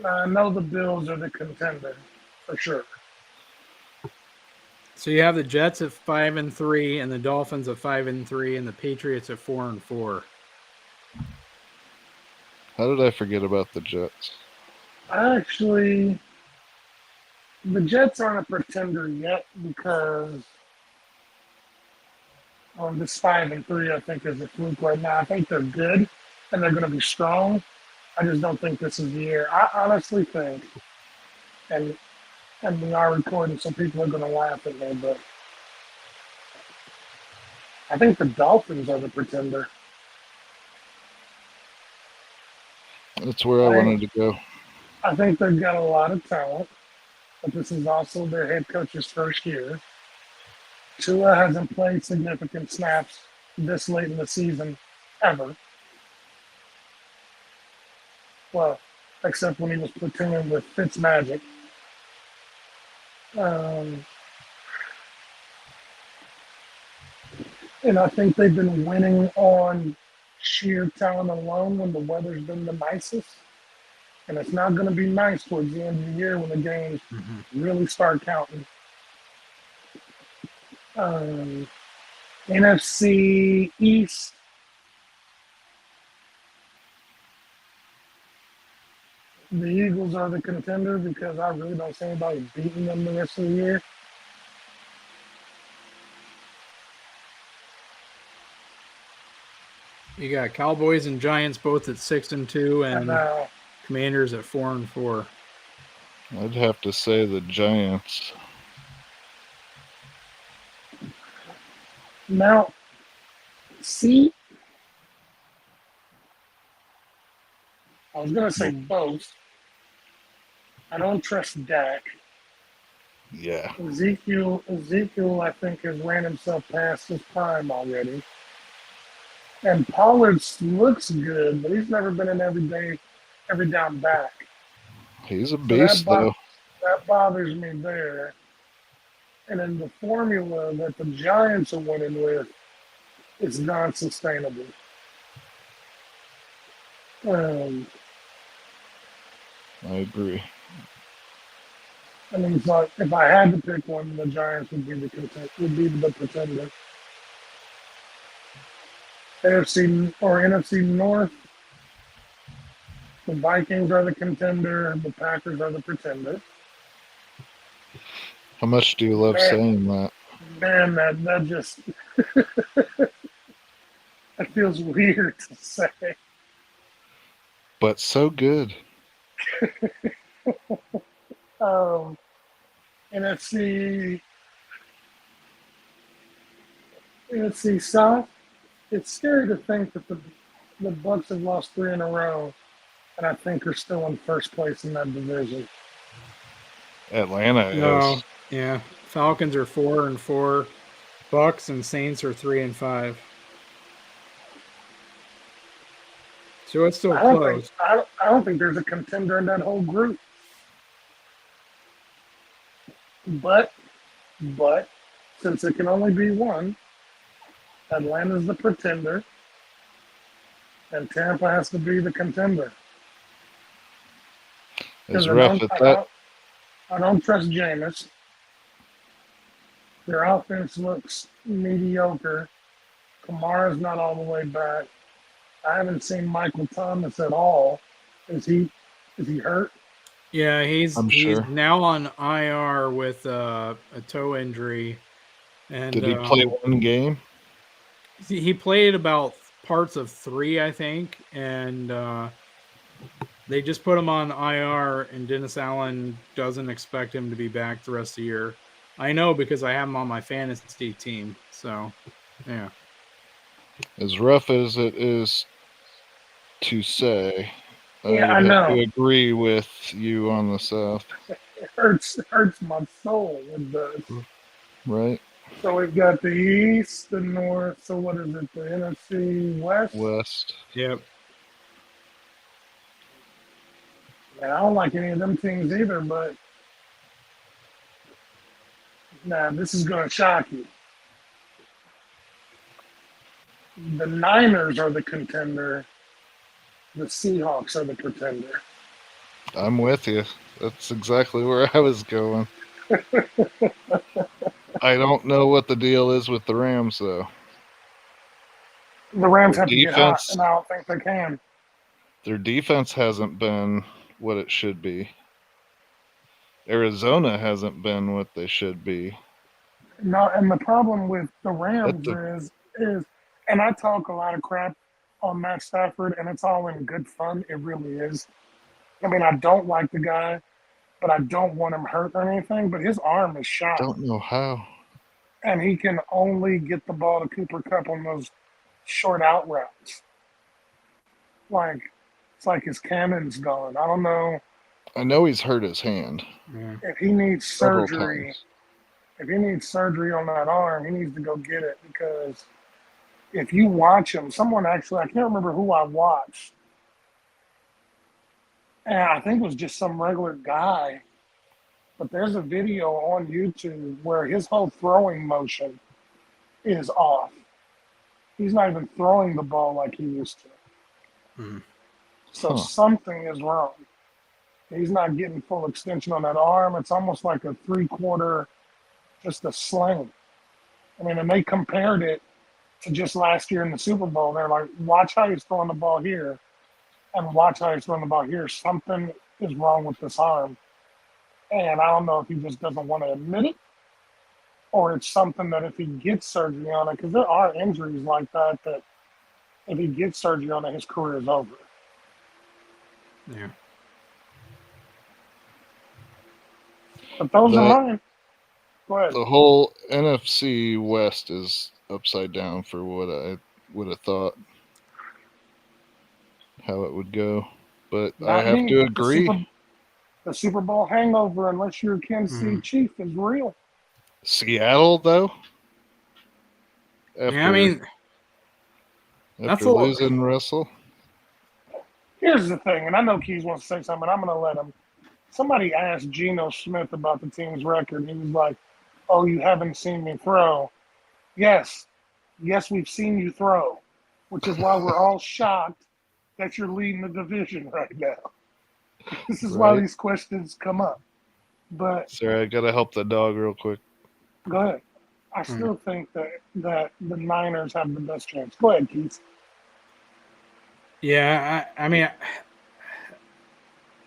I know the Bills are the contender for sure. So you have the Jets at 5-3, and the Dolphins at 5-3, and the Patriots at 4-4. How did I forget about the Jets? Actually, the Jets aren't a pretender yet because this 5-3 I think is a fluke right now. I think they're good and they're going to be strong. I just don't think this is the year. I honestly think, and we are recording, so people are going to laugh at me, but I think the Dolphins are the pretender. That's where I wanted to go. I think they've got a lot of talent, but this is also their head coach's first year. Tua hasn't played significant snaps this late in the season ever. Well, except when he was platooning with Fitzmagic. And I think they've been winning on sheer talent alone when the weather's been the nicest. And it's not going to be nice towards the end of the year when the games really start counting. NFC East. The Eagles are the contender because I really don't see anybody beating them the rest of the year. You got Cowboys and Giants both at 6-2, and Commanders at 4-4. I'd have to say the Giants. Now, see, I was going to say both. I don't trust Dak. Yeah. Ezekiel, I think, has ran himself past his prime already. And Pollard looks good, but he's never been an every down back. He's a So beast, though. that bothers me there. And then the formula that the Giants are winning with is non-sustainable. I agree. I mean, it's like if I had to pick one, the Giants would be the pretender. AFC or NFC North, the Vikings are the contender, the Packers are the pretender. How much do you love saying that? Man, that just that feels weird to say. But so good. NFC South. It's scary to think that the Bucks have lost 3 in a row, and I think are still in first place in that division. Atlanta is. Yeah. Falcons are 4-4. Bucks and Saints are 3-5. So it's still close. I don't think there's a contender in that whole group. But since it can only be one, Atlanta's the pretender, and Tampa has to be the contender. It's rough at that. I don't trust Jameis. Their offense looks mediocre. Kamara's not all the way back. I haven't seen Michael Thomas at all. Is he hurt? Yeah, he's sure. now on IR with a toe injury. And did he play one game? He played about parts of 3, I think, and they just put him on IR, and Dennis Allen doesn't expect him to be back the rest of the year. I know because I have him on my fantasy team. So, yeah. As rough as it is to say, I know. To agree with you on the South. It hurts my soul. It does. Right. So we've got the East, the North. So what is it? The NFC West? West. Yep. Yeah, I don't like any of them teams either, but this is going to shock you. The Niners are the contender. The Seahawks are the pretender. I'm with you. That's exactly where I was going. I don't know what the deal is with the Rams, though. The Rams have to get hot, and I don't think they can. Their defense hasn't been what it should be. Arizona hasn't been what they should be. No, and the problem with the Rams is, and I talk a lot of crap on Matt Stafford, and it's all in good fun. It really is. I mean, I don't like the guy, but I don't want him hurt or anything. But his arm is shot. Don't know how. And he can only get the ball to Cooper Kupp on those short out routes. It's like his cannon's gone. I don't know. I know he's hurt his hand. Yeah. If he needs surgery, on that arm, he needs to go get it, because if you watch him, I can't remember who I watched. And I think it was just some regular guy. But there's a video on YouTube where his whole throwing motion is off. He's not even throwing the ball like he used to. Mm-hmm. So something is wrong. He's not getting full extension on that arm. It's almost like a 3/4, just a sling. I mean, and they compared it to just last year in the Super Bowl. They're like, watch how he's throwing the ball here and watch how he's throwing the ball here. Something is wrong with this arm. And I don't know if he just doesn't want to admit it, or it's something that if he gets surgery on it, because there are injuries like that if he gets surgery on it, his career is over. Yeah. But those are mine. Go ahead. The whole NFC West is upside down for what I would have thought how it would go. But I have to agree. The Super Bowl hangover, unless you're a Kansas City Chief, is real. Seattle, though? I mean, After losing Russell? Here's the thing, and I know Keys wants to say something, I'm going to let him. Somebody asked Geno Smith about the team's record. He was like, "Oh, you haven't seen me throw." Yes, we've seen you throw, which is why we're all shocked that you're leading the division right now. This is why these questions come up. But sorry, I gotta help the dog real quick. Go ahead. I still think that the Niners have the best chance. Go ahead, Keith. Yeah, I mean,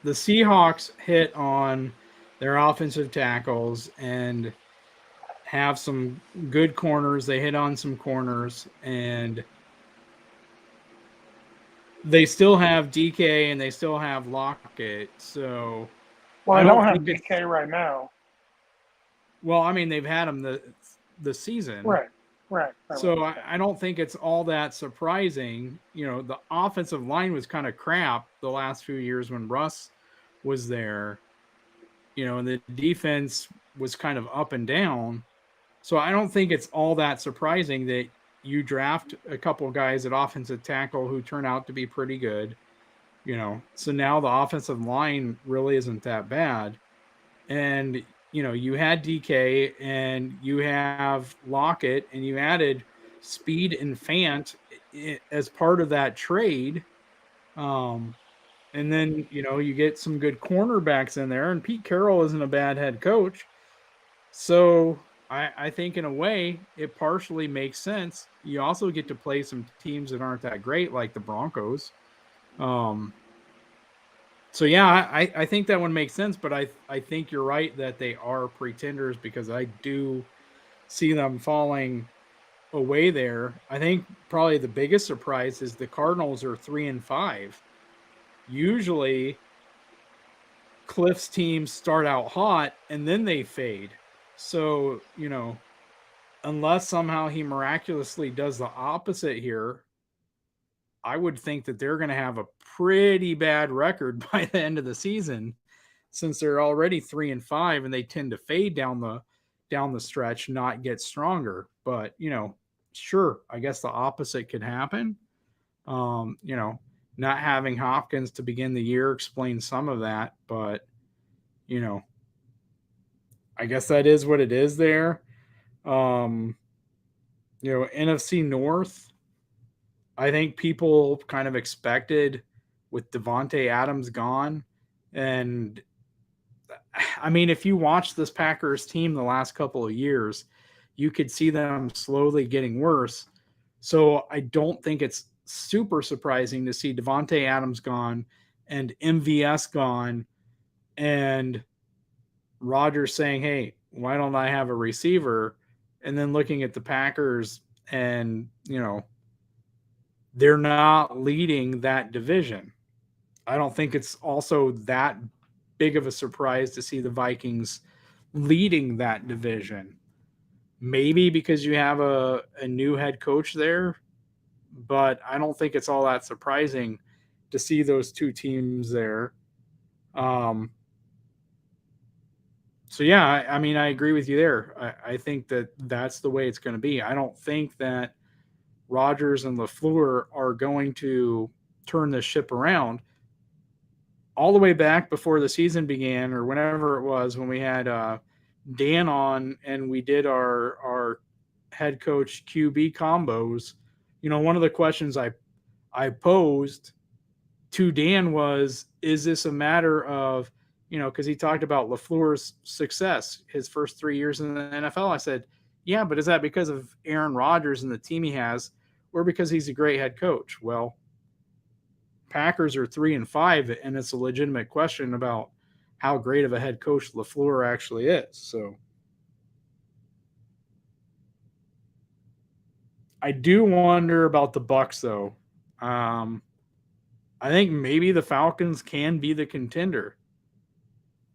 the Seahawks hit on their offensive tackles and have some good corners. They hit on some corners, and they still have DK and they still have Lockett. So, well, I don't have DK right now. Well, I mean, they've had him the season. Right. So I don't think it's all that surprising. You know, the offensive line was kind of crap the last few years when Russ was there. You know, and the defense was kind of up and down. So I don't think it's all that surprising that you draft a couple of guys at offensive tackle who turn out to be pretty good. You know, so now the offensive line really isn't that bad. And you know, you had DK and you have Lockett and you added Speed and Fant as part of that trade. And then, you know, you get some good cornerbacks in there, and Pete Carroll isn't a bad head coach. So I think in a way it partially makes sense. You also get to play some teams that aren't that great, like the Broncos. So, yeah, I think that one makes sense, but I think you're right that they are pretenders because I do see them falling away there. I think probably the biggest surprise is the Cardinals are 3-5. Usually, Cliff's teams start out hot and then they fade. So, you know, unless somehow he miraculously does the opposite here, I would think that they're going to have a pretty bad record by the end of the season, since they're already 3-5 and they tend to fade down the stretch, not get stronger. But you know, sure, I guess the opposite could happen. You know, not having Hopkins to begin the year explains some of that, but you know, I guess that is what it is there. You know, NFC North, I think people kind of expected with Devontae Adams gone. And I mean, if you watch this Packers team the last couple of years, you could see them slowly getting worse. So I don't think it's super surprising to see Devontae Adams gone and MVS gone and Rodgers saying, "Hey, why don't I have a receiver?" And then looking at the Packers and, you know, they're not leading that division. I don't think it's also that big of a surprise to see the Vikings leading that division. Maybe because you have a new head coach there, but I don't think it's all that surprising to see those two teams there. So, yeah, I mean, I agree with you there. I think that that's the way it's going to be. I don't think that Rodgers and LaFleur are going to turn this ship around. All the way back before the season began, or whenever it was, when we had Dan on and we did our head coach QB combos, you know, one of the questions I posed to Dan was, is this a matter of, you know, because he talked about LaFleur's success his first 3 years in the NFL. I said, yeah, but is that because of Aaron Rodgers and the team he has, or because he's a great head coach? Well, Packers are 3-5, and it's a legitimate question about how great of a head coach LaFleur actually is. So I do wonder about the Bucs, though. I think maybe the Falcons can be the contender.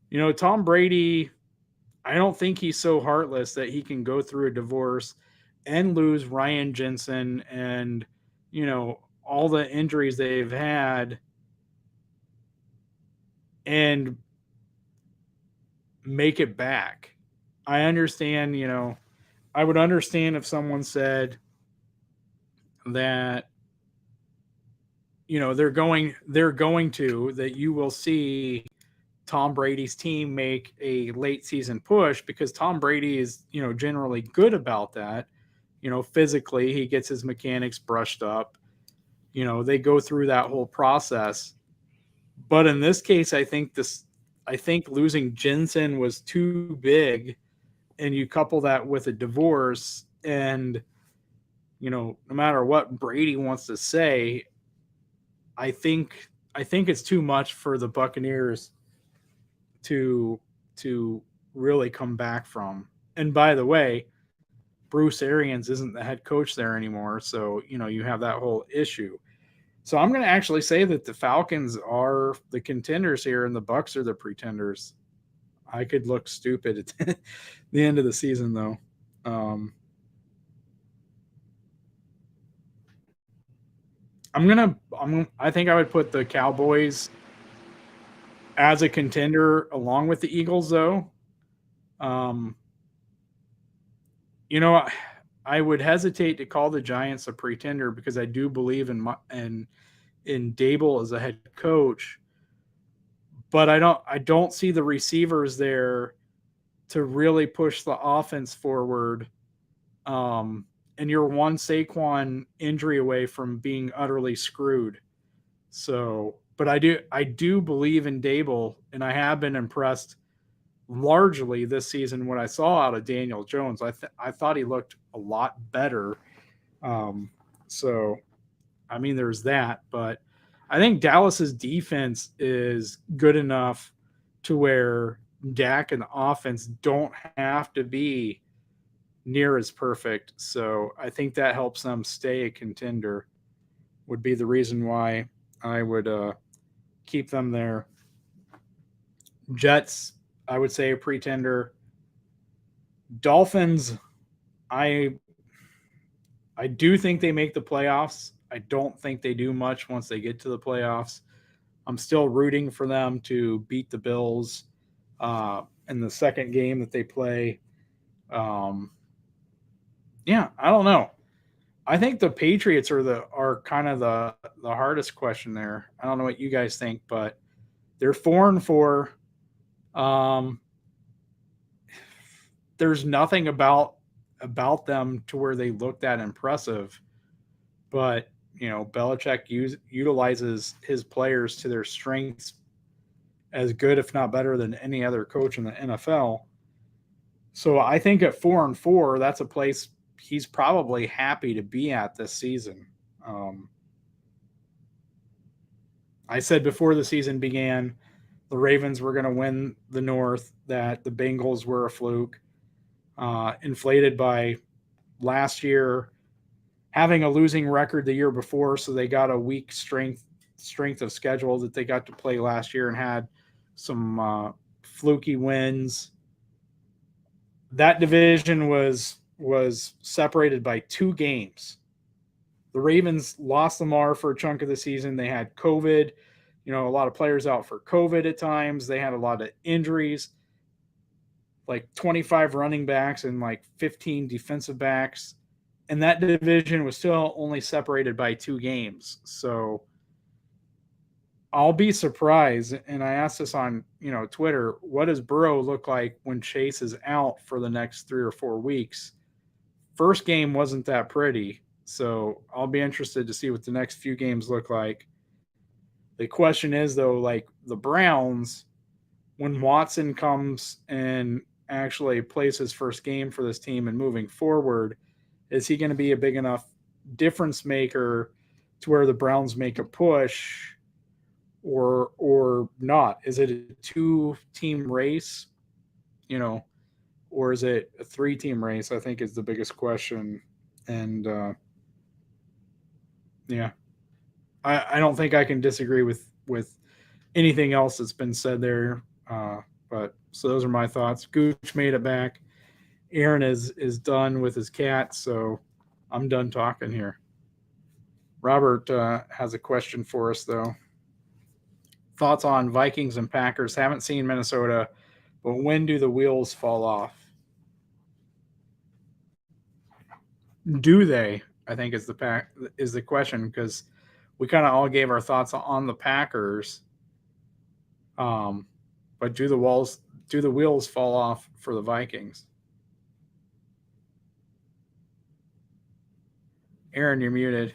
You know, Tom Brady, I don't think he's so heartless that he can go through a divorce and lose Ryan Jensen and, you know, all the injuries they've had and make it back. I understand, you know, I would understand if someone said that they're going to that you will see Tom Brady's team make a late season push because Tom Brady is, generally good about that. Physically, he gets his mechanics brushed up. They go through that whole process. But in this case, I think losing Jensen was too big, and you couple that with a divorce, and no matter what Brady wants to say, I think it's too much for the Buccaneers to really come back from. And by the way, Bruce Arians isn't the head coach there anymore, so you have that whole issue. So I'm going to actually say that the Falcons are the contenders here, and the Bucs are the pretenders. I could look stupid at the end of the season, though. I think I would put the Cowboys as a contender along with the Eagles, though. I would hesitate to call the Giants a pretender because I do believe in Dable as a head coach, but I don't see the receivers there to really push the offense forward. And you're one Saquon injury away from being utterly screwed. So, but I do believe in Dable, and I have been impressed largely this season what I saw out of Daniel Jones. I thought he looked a lot better. So, I mean, there's that, but I think Dallas's defense is good enough to where Dak and the offense don't have to be near as perfect. So I think that helps them stay a contender, would be the reason why I would keep them there. Jets, I would say a pretender. Dolphins, I do think they make the playoffs. I don't think they do much once they get to the playoffs. I'm still rooting for them to beat the Bills in the second game that they play. Yeah, I don't know. I think the Patriots are kind of the hardest question there. I don't know what you guys think, but they're 4-4. There's nothing about them to where they look that impressive, but Belichick utilizes his players to their strengths as good, if not better, than any other coach in the NFL. So I think at 4-4, that's a place he's probably happy to be at this season. I said before the season began, the Ravens were going to win the North, that the Bengals were a fluke, inflated by last year having a losing record the year before, so they got a weak strength of schedule that they got to play last year and had some fluky wins. That division was separated by 2 games. The Ravens lost Lamar for a chunk of the season. They had COVID, a lot of players out for COVID at times. They had a lot of injuries, like 25 running backs and like 15 defensive backs. And that division was still only separated by 2 games. So I'll be surprised. And I asked this on, Twitter, what does Burrow look like when Chase is out for the next 3 or 4 weeks? First game wasn't that pretty. So I'll be interested to see what the next few games look like. The question is, though, like the Browns, when Watson comes and actually plays his first game for this team and moving forward, is he going to be a big enough difference maker to where the Browns make a push or not? Is it a 2-team race, or is it a 3-team race? I think is the biggest question. And yeah, I don't think I can disagree with anything else that's been said there. But so those are my thoughts. Gooch made it back. Aaron is done with his cat, so I'm done talking here. Robert has a question for us, though. Thoughts on Vikings and Packers? Haven't seen Minnesota, but when do the wheels fall off? Do they? I think is the question, because we kind of all gave our thoughts on the Packers. But do the wheels fall off for the Vikings? Aaron, you're muted.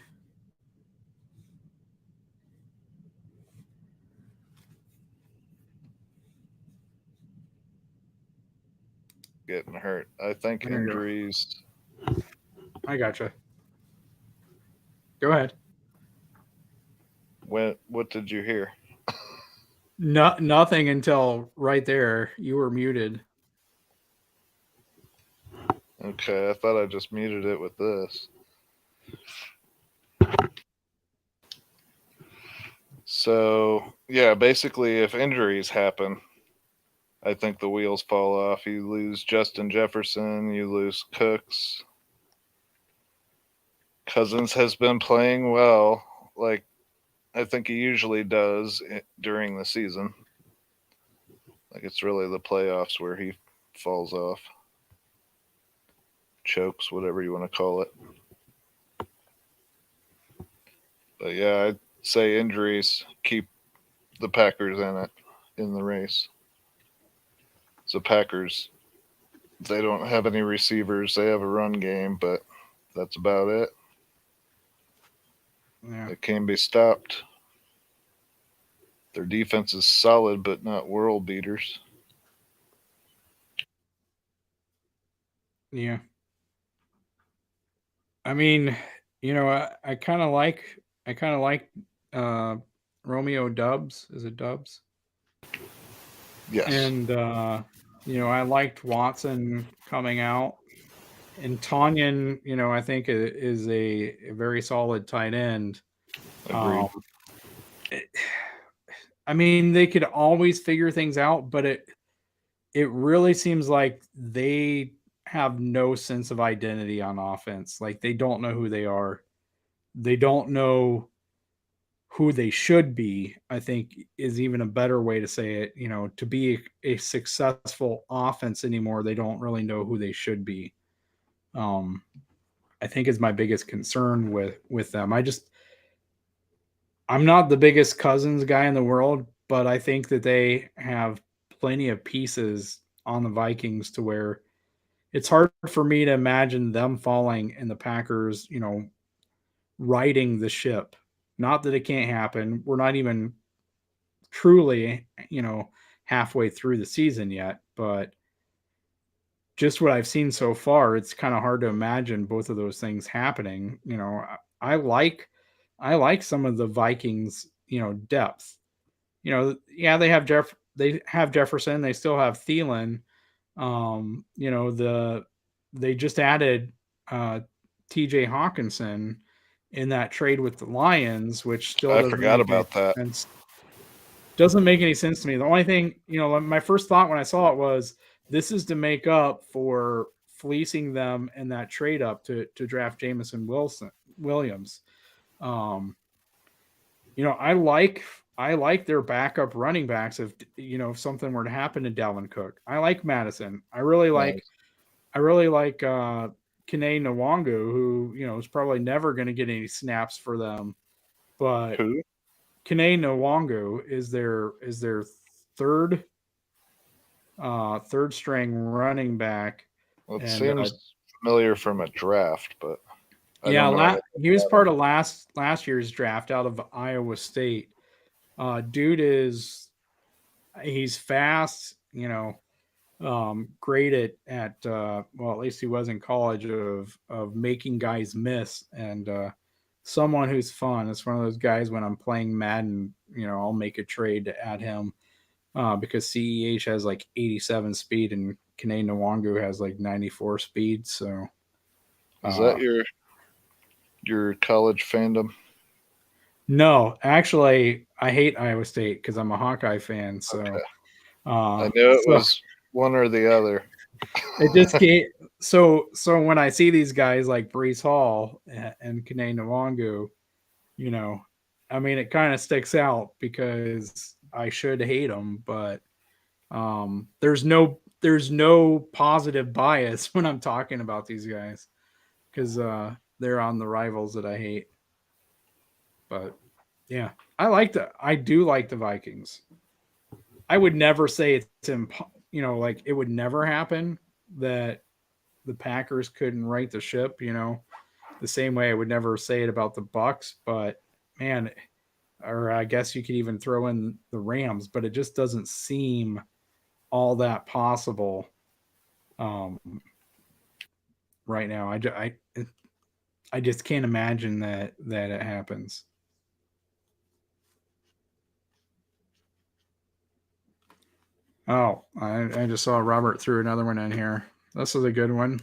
Getting hurt. I think There you go. injuries. I gotcha. Go ahead. What did you hear? Nothing until right there. You were muted. Okay, I thought I just muted it with this. So, yeah, basically, if injuries happen, I think the wheels fall off. You lose Justin Jefferson, you lose Cooks. Cousins has been playing well, like I think he usually does during the season. Like it's really the playoffs where he falls off, chokes, whatever you want to call it. But yeah, I'd say injuries keep the Packers in the race. So Packers, they don't have any receivers. They have a run game, but that's about it. Yeah. It can be stopped. Their defense is solid, but not world beaters. Yeah. I mean, I kind of like Romeo Dubs. Is it Dubs? Yes. And I liked Watson coming out. And Tanyan, I think is a very solid tight end. Agreed. I mean, they could always figure things out, but it really seems like they have no sense of identity on offense. Like they don't know who they are. They don't know who they should be, I think is even a better way to say it. To be a successful offense anymore, they don't really know who they should be. I think is my biggest concern with them. I'm not the biggest Cousins guy in the world, but I think that they have plenty of pieces on the Vikings to where it's hard for me to imagine them falling and the Packers, righting the ship. Not that it can't happen. We're not even truly, halfway through the season yet, but just what I've seen so far, it's kind of hard to imagine both of those things happening. I like some of the Vikings, depth. Yeah, they have Jefferson, they still have Thielen. They just added TJ Hawkinson in that trade with the Lions, which still I doesn't forgot make about that. sense. Doesn't make any sense to me. The only thing, my first thought when I saw it was this is to make up for fleecing them in that trade up to draft Jamison Williams. I like their backup running backs if something were to happen to Dalvin Cook. I like Madison. I really like Kene Nwangu, who is probably never going to get any snaps for them. But Who? Kene Nwangu is their third string running back. Well, it And, seems familiar from a draft, but he was part of last year's draft out of Iowa State. Dude he's fast, great at well, at least he was in college of making guys miss, and someone who's fun. It's one of those guys when I'm playing Madden, I'll make a trade to add him because CEH has like 87 speed and Kene Nwangu has like 94 speed. So is that your college fandom? No, actually, I hate Iowa State because I'm a Hawkeye fan. So Okay. I knew it was one or the other. It just can't. So when I see these guys like Brees Hall and Kene Nwangu, I mean, it kind of sticks out because I should hate them, but there's no positive bias when I'm talking about these guys because they're on the rivals that I hate. But Yeah, I do like the Vikings. I would never say it's like it would never happen that the Packers couldn't right the ship. The same way I would never say it about the Bucks, but man, or I guess you could even throw in the Rams, but it just doesn't seem all that possible um, right now. I just can't imagine that it happens. Oh, I just saw Robert threw another one in here. This is a good one.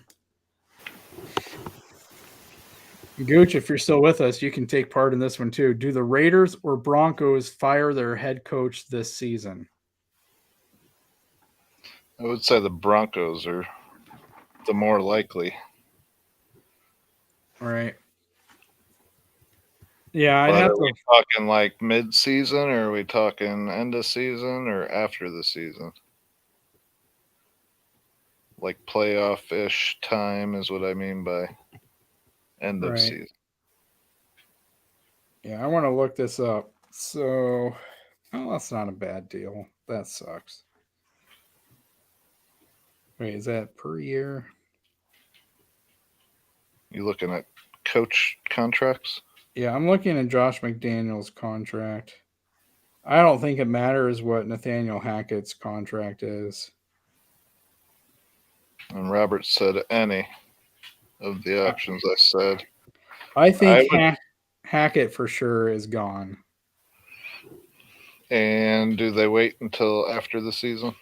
Gooch, if you're still with us, you can take part in this one too. Do the Raiders or Broncos fire their head coach this season? I would say the Broncos are the more likely. All right. Yeah, I'd But have are to. we talking like mid-season, or are we talking end of season, or after the season? Like playoff-ish time is what I mean by end of Right. season. Yeah, I want to look this up. So, oh, that's not a bad deal. That sucks. Wait, is that per year? You looking at coach contracts? Yeah, I'm looking at Josh McDaniel's contract. I don't think it matters what Nathaniel Hackett's contract is. And Robert said any of the I, options I said. I I think would. Hackett for sure is gone. And do they wait until after the season?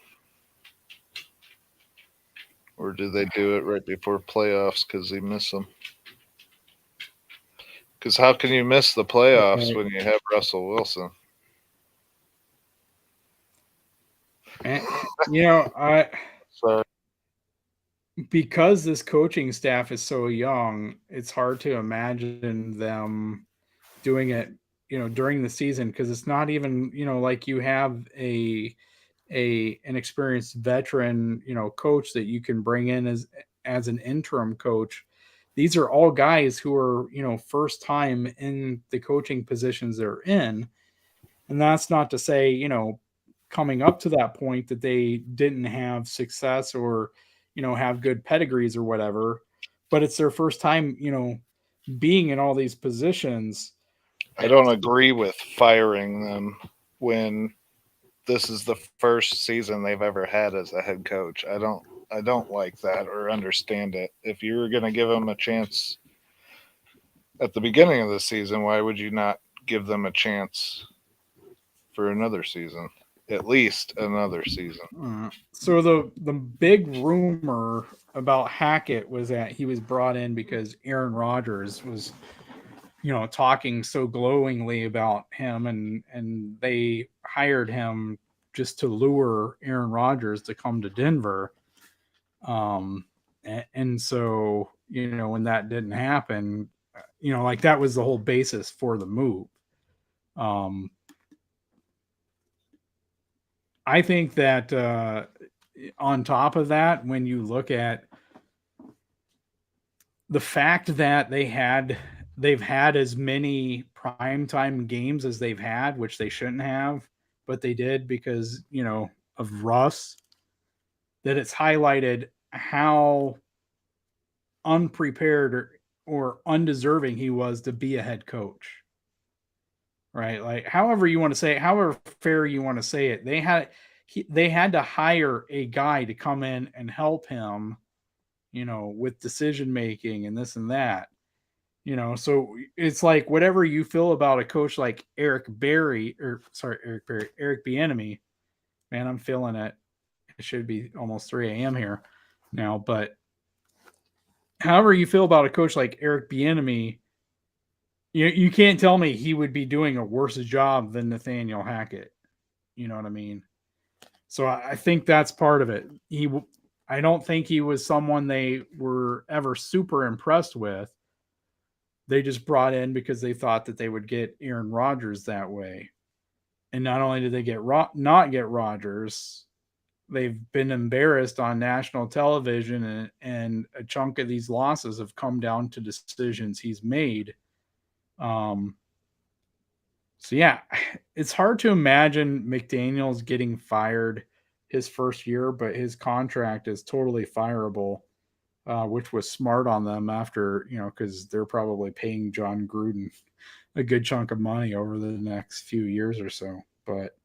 Or do they do it right before playoffs because they miss them? Because how can you miss the playoffs Right. when you have Russell Wilson? And, I So because this coaching staff is so young, it's hard to imagine them doing it, during the season because it's not even, like you have an experienced veteran, coach that you can bring in as an interim coach. These are all guys who are, first time in the coaching positions they're in. And that's not to say, coming up to that point that they didn't have success or, have good pedigrees or whatever, but it's their first time, being in all these positions. I don't agree with firing them when this is the first season they've ever had as a head coach. I don't like that or understand it. If you were going to give them a chance at the beginning of the season, why would you not give them a chance for another season? At least another season. So the big rumor about Hackett was that he was brought in because Aaron Rodgers was, talking so glowingly about him, and they hired him just to lure Aaron Rodgers to come to Denver. And so when that didn't happen, like that was the whole basis for the move. Um, I think that on top of that, when you look at the fact that they've had as many primetime games as they've had, which they shouldn't have, but they did because, of Russ, that it's highlighted how unprepared or undeserving he was to be a head coach. Right? Like however you want to say it, however fair you want to say it, they had to hire a guy to come in and help him, with decision making and this and that. So it's like whatever you feel about a coach like Eric Bieniemy, man, I'm feeling it. It should be almost 3 a.m. here now, but however you feel about a coach like Eric Bieniemy, you can't tell me he would be doing a worse job than Nathaniel Hackett. You know what I mean? So I think that's part of it. I don't think he was someone they were ever super impressed with. They just brought in because they thought that they would get Aaron Rodgers that way. And not only did they not get Rodgers, they've been embarrassed on national television, and a chunk of these losses have come down to decisions he's made. So yeah, it's hard to imagine McDaniels getting fired his first year, but his contract is totally fireable, which was smart on them after, because they're probably paying John Gruden a good chunk of money over the next few years or so. But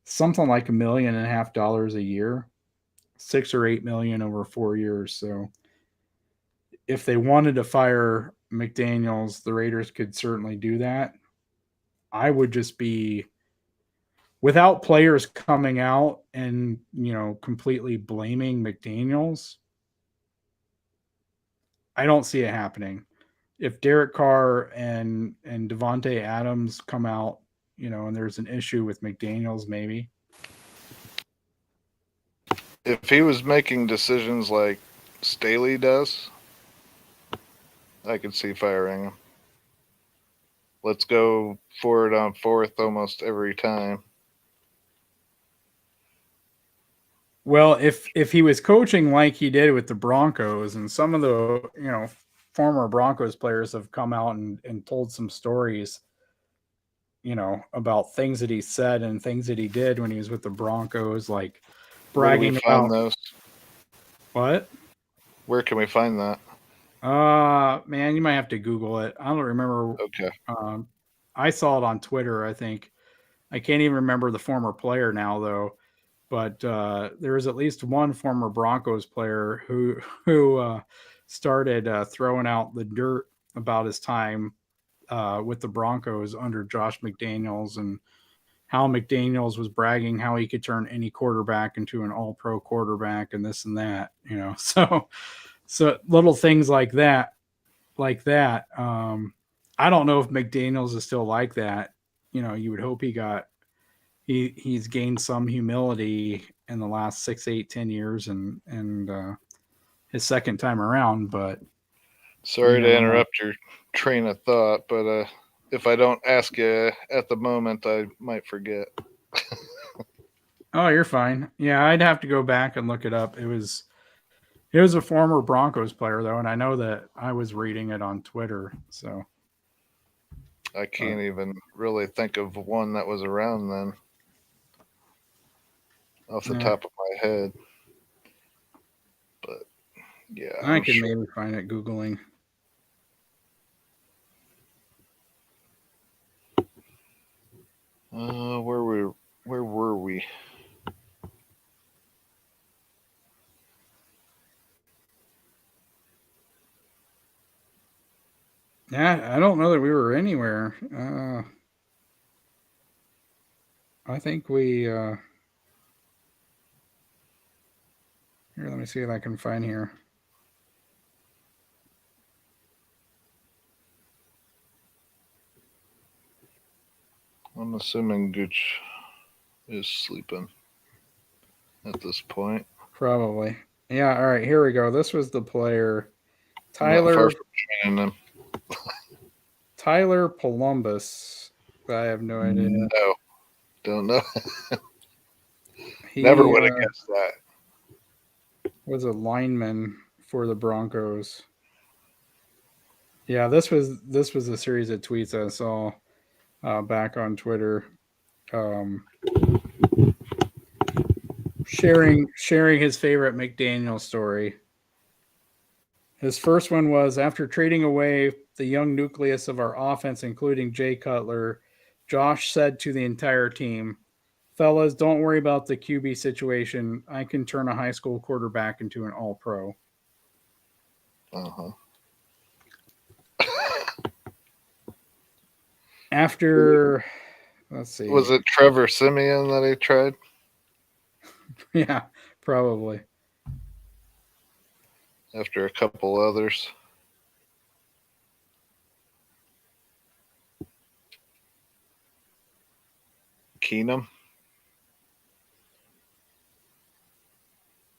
something like $1.5 million a year, 6 or 8 million over 4 years. So if they wanted to fire McDaniels, the Raiders could certainly do that. I would just be without players coming out and completely blaming McDaniels. I don't see it happening. If Derek Carr and Devontae Adams come out, and there's an issue with McDaniels, maybe. If he was making decisions like Staley does, I could see firing him. Let's go for it on fourth almost every time. Well, if he was coaching like he did with the Broncos, and some of the former Broncos players have come out and told some stories, about things that he said and things that he did when he was with the Broncos, like bragging find about those. What? Where can we find that? Man, you might have to Google it. I don't remember. Okay. I saw it on Twitter, I think. I can't even remember the former player now, though. But there was at least one former Broncos player who started throwing out the dirt about his time with the Broncos under Josh McDaniels, and how McDaniels was bragging how he could turn any quarterback into an all-pro quarterback and this and that, So little things like that. I don't know if McDaniels is still like that. You would hope he's gained some humility in the last 6, 8, 10 years and his second time around, but sorry to interrupt your train of thought, but if I don't ask you at the moment, I might forget. Oh, you're fine. Yeah, I'd have to go back and look it up. It was a former Broncos player, though, and I know that I was reading it on Twitter. So I can't even really think of one that was around then off the top of my head. But yeah, I can maybe find it Googling. Where were we? Yeah, I don't know that we were anywhere. I think we. Here, let me see if I can find here. I'm assuming Gooch is sleeping at this point. Probably. Yeah, all right, here we go. This was the player. Tyler Columbus. I have no idea. No, don't know. Never would have guessed that. Was a lineman for the Broncos. Yeah, this was a series of tweets I saw back on Twitter, sharing his favorite McDaniel story. His first one was, after trading away the young nucleus of our offense, including Jay Cutler, Josh said to the entire team, "Fellas, don't worry about the QB situation. I can turn a high school quarterback into an all-pro." Uh-huh. After, let's see. Was it Trevor Siemian that he tried? Yeah, probably. After a couple others. Keenum.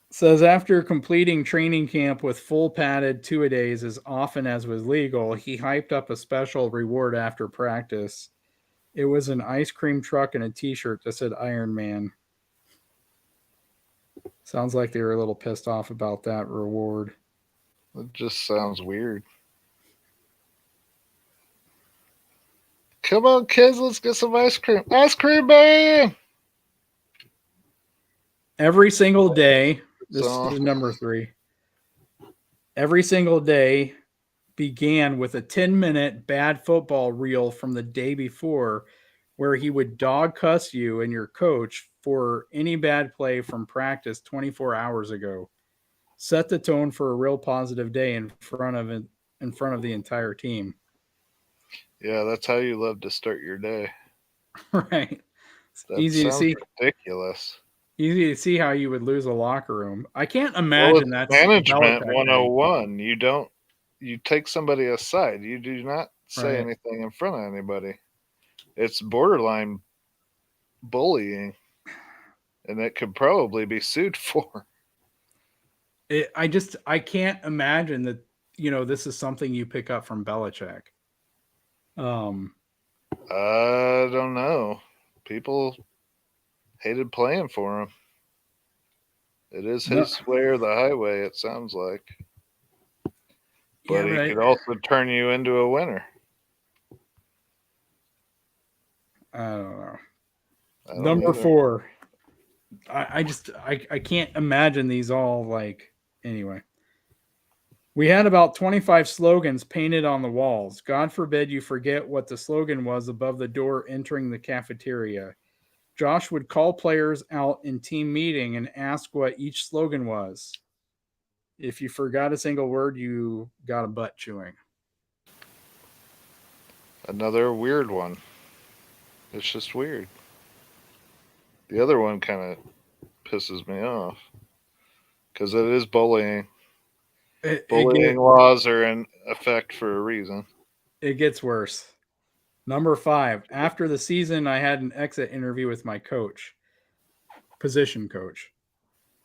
Says, after completing training camp with full padded two-a-days as often as was legal, he hyped up a special reward after practice. It was an ice cream truck and a t-shirt that said Iron Man. Sounds like they were a little pissed off about that reward. It just sounds weird. Come on, kids, let's get some ice cream. Ice cream man! Every single day, this So, is number 3. Every single day began with a 10-minute bad football reel from the day before where he would dog cuss you and your coach for any bad play from practice 24 hours ago. Set the tone for a real positive day in front of the entire team. yeah, that's how you love to start your day. Right. It's That easy to sounds see. ridiculous. Easy to see how you would lose a locker room. I can't Well, imagine it's that's management Belichick way. 101. You take somebody aside. You do not say Right. anything in front of anybody. It's borderline bullying, and it could probably be sued for. I can't imagine that, this is something you pick up from Belichick. I don't know. People hated playing for him. It is No, his way or the highway, it sounds like. yeah, But he but could also turn you into a winner. I don't know. I don't Number either. 4. I can't imagine these all like anyway. We had about 25 slogans painted on the walls. God forbid you forget what the slogan was above the door entering the cafeteria. Josh would call players out in team meeting and ask what each slogan was. If you forgot a single word, you got a butt chewing. Another weird one. It's just weird. The other one kind of pisses me off because it is bullying. Bullying laws are in effect for a reason. It gets worse. Number 5. After the season, I had an exit interview with my coach, position coach.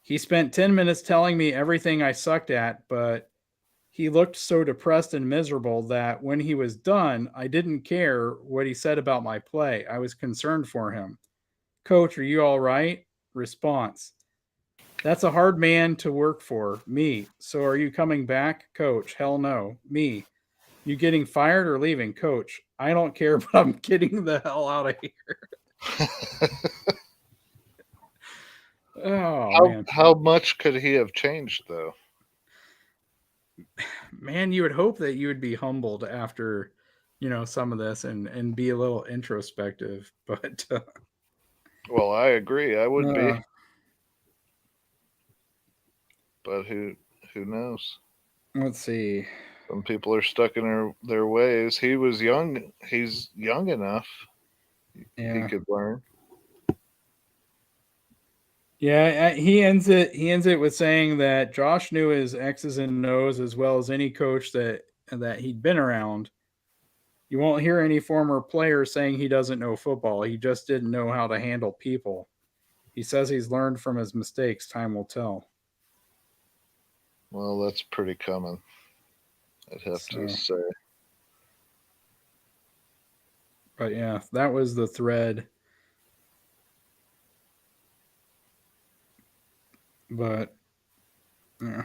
He spent 10 minutes telling me everything I sucked at, but he looked so depressed and miserable that when he was done, I didn't care what he said about my play. I was concerned for him. Coach, are you all right? Response. That's a hard man to work for. Me. So are you coming back? Coach. Hell no. Me. You getting fired or leaving? Coach. I don't care, but I'm getting the hell out of here. Oh, man. How much could he have changed, though? Man, you would hope that you would be humbled after, some of this and be a little introspective. But Well, I agree. I would be. uh, But who knows? let's see. Some people are stuck in their ways. He was young. He's young enough. Yeah. He could learn. Yeah, he ends it with saying that Josh knew his X's and O's as well as any coach that he'd been around. You won't hear any former player saying he doesn't know football. He just didn't know how to handle people. He says he's learned from his mistakes. Time will tell. Well, that's pretty common, I'd have to say. But yeah, that was the thread. But yeah.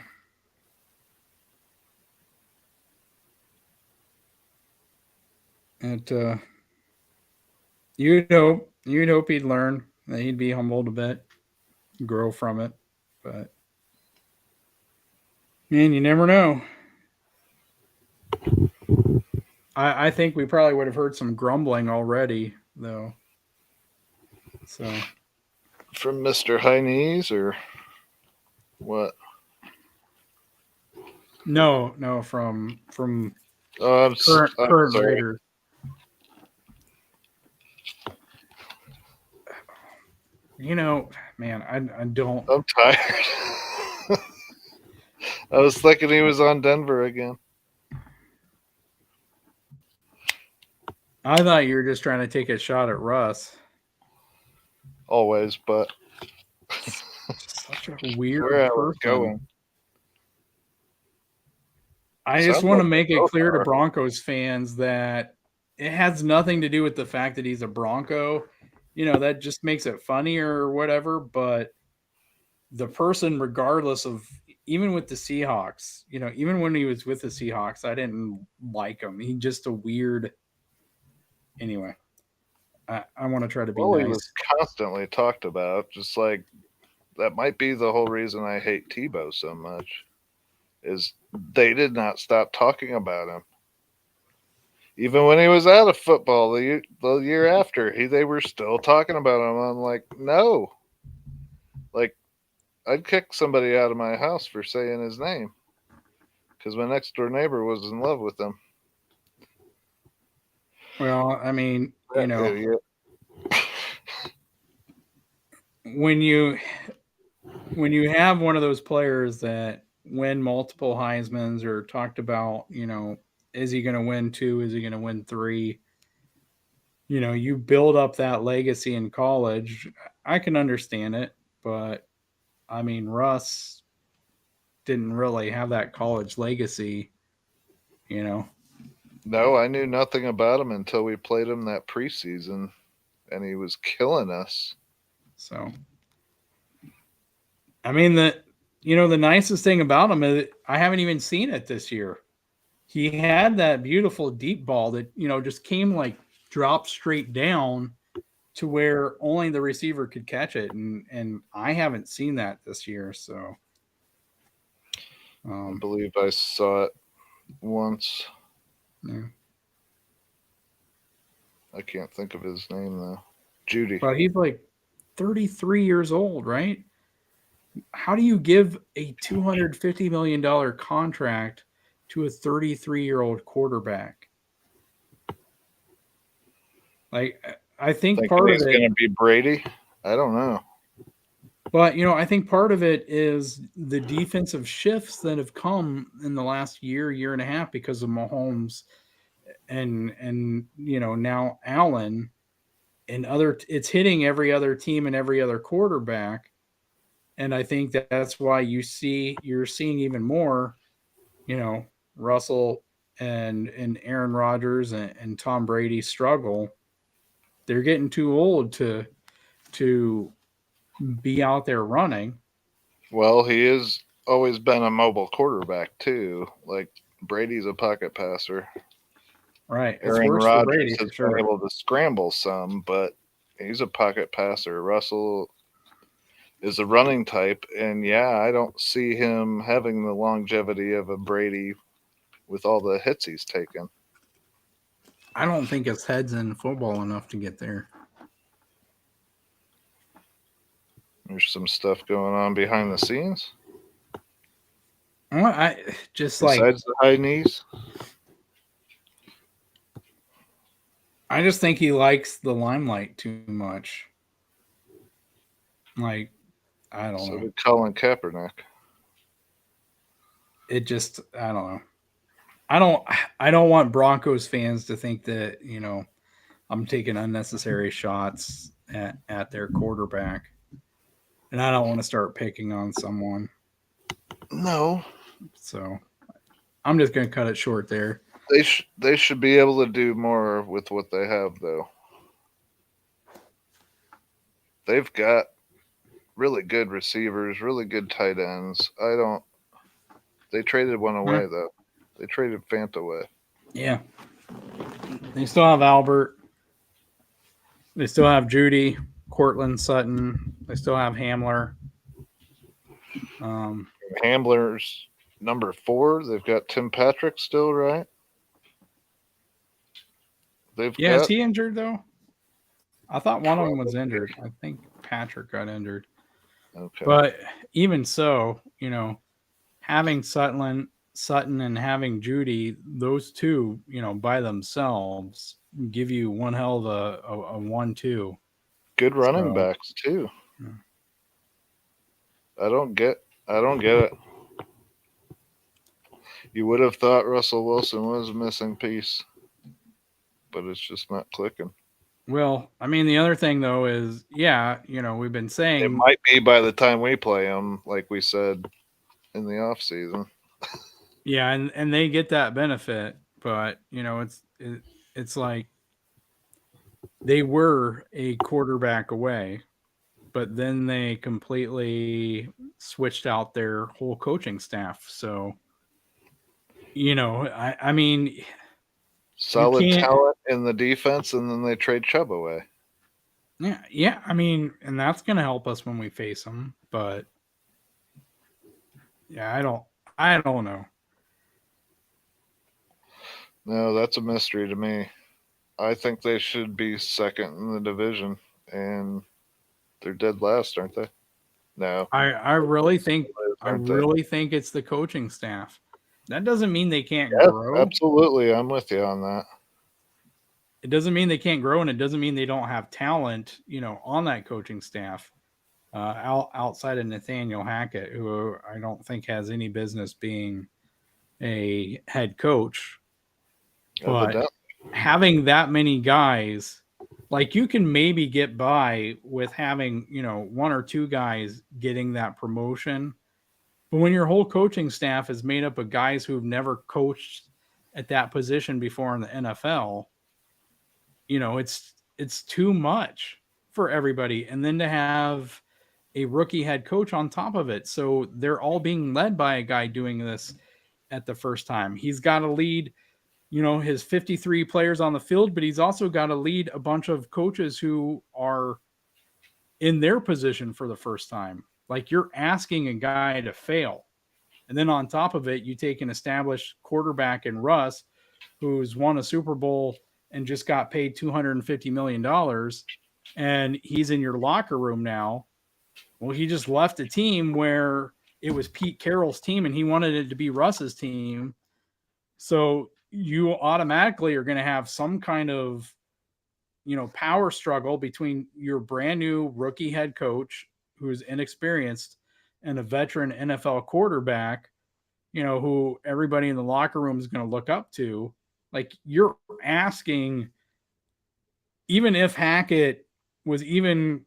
You'd hope he'd learn, that he'd be humbled a bit, grow from it. But man, you never know. I think we probably would have heard some grumbling already, though. So from Mr. High Knees or what? No, from I'm current sorry. Raiders. Man, I don't. I'm tired. I was thinking he was on Denver again. I thought you were just trying to take a shot at Russ. Always, but such a weird where I person. was going. I just want to make it clear to Broncos fans that it has nothing to do with the fact that he's a Bronco. That just makes it funny or whatever. But the person, regardless of, even with the Seahawks, even when he was with the Seahawks, I didn't like him. He's just a weird anyway, I want to try to be Well, he nice. was constantly talked about, just like that might be the whole reason I hate Tebow so much, is they did not stop talking about him. Even when he was out of football the year after, they were still talking about him. I'm like, no. Like, I'd kick somebody out of my house for saying his name because my next door neighbor was in love with him. Well, I mean, you know, Idiot. when you have one of those players that win multiple Heismans or talked about, you know, is he going to win 2? Is he going to win 3? You know, you build up that legacy in college. I can understand it, but I mean, Russ didn't really have that college legacy, you know. No, I knew nothing about him until we played him that preseason, and he was killing us. So, I mean, the nicest thing about him is I haven't even seen it this year. He had that beautiful deep ball that, you know, just came like dropped straight down to where only the receiver could catch it, and I haven't seen that this year. So, I believe I saw it once. yeah. I can't think of his name though. Judy. But he's like 33 years old, right? How do you give a $250 million contract to a 33-year-old quarterback? Like, I think Thinking part of he's it, going to be Brady. I don't know. but you know, I think part of it is the defensive shifts that have come in the last year and a half because of Mahomes and you know, now Allen and other. It's hitting every other team and every other quarterback, and I think that's why you're seeing even more, you know, Russell and Aaron Rodgers and Tom Brady struggle. They're getting too old to be out there running. Well, he has always been a mobile quarterback too. Like Brady's a pocket passer. Right. It's Aaron worse for Brady Rodgers for has sure. been able to scramble some, but he's a pocket passer. Russell is a running type, and yeah, I don't see him having the longevity of a Brady with all the hits he's taken. I don't think his head's in football enough to get there. There's some stuff going on behind the scenes. Well, I just Besides the high knees. I just think he likes the limelight too much. Like, I don't So know. did Colin Kaepernick. It just, I don't know. I don't want Broncos fans to think that, you know, I'm taking unnecessary shots at their quarterback. And I don't want to start picking on someone. No, So I'm just going to cut it short there. they should be able to do more with what they have, though. They've got really good receivers, really good tight ends. They traded one away, though. They traded Fant away. Yeah. They still have Albert. They still have Judy, Cortland Sutton. They still have Hamler. Hamler's number 4. They've got Tim Patrick still, right? Is he injured though? I thought one of them was injured. I think Patrick got injured. Okay. But even so, you know, having Sutton and having Judy, those two, you know, by themselves give you one hell of a 1-2. Good running backs too. Yeah. I don't get it. You would have thought Russell Wilson was a missing piece, but it's just not clicking. Well, I mean, the other thing though is, yeah, you know, we've been saying it might be by the time we play them, like we said in the off season. Yeah, and they get that benefit, but you know, it's like they were a quarterback away, but then they completely switched out their whole coaching staff. So, you know, I mean, solid can't- talent in the defense, and then they trade Chubb away. Yeah. I mean, and that's going to help us when we face them. But yeah, I don't know. No, that's a mystery to me. I think they should be second in the division, and they're dead last, aren't they? No, I really think aren't they? it's the coaching staff. That doesn't mean they can't Yeah, grow. absolutely. I'm with you on that. It doesn't mean they can't grow, and it doesn't mean they don't have talent, on that coaching staff. Outside of Nathaniel Hackett, who I don't think has any business being a head coach. But Evidently. having that many guys, like you can maybe get by with having, one or two guys getting that promotion. But when your whole coaching staff is made up of guys who've never coached at that position before in the NFL, it's too much for everybody. And then to have a rookie head coach on top of it. So they're all being led by a guy doing this at the first time. He's got to lead, his 53 players on the field, but he's also got to lead a bunch of coaches who are in their position for the first time. Like you're asking a guy to fail. And then on top of it, you take an established quarterback in Russ, who's won a Super Bowl and just got paid $250 million. And he's in your locker room now. Well, he just left a team where it was Pete Carroll's team and he wanted it to be Russ's team. So you automatically are going to have some kind of, power struggle between your brand new rookie head coach who's inexperienced and a veteran NFL quarterback, who everybody in the locker room is going to look up to. Like you're asking, even if Hackett was even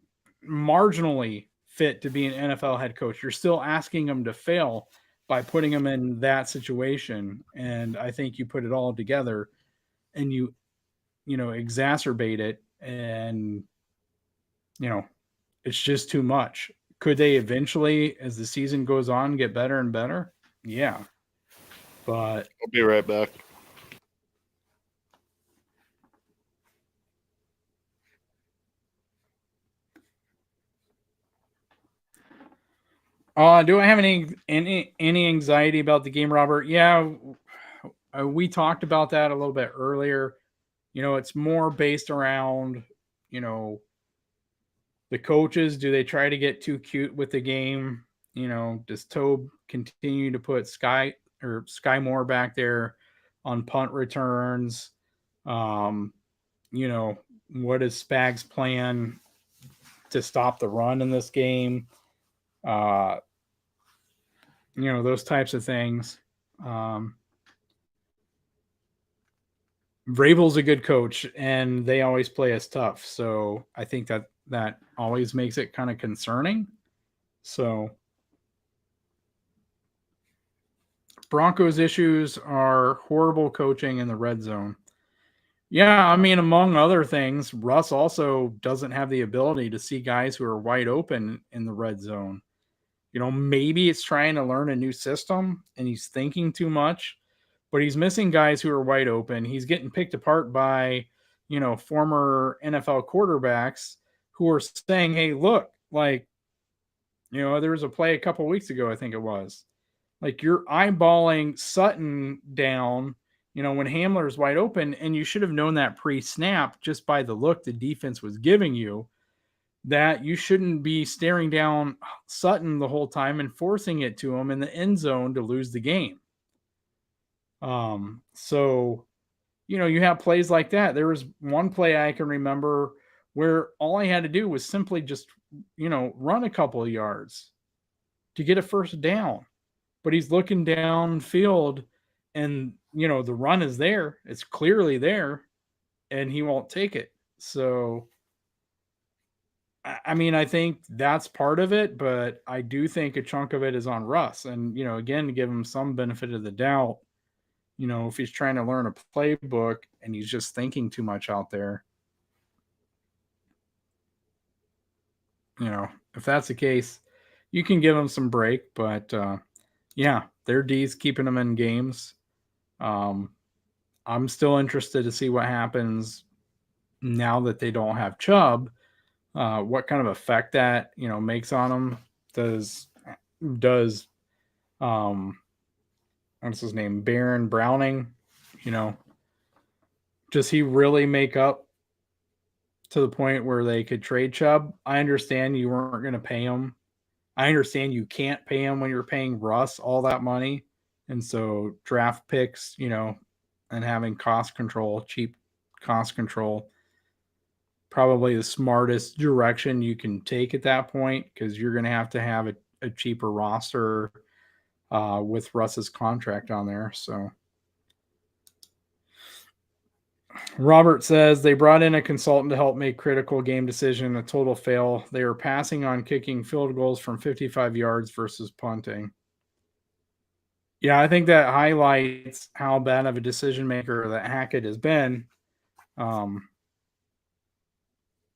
marginally fit to be an NFL head coach, you're still asking him to fail by putting him in that situation. And I think you put it all together and you exacerbate it, and it's just too much. Could they eventually, as the season goes on, get better and better? Yeah. But I'll be right back. do I have any anxiety about the game, Robert? Yeah, we talked about that a little bit earlier. It's more based around, the coaches. Do they try to get too cute with the game? Does Tobe continue to put Sky Moore back there on punt returns? What is Spag's plan to stop the run in this game? Those types of things. Vrabel's a good coach, and they always play us tough. So I think that always makes it kind of concerning. So Broncos' issues are horrible coaching in the red zone. Yeah, I mean, among other things, Russ also doesn't have the ability to see guys who are wide open in the red zone. Maybe it's trying to learn a new system and he's thinking too much, but he's missing guys who are wide open. He's getting picked apart by, former NFL quarterbacks who are saying, hey, look, like, there was a play a couple weeks ago, I think it was. Like you're eyeballing Sutton down, when Hamler's wide open, and you should have known that pre-snap just by the look the defense was giving you, that you shouldn't be staring down Sutton the whole time and forcing it to him in the end zone to lose the game. So, you have plays like that. There was one play I can remember where all I had to do was simply just, run a couple of yards to get a first down. But he's looking downfield and, the run is there. It's clearly there and he won't take it. So, I mean, I think that's part of it, but I do think a chunk of it is on Russ. And, again, to give him some benefit of the doubt, if he's trying to learn a playbook and he's just thinking too much out there, if that's the case, you can give him some break. But, yeah, their D's keeping them in games. I'm still interested to see what happens now that they don't have Chubb. What kind of effect that makes on them? Does what's his name, Baron Browning? Does he really make up to the point where they could trade Chubb? I understand you weren't going to pay him. I understand you can't pay him when you're paying Russ all that money, and so draft picks, and having cost control, cheap cost control, probably the smartest direction you can take at that point, because you're going to have a cheaper roster with Russ's contract on there. So Robert says they brought in a consultant to help make critical game decision, a total fail. They were passing on kicking field goals from 55 yards versus punting. Yeah, I think that highlights how bad of a decision maker that Hackett has been.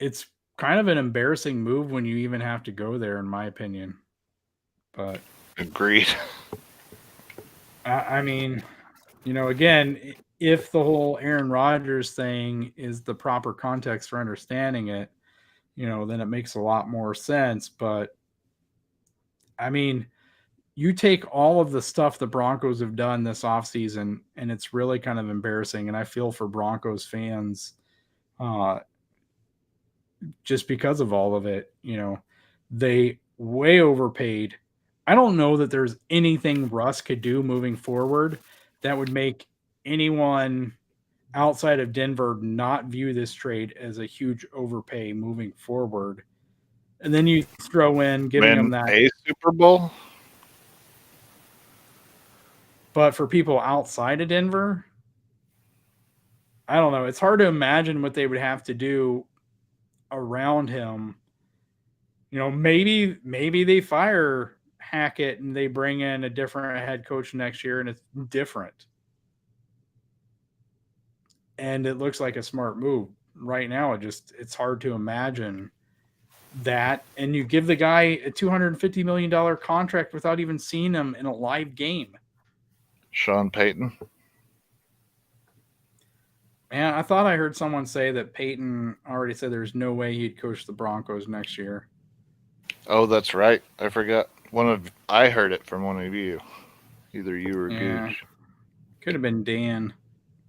It's kind of an embarrassing move when you even have to go there, in my opinion. But agreed. I mean, again, if the whole Aaron Rodgers thing is the proper context for understanding it, then it makes a lot more sense. But I mean, you take all of the stuff the Broncos have done this offseason, and it's really kind of embarrassing. And I feel for Broncos fans just because of all of it. They way overpaid. I don't know that there's anything Russ could do moving forward that would make anyone outside of Denver not view this trade as a huge overpay moving forward. And then you throw in giving them that a Super Bowl. But for people outside of Denver, I don't know. It's hard to imagine what they would have to do around him. Maybe they fire Hackett and they bring in a different head coach next year and it's different. And it looks like a smart move. Right now, it's hard to imagine that. And you give the guy a $250 million contract without even seeing him in a live game. Sean Payton. Man, I thought I heard someone say that Peyton already said there's no way he'd coach the Broncos next year. Oh, that's right. I forgot. I heard it from one of you. Either you or Gooch. Could have been Dan.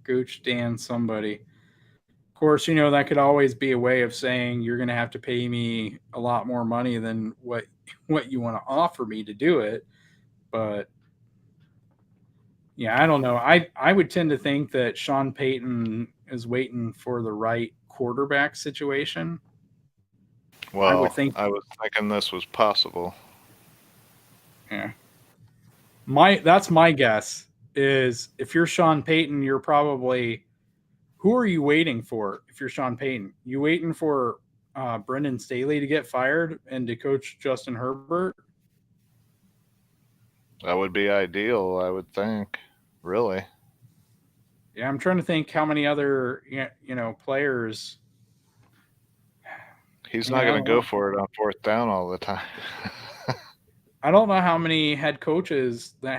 Gooch, Dan, somebody. Of course, that could always be a way of saying you're going to have to pay me a lot more money than what you want to offer me to do it. But yeah, I don't know. I would tend to think that Sean Payton is waiting for the right quarterback situation. Well, I was thinking this was possible. Yeah. That's my guess is if you're Sean Payton, you're probably, who are you waiting for? If you're Sean Payton, you waiting for Brendan Staley to get fired and to coach Justin Herbert? That would be ideal, I would think. Really? Yeah, I'm trying to think how many other players. He's not going to go for it on fourth down all the time. I don't know how many head coaches that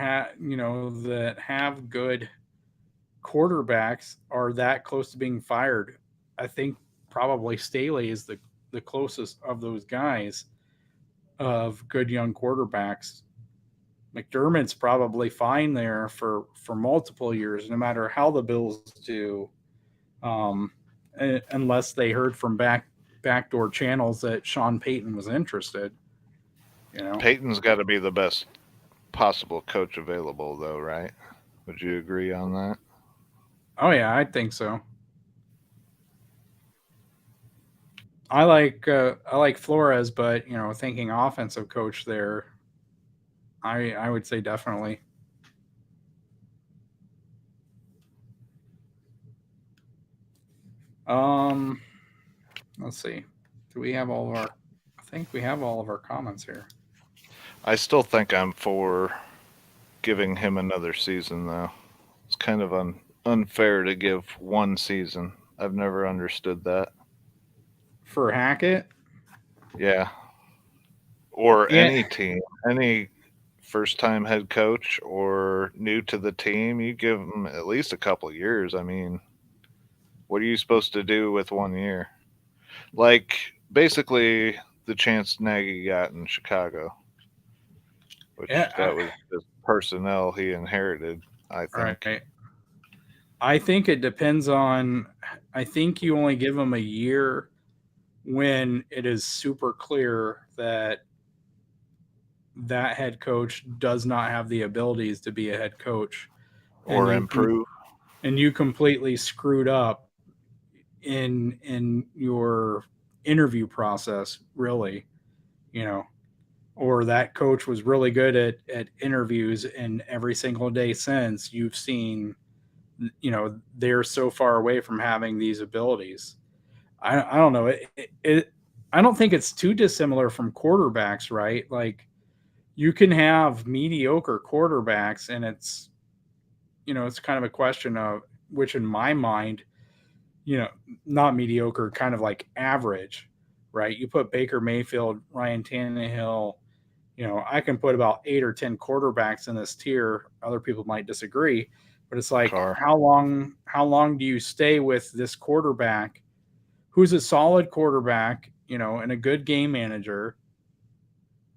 have good quarterbacks are that close to being fired. I think probably Staley is the closest of those guys of good young quarterbacks. McDermott's probably fine there for multiple years, no matter how the Bills do, unless they heard from backdoor channels that Sean Payton was interested. Payton's got to be the best possible coach available, though, right? Would you agree on that? Oh yeah, I think so. I like Flores, but thinking offensive coach there, I would say definitely. Let's see. Do we have all of our? I think we have all of our comments here. I still think I'm for giving him another season, though. It's kind of unfair to give one season. I've never understood that. For Hackett? Yeah. Or any team, any first time head coach or new to the team, you give them at least a couple of years. I mean, what are you supposed to do with 1 year? Like basically the chance Nagy got in Chicago, which Yeah, that was just personnel he inherited, I think. right. I think it depends on. I think you only give them a year when it is super clear that that head coach does not have the abilities to be a head coach, and Or improve. you completely screwed up in your interview process. Really, you know, or that coach was really good at interviews, and every single day since you've seen, they're so far away from having these abilities. I don't know. I don't think it's too dissimilar from quarterbacks, right? Like you can have mediocre quarterbacks, and it's kind of a question of which, in my mind, you know, not mediocre, kind of like average, right? You put Baker Mayfield, Ryan Tannehill, I can put about 8 or 10 quarterbacks in this tier. Other people might disagree, but it's like, Car. how long do you stay with this quarterback who's a solid quarterback, and a good game manager,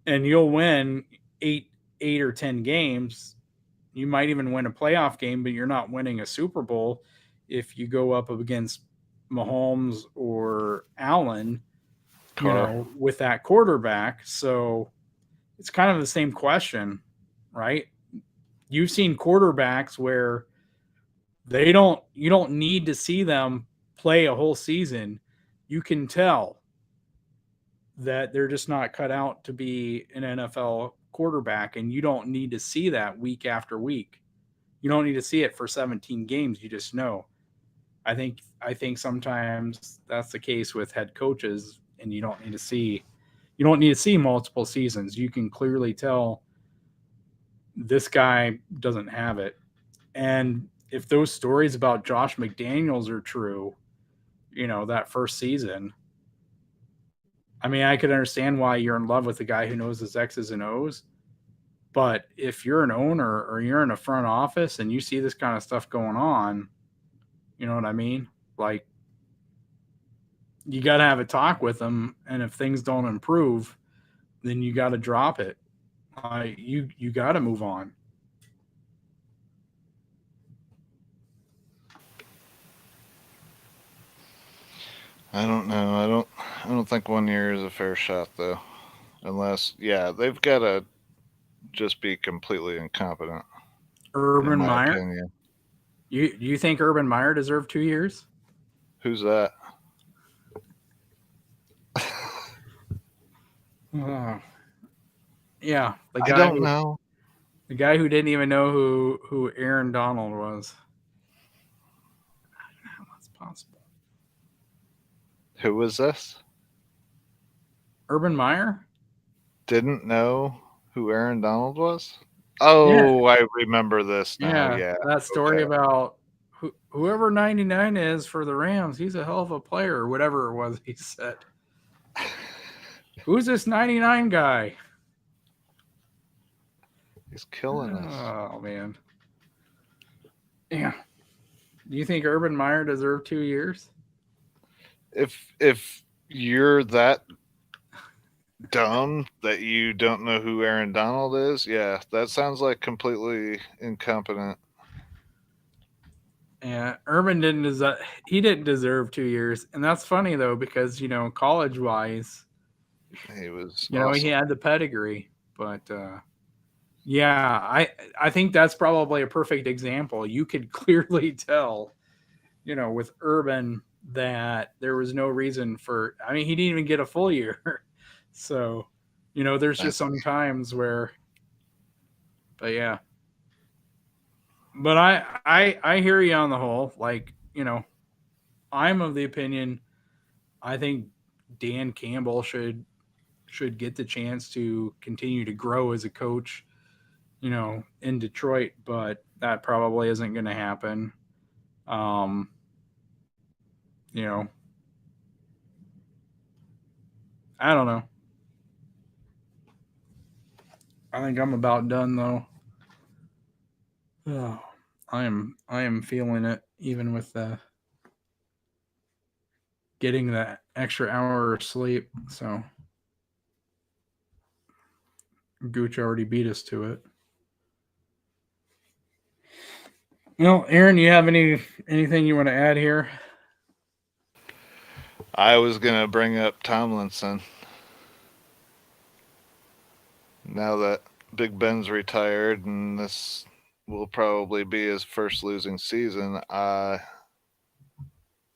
and you'll win eight or 10 games. You might even win a playoff game, but you're not winning a Super Bowl if you go up against Mahomes or Allen, Car. with that quarterback. So it's kind of the same question, right? You've seen quarterbacks where you don't need to see them play a whole season. You can tell that they're just not cut out to be an NFL quarterback, and you don't need to see that week after week. You don't need to see it for 17 games. You just know. I think sometimes that's the case with head coaches, and you don't need to see multiple seasons. You can clearly tell this guy doesn't have it. And if those stories about Josh McDaniels are true, that first season, I mean, I could understand why you're in love with a guy who knows his X's and O's. But if you're an owner or you're in a front office and you see this kind of stuff going on, you know what I mean? Like, you got to have a talk with them. And if things don't improve, then you got to drop it. You got to move on. I don't know. I don't think 1 year is a fair shot though. Unless they've got to just be completely incompetent, in Urban my Meyer, opinion. you think Urban Meyer deserved 2 years? Who's that? Oh, yeah, I don't know. the guy who didn't even know who Aaron Donald was. I don't know how that's possible. Who was this? Urban Meyer? Didn't know who Aaron Donald was? Yeah, Oh, I remember this now. yeah. Yeah. That story Okay. about whoever 99 is for the Rams, he's a hell of a player, or whatever it was he said. Who's this 99 guy? He's killing us. Oh, man. Yeah. Do you think Urban Meyer deserved 2 years? If you're that dumb that you don't know who Aaron Donald is, yeah, that sounds like completely incompetent. Yeah, Urban didn't deserve 2 years. And that's funny, though, because, college wise, He was he awesome. had the pedigree. But, yeah, I think that's probably a perfect example. You could clearly tell, with Urban that there was no reason for. I mean, he didn't even get a full year, so there's just some times where. But yeah, but I hear you on the whole. Like, I'm of the opinion. I think Dan Campbell should get the chance to continue to grow as a coach, in Detroit, but that probably isn't going to happen. Um, you know, I don't know. I think I'm about done though. Oh, I am feeling it, even with getting that extra hour of sleep. So Gooch already beat us to it. Well, Aaron, you have anything you want to add here? I was gonna bring up Tomlinson. Now that Big Ben's retired and this will probably be his first losing season, I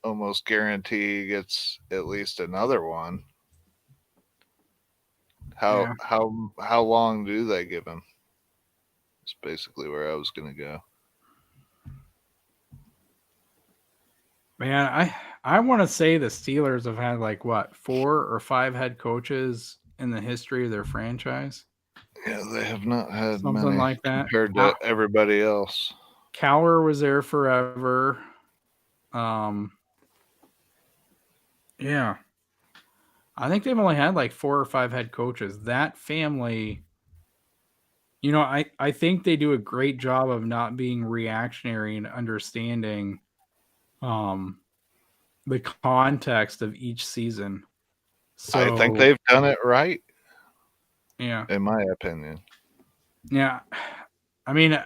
almost guarantee he gets at least another one. Yeah. How long do they give him? That's basically where I was gonna go. Man, I want to say the Steelers have had like what 4 or 5 head coaches in the history of their franchise, Yeah, they have not had something many like that. compared to everybody else. Cowher was there forever. Um, yeah, I think they've only had like 4 or 5 head coaches. That family, I think they do a great job of not being reactionary and understanding um, the context of each season. I think So, they've done it right, yeah, in my opinion. yeah. I mean,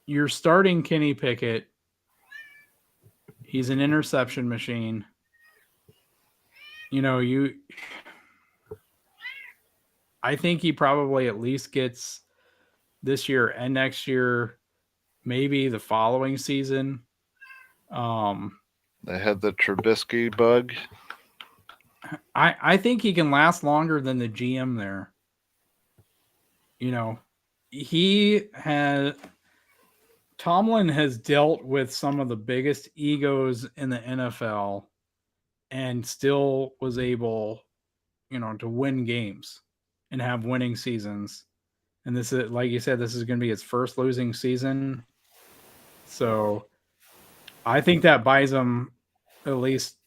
you're starting Kenny Pickett. He's an interception machine. I think he probably at least gets this year and next year, maybe the following season. They had the Trubisky bug. I think he can last longer than the GM there. He had Tomlin has dealt with some of the biggest egos in the NFL and still was able, to win games and have winning seasons. And this is, like you said, this is going to be his first losing season. So I think that buys him at least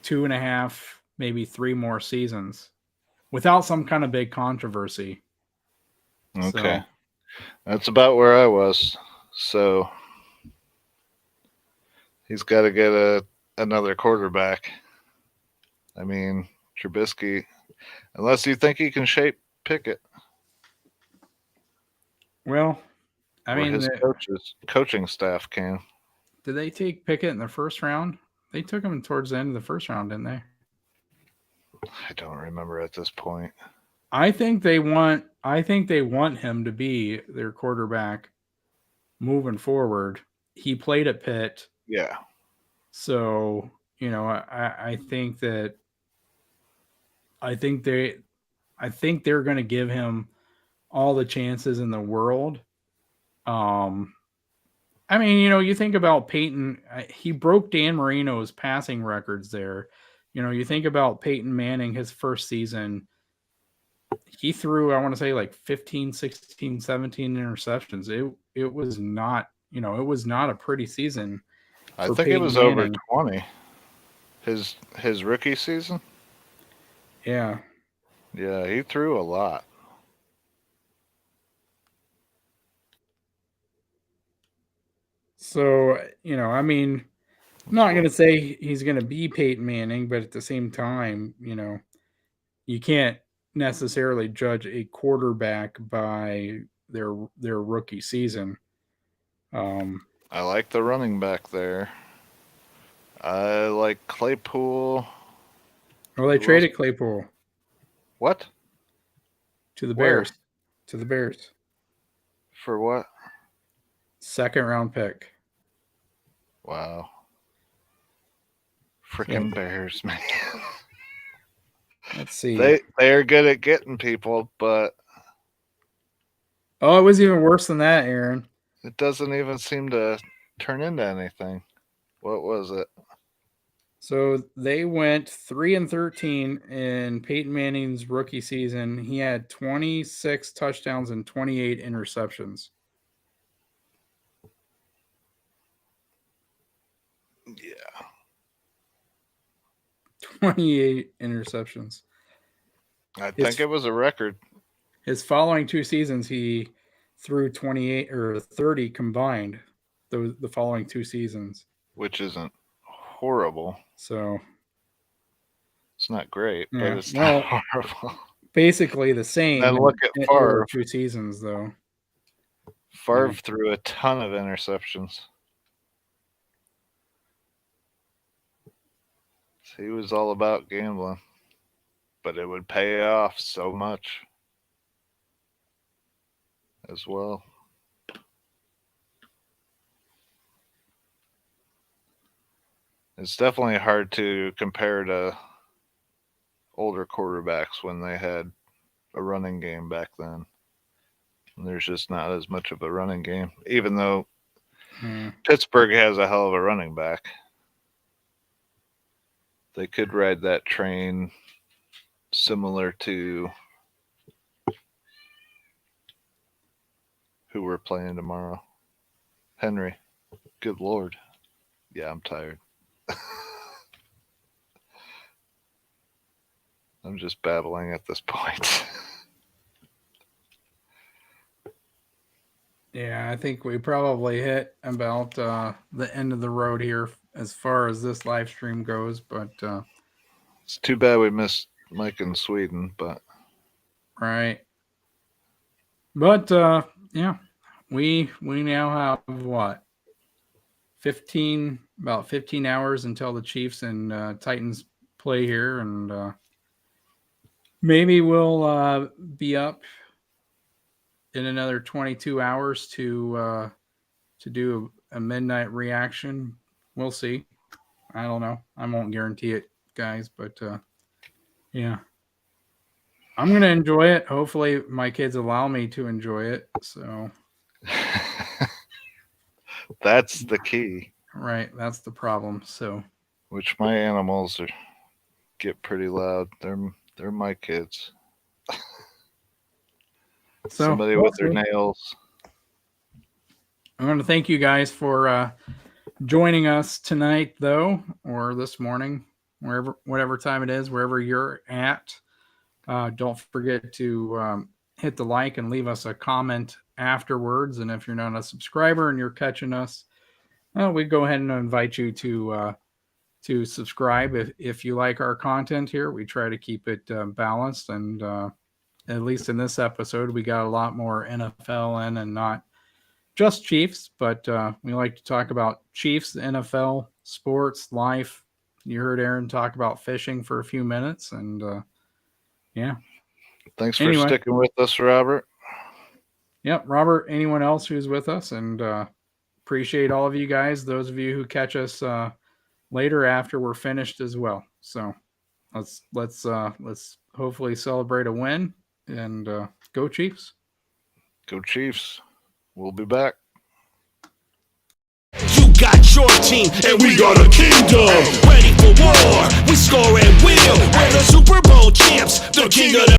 2.5, maybe 3 more seasons without some kind of big controversy. Okay. So, That's about where I was. So he's got to get another quarterback. I mean, Trubisky, unless you think he can shape Pickett, well, I or mean, his coaching staff can. did they take Pickett in the first round? They took him towards the end of the first round, didn't they? I don't remember at this point. I think they want him to be their quarterback moving forward. He played at Pitt. Yeah. So, I think that I think they're going to give him all the chances in the world. I mean, you think about Peyton, he broke Dan Marino's passing records there. You think about Peyton Manning, his first season, he threw, I want to say like 15, 16, 17 interceptions. It was not, it was not a pretty season I for think it Peyton was Manning. over 20. His rookie season? Yeah. Yeah, he threw a lot. So, I mean, I'm not going to say he's going to be Peyton Manning, but at the same time, you can't necessarily judge a quarterback by their rookie season. I like the running back there. I like Claypool. Well, they traded Claypool What? to the Where? Bears. To the Bears. For what? 2nd round pick. Wow. Freaking Bears, man. Let's see. They're good at getting people, but Oh, it was even worse than that, Aaron. it doesn't even seem to turn into anything. What was it? So they went 3-13 in Peyton Manning's rookie season. He had 26 touchdowns and 28 interceptions. Yeah. 28 interceptions. I think it was a record. his following 2 seasons, he threw 28 or 30 combined. The following 2 seasons, which isn't horrible. So it's not great, yeah, but it's well, not horrible. Basically the same. And look at Favre. 2 seasons though. Favre threw a ton of interceptions. He was all about gambling, but it would pay off so much as well. It's definitely hard to compare to older quarterbacks when they had a running game back then. And there's just not as much of a running game, even though Pittsburgh has a hell of a running back. They could ride that train similar to who we're playing tomorrow. Henry. Good Lord. Yeah, I'm tired. I'm just babbling at this point. Yeah, I think we probably hit about the end of the road here as far as this live stream goes, but it's too bad we missed Mike in Sweden, but right. But yeah, we now have what? About 15 hours until the Chiefs and Titans play here, and maybe we'll be up in another 22 hours to do a midnight reaction. We'll see. I don't know. I won't guarantee it, guys, but yeah. I'm going to enjoy it. Hopefully my kids allow me to enjoy it. So that's the key. Right. That's the problem. So which my animals get pretty loud. They're my kids. So somebody with their nails. I want to thank you guys for joining us tonight, though, or this morning, whatever time it is, wherever you're at. Don't forget to hit the like and leave us a comment afterwards. And if you're not a subscriber and you're catching us, we go ahead and invite you to subscribe if you like our content here. We try to keep it balanced, and at least in this episode, we got a lot more NFL in and not just Chiefs, but we like to talk about Chiefs, NFL, sports, life. You heard Aaron talk about fishing for a few minutes, and yeah. Thanks for sticking with us, Robert. Yep, Robert, anyone else who's with us, and appreciate all of you guys, those of you who catch us later after we're finished as well. So let's hopefully celebrate a win, and go Chiefs. Go Chiefs. We'll be back. You got your team, and we got a kingdom. Ready for war, we score and win. We're the Super Bowl champs, the king of the